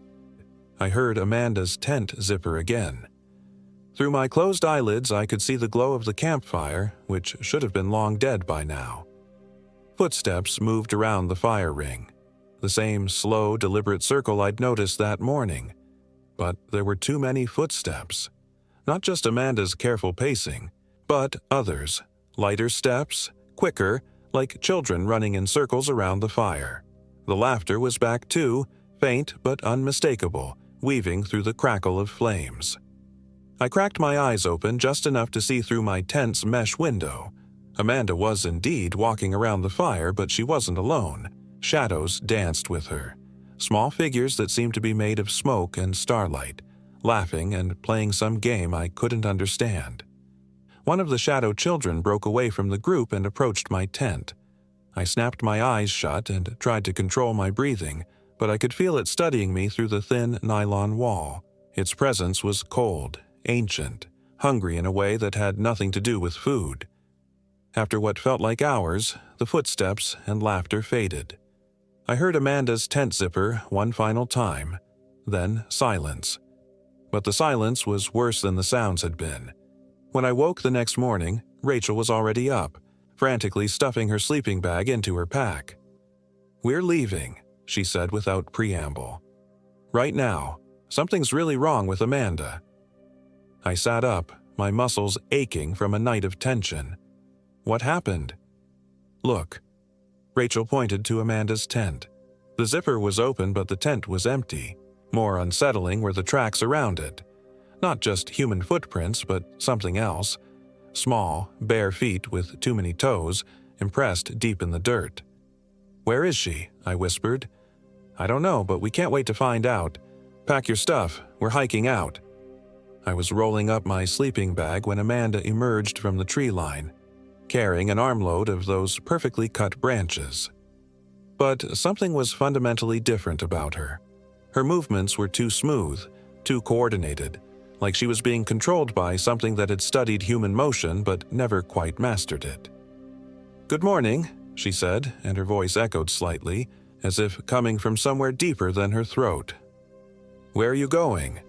I heard Amanda's tent zipper again. Through my closed eyelids, I could see the glow of the campfire, which should have been long dead by now. Footsteps moved around the fire ring, the same slow, deliberate circle I'd noticed that morning. But there were too many footsteps. Not just Amanda's careful pacing, but others, lighter steps, quicker, like children running in circles around the fire. The laughter was back too, faint but unmistakable, weaving through the crackle of flames. I cracked my eyes open just enough to see through my tent's mesh window. Amanda was indeed walking around the fire, but she wasn't alone. Shadows danced with her, small figures that seemed to be made of smoke and starlight, laughing and playing some game I couldn't understand. One of the shadow children broke away from the group and approached my tent. I snapped my eyes shut and tried to control my breathing, but I could feel it studying me through the thin nylon wall. Its presence was cold, ancient, hungry in a way that had nothing to do with food. After what felt like hours, the footsteps and laughter faded. I heard Amanda's tent zipper one final time, then silence. But the silence was worse than the sounds had been. When I woke the next morning, Rachel was already up, frantically stuffing her sleeping bag into her pack. "We're leaving," she said without preamble. "Right now. Something's really wrong with Amanda." I sat up, my muscles aching from a night of tension. "What happened?" "Look." Rachel pointed to Amanda's tent. The zipper was open, but the tent was empty. More unsettling were the tracks around it. Not just human footprints, but something else. Small, bare feet with too many toes, impressed deep in the dirt. "Where is she?" I whispered. "I don't know, but we can't wait to find out. Pack your stuff, we're hiking out." I was rolling up my sleeping bag when Amanda emerged from the tree line, carrying an armload of those perfectly cut branches. But something was fundamentally different about her. Her movements were too smooth, too coordinated, like she was being controlled by something that had studied human motion but never quite mastered it. "Good morning," she said, and her voice echoed slightly, as if coming from somewhere deeper than her throat. "Where are you going?"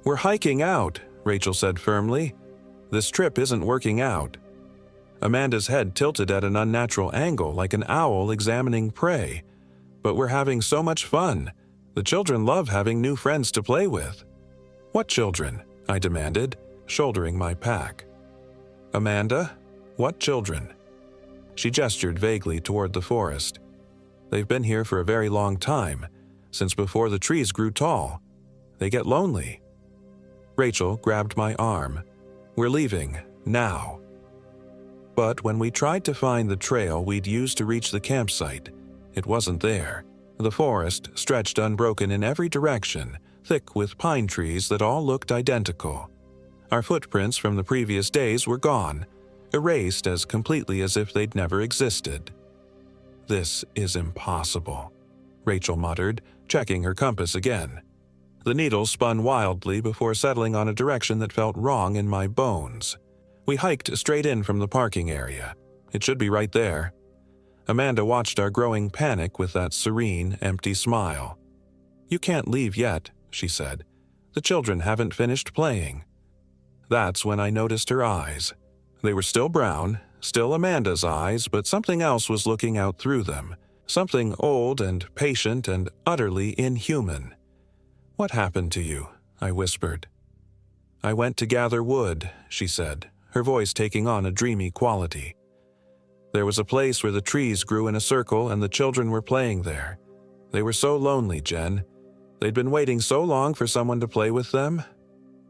"We're hiking out," Rachel said firmly. "This trip isn't working out." Amanda's head tilted at an unnatural angle like an owl examining prey. "But we're having so much fun. The children love having new friends to play with." "What children?" I demanded, shouldering my pack. "Amanda, what children?" She gestured vaguely toward the forest. "They've been here for a very long time, since before the trees grew tall. They get lonely." Rachel grabbed my arm. "We're leaving, now." But when we tried to find the trail we'd used to reach the campsite, it wasn't there. The forest stretched unbroken in every direction, thick with pine trees that all looked identical. Our footprints from the previous days were gone, erased as completely as if they'd never existed. "This is impossible," Rachel muttered, checking her compass again. The needle spun wildly before settling on a direction that felt wrong in my bones. We hiked straight in from the parking area. It should be right there. Amanda watched our growing panic with that serene, empty smile. "You can't leave yet," she said. "The children haven't finished playing." That's when I noticed her eyes. They were still brown, still Amanda's eyes, but something else was looking out through them. Something old and patient and utterly inhuman. "What happened to you?" I whispered. "I went to gather wood," she said, her voice taking on a dreamy quality. "There was a place where the trees grew in a circle and the children were playing there. They were so lonely, Jen. They'd been waiting so long for someone to play with them."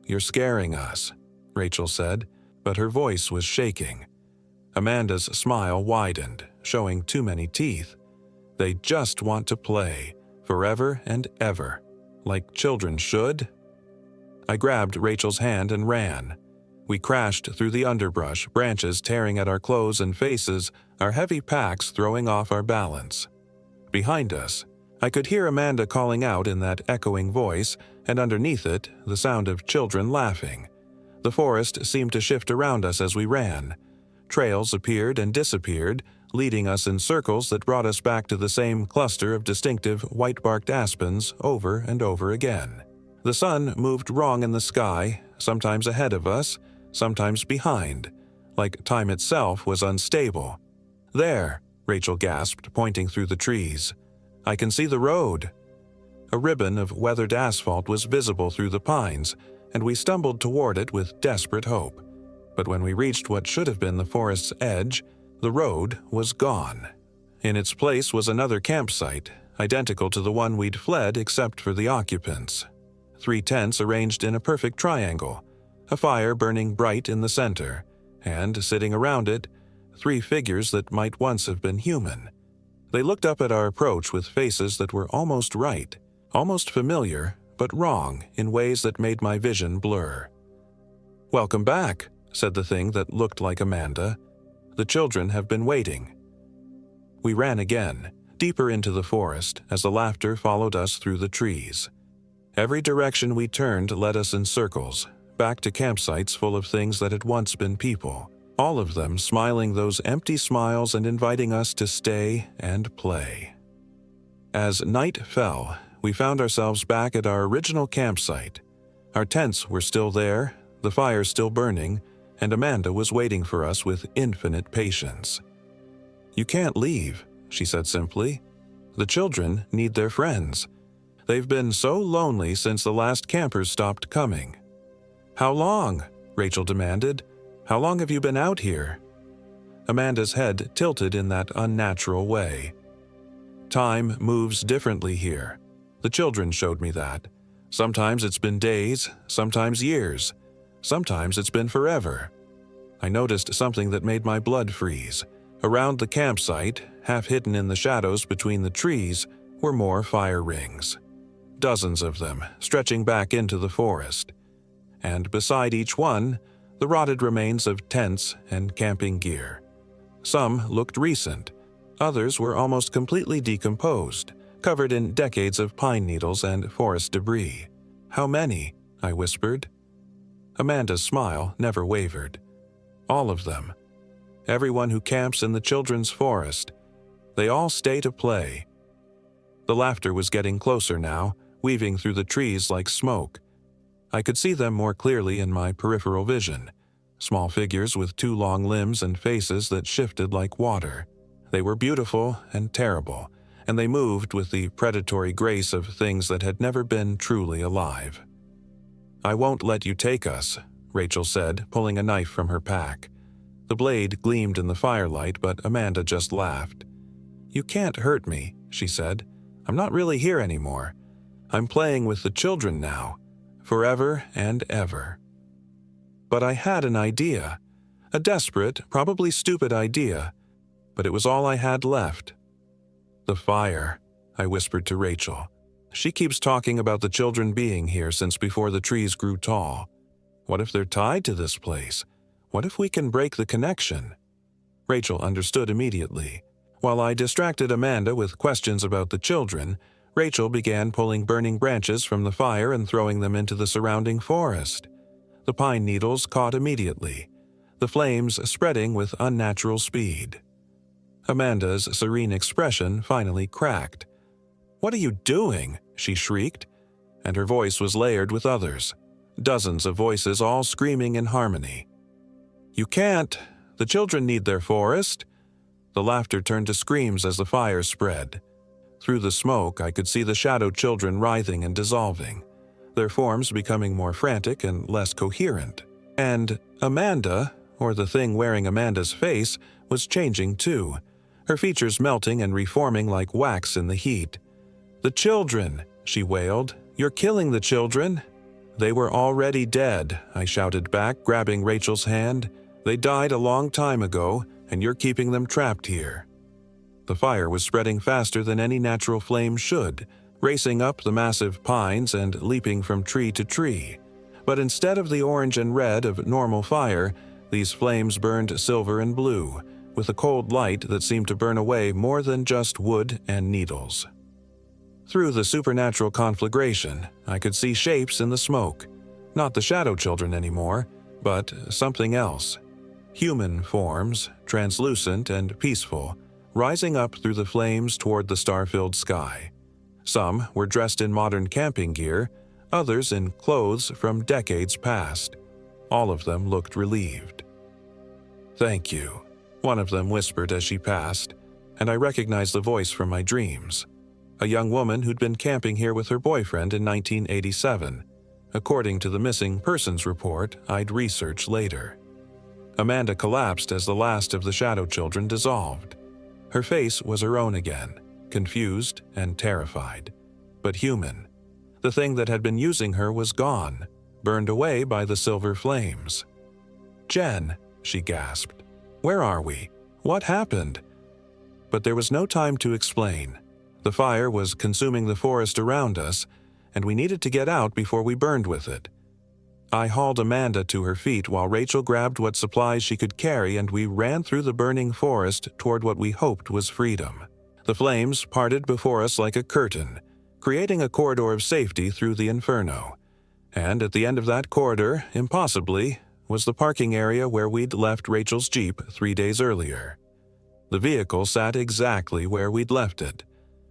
"You're scaring us," Rachel said, but her voice was shaking. Amanda's smile widened, showing too many teeth. "They just want to play, forever and ever, like children should." I grabbed Rachel's hand and ran. We crashed through the underbrush, branches tearing at our clothes and faces, our heavy packs throwing off our balance. Behind us, I could hear Amanda calling out in that echoing voice, and underneath it, the sound of children laughing. The forest seemed to shift around us as we ran. Trails appeared and disappeared, leading us in circles that brought us back to the same cluster of distinctive white-barked aspens over and over again. The sun moved wrong in the sky, sometimes ahead of us, sometimes behind, like time itself was unstable. "There," Rachel gasped, pointing through the trees. "I can see the road." A ribbon of weathered asphalt was visible through the pines, and we stumbled toward it with desperate hope. But when we reached what should have been the forest's edge, the road was gone. In its place was another campsite, identical to the one we'd fled except for the occupants. 3 tents arranged in a perfect triangle, a fire burning bright in the center, and, sitting around it, 3 figures that might once have been human. They looked up at our approach with faces that were almost right, almost familiar, but wrong in ways that made my vision blur. "Welcome back," said the thing that looked like Amanda. "The children have been waiting." We ran again, deeper into the forest, as the laughter followed us through the trees. Every direction we turned led us in circles, back to campsites full of things that had once been people, all of them smiling those empty smiles and inviting us to stay and play. As night fell, we found ourselves back at our original campsite. Our tents were still there, the fire still burning, and Amanda was waiting for us with infinite patience. "You can't leave," she said simply. "The children need their friends. They've been so lonely since the last campers stopped coming." "How long?" Rachel demanded. "How long have you been out here?" Amanda's head tilted in that unnatural way. "Time moves differently here. The children showed me that. Sometimes it's been days, sometimes years, sometimes it's been forever." I noticed something that made my blood freeze. Around the campsite, half hidden in the shadows between the trees, were more fire rings. Dozens of them, stretching back into the forest. And beside each one, the rotted remains of tents and camping gear. Some looked recent. Others were almost completely decomposed, covered in decades of pine needles and forest debris. "How many?" I whispered. Amanda's smile never wavered. "All of them. Everyone who camps in the children's forest. They all stay to play." The laughter was getting closer now, weaving through the trees like smoke. I could see them more clearly in my peripheral vision. Small figures with 2 long limbs and faces that shifted like water. They were beautiful and terrible, and they moved with the predatory grace of things that had never been truly alive. "I won't let you take us," Rachel said, pulling a knife from her pack. The blade gleamed in the firelight, but Amanda just laughed. "You can't hurt me," she said. "I'm not really here anymore. I'm playing with the children now, forever and ever." But I had an idea. A desperate, probably stupid idea, but it was all I had left. "The fire," I whispered to Rachel. "She keeps talking about the children being here since before the trees grew tall. What if they're tied to this place? What if we can break the connection?" Rachel understood immediately. While I distracted Amanda with questions about the children, Rachel began pulling burning branches from the fire and throwing them into the surrounding forest. The pine needles caught immediately, the flames spreading with unnatural speed. Amanda's serene expression finally cracked. "What are you doing?" she shrieked, and her voice was layered with others, dozens of voices all screaming in harmony. "You can't! The children need their forest!" The laughter turned to screams as the fire spread. Through the smoke, I could see the shadow children writhing and dissolving, their forms becoming more frantic and less coherent. And Amanda, or the thing wearing Amanda's face, was changing too, her features melting and reforming like wax in the heat. "The children!" she wailed. "You're killing the children!" "They were already dead," I shouted back, grabbing Rachel's hand. "They died a long time ago, and you're keeping them trapped here." The fire was spreading faster than any natural flame should, racing up the massive pines and leaping from tree to tree. But instead of the orange and red of normal fire, these flames burned silver and blue, with a cold light that seemed to burn away more than just wood and needles. Through the supernatural conflagration, I could see shapes in the smoke. Not the shadow children anymore, but something else. Human forms, translucent and peaceful, rising up through the flames toward the star-filled sky. Some were dressed in modern camping gear, others in clothes from decades past. All of them looked relieved. "Thank you," one of them whispered as she passed, and I recognized the voice from my dreams. A young woman who'd been camping here with her boyfriend in 1987, according to the missing persons report I'd researched later. Amanda collapsed as the last of the shadow children dissolved. Her face was her own again, confused and terrified, but human. The thing that had been using her was gone, burned away by the silver flames. "Jen," she gasped. "Where are we? What happened?" But there was no time to explain. The fire was consuming the forest around us, and we needed to get out before we burned with it. I hauled Amanda to her feet while Rachel grabbed what supplies she could carry, and we ran through the burning forest toward what we hoped was freedom. The flames parted before us like a curtain, creating a corridor of safety through the inferno. And at the end of that corridor, impossibly, was the parking area where we'd left Rachel's Jeep 3 days earlier. The vehicle sat exactly where we'd left it,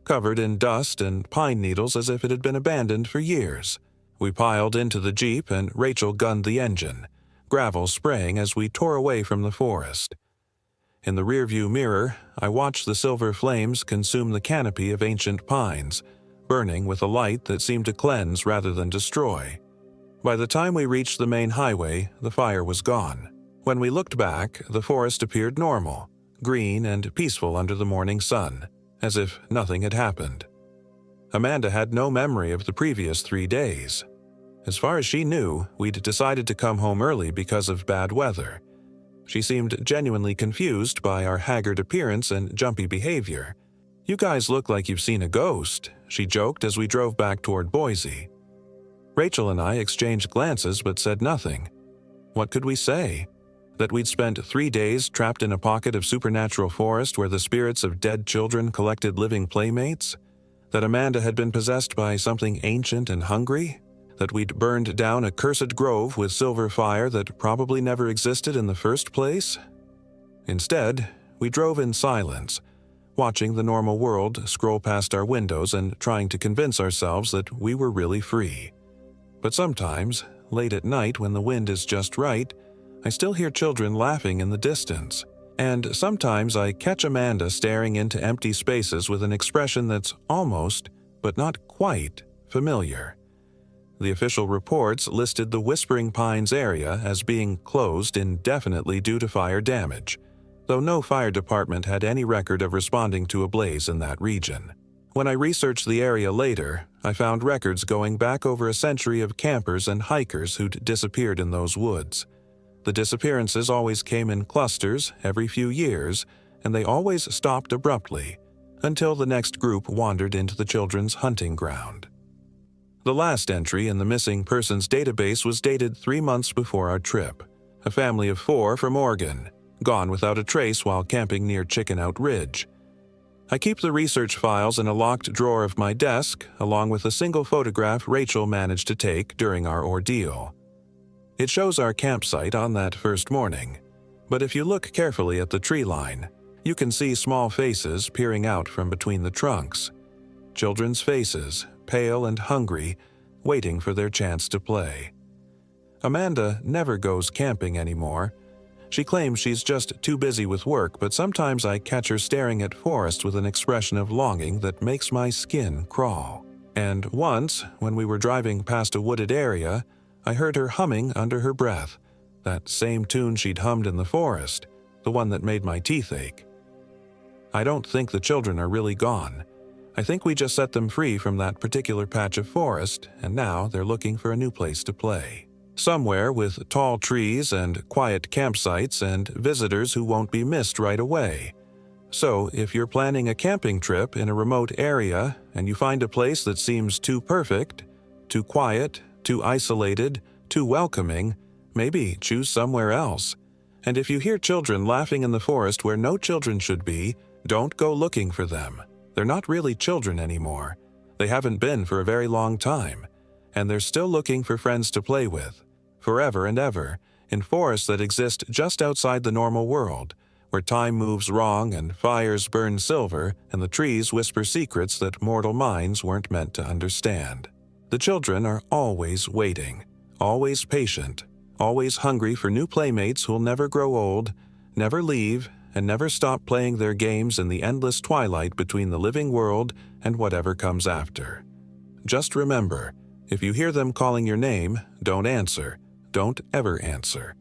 covered in dust and pine needles as if it had been abandoned for years. We piled into the Jeep and Rachel gunned the engine, gravel spraying as we tore away from the forest. In the rearview mirror, I watched the silver flames consume the canopy of ancient pines, burning with a light that seemed to cleanse rather than destroy. By the time we reached the main highway, the fire was gone. When we looked back, the forest appeared normal, green and peaceful under the morning sun, as if nothing had happened. Amanda had no memory of the previous 3 days. As far as she knew, we'd decided to come home early because of bad weather. She seemed genuinely confused by our haggard appearance and jumpy behavior. "You guys look like you've seen a ghost," she joked as we drove back toward Boise. Rachel and I exchanged glances but said nothing. What could we say? That we'd spent 3 days trapped in a pocket of supernatural forest where the spirits of dead children collected living playmates? That Amanda had been possessed by something ancient and hungry? That we'd burned down a cursed grove with silver fire that probably never existed in the first place? Instead, we drove in silence, watching the normal world scroll past our windows and trying to convince ourselves that we were really free. But sometimes, late at night when the wind is just right, I still hear children laughing in the distance, And sometimes I catch Amanda staring into empty spaces with an expression that's almost, but not quite, familiar. The official reports listed the Whispering Pines area as being closed indefinitely due to fire damage, though no fire department had any record of responding to a blaze in that region. When I researched the area later, I found records going back over a century of campers and hikers who'd disappeared in those woods. The disappearances always came in clusters every few years, and they always stopped abruptly, until the next group wandered into the children's hunting ground. The last entry in the missing persons database was dated 3 months before our trip. A family of 4 from Oregon, gone without a trace while camping near Chickenout Ridge. I keep the research files in a locked drawer of my desk, along with a single photograph Rachel managed to take during our ordeal. It shows our campsite on that first morning, but if you look carefully at the tree line, you can see small faces peering out from between the trunks. Children's faces, pale and hungry, waiting for their chance to play. Amanda never goes camping anymore. She claims she's just too busy with work, but sometimes I catch her staring at forest with an expression of longing that makes my skin crawl. And once, when we were driving past a wooded area, I heard her humming under her breath, that same tune she'd hummed in the forest, the one that made my teeth ache. I don't think the children are really gone. I think we just set them free from that particular patch of forest, and now they're looking for a new place to play. Somewhere with tall trees and quiet campsites and visitors who won't be missed right away. So if you're planning a camping trip in a remote area and you find a place that seems too perfect, too quiet, too isolated, too welcoming, maybe choose somewhere else. And if you hear children laughing in the forest where no children should be, don't go looking for them. They're not really children anymore. They haven't been for a very long time, and they're still looking for friends to play with. Forever and ever, in forests that exist just outside the normal world, where time moves wrong and fires burn silver and the trees whisper secrets that mortal minds weren't meant to understand. The children are always waiting, always patient, always hungry for new playmates who'll never grow old, never leave, and never stop playing their games in the endless twilight between the living world and whatever comes after. Just remember, if you hear them calling your name, don't answer. Don't ever answer.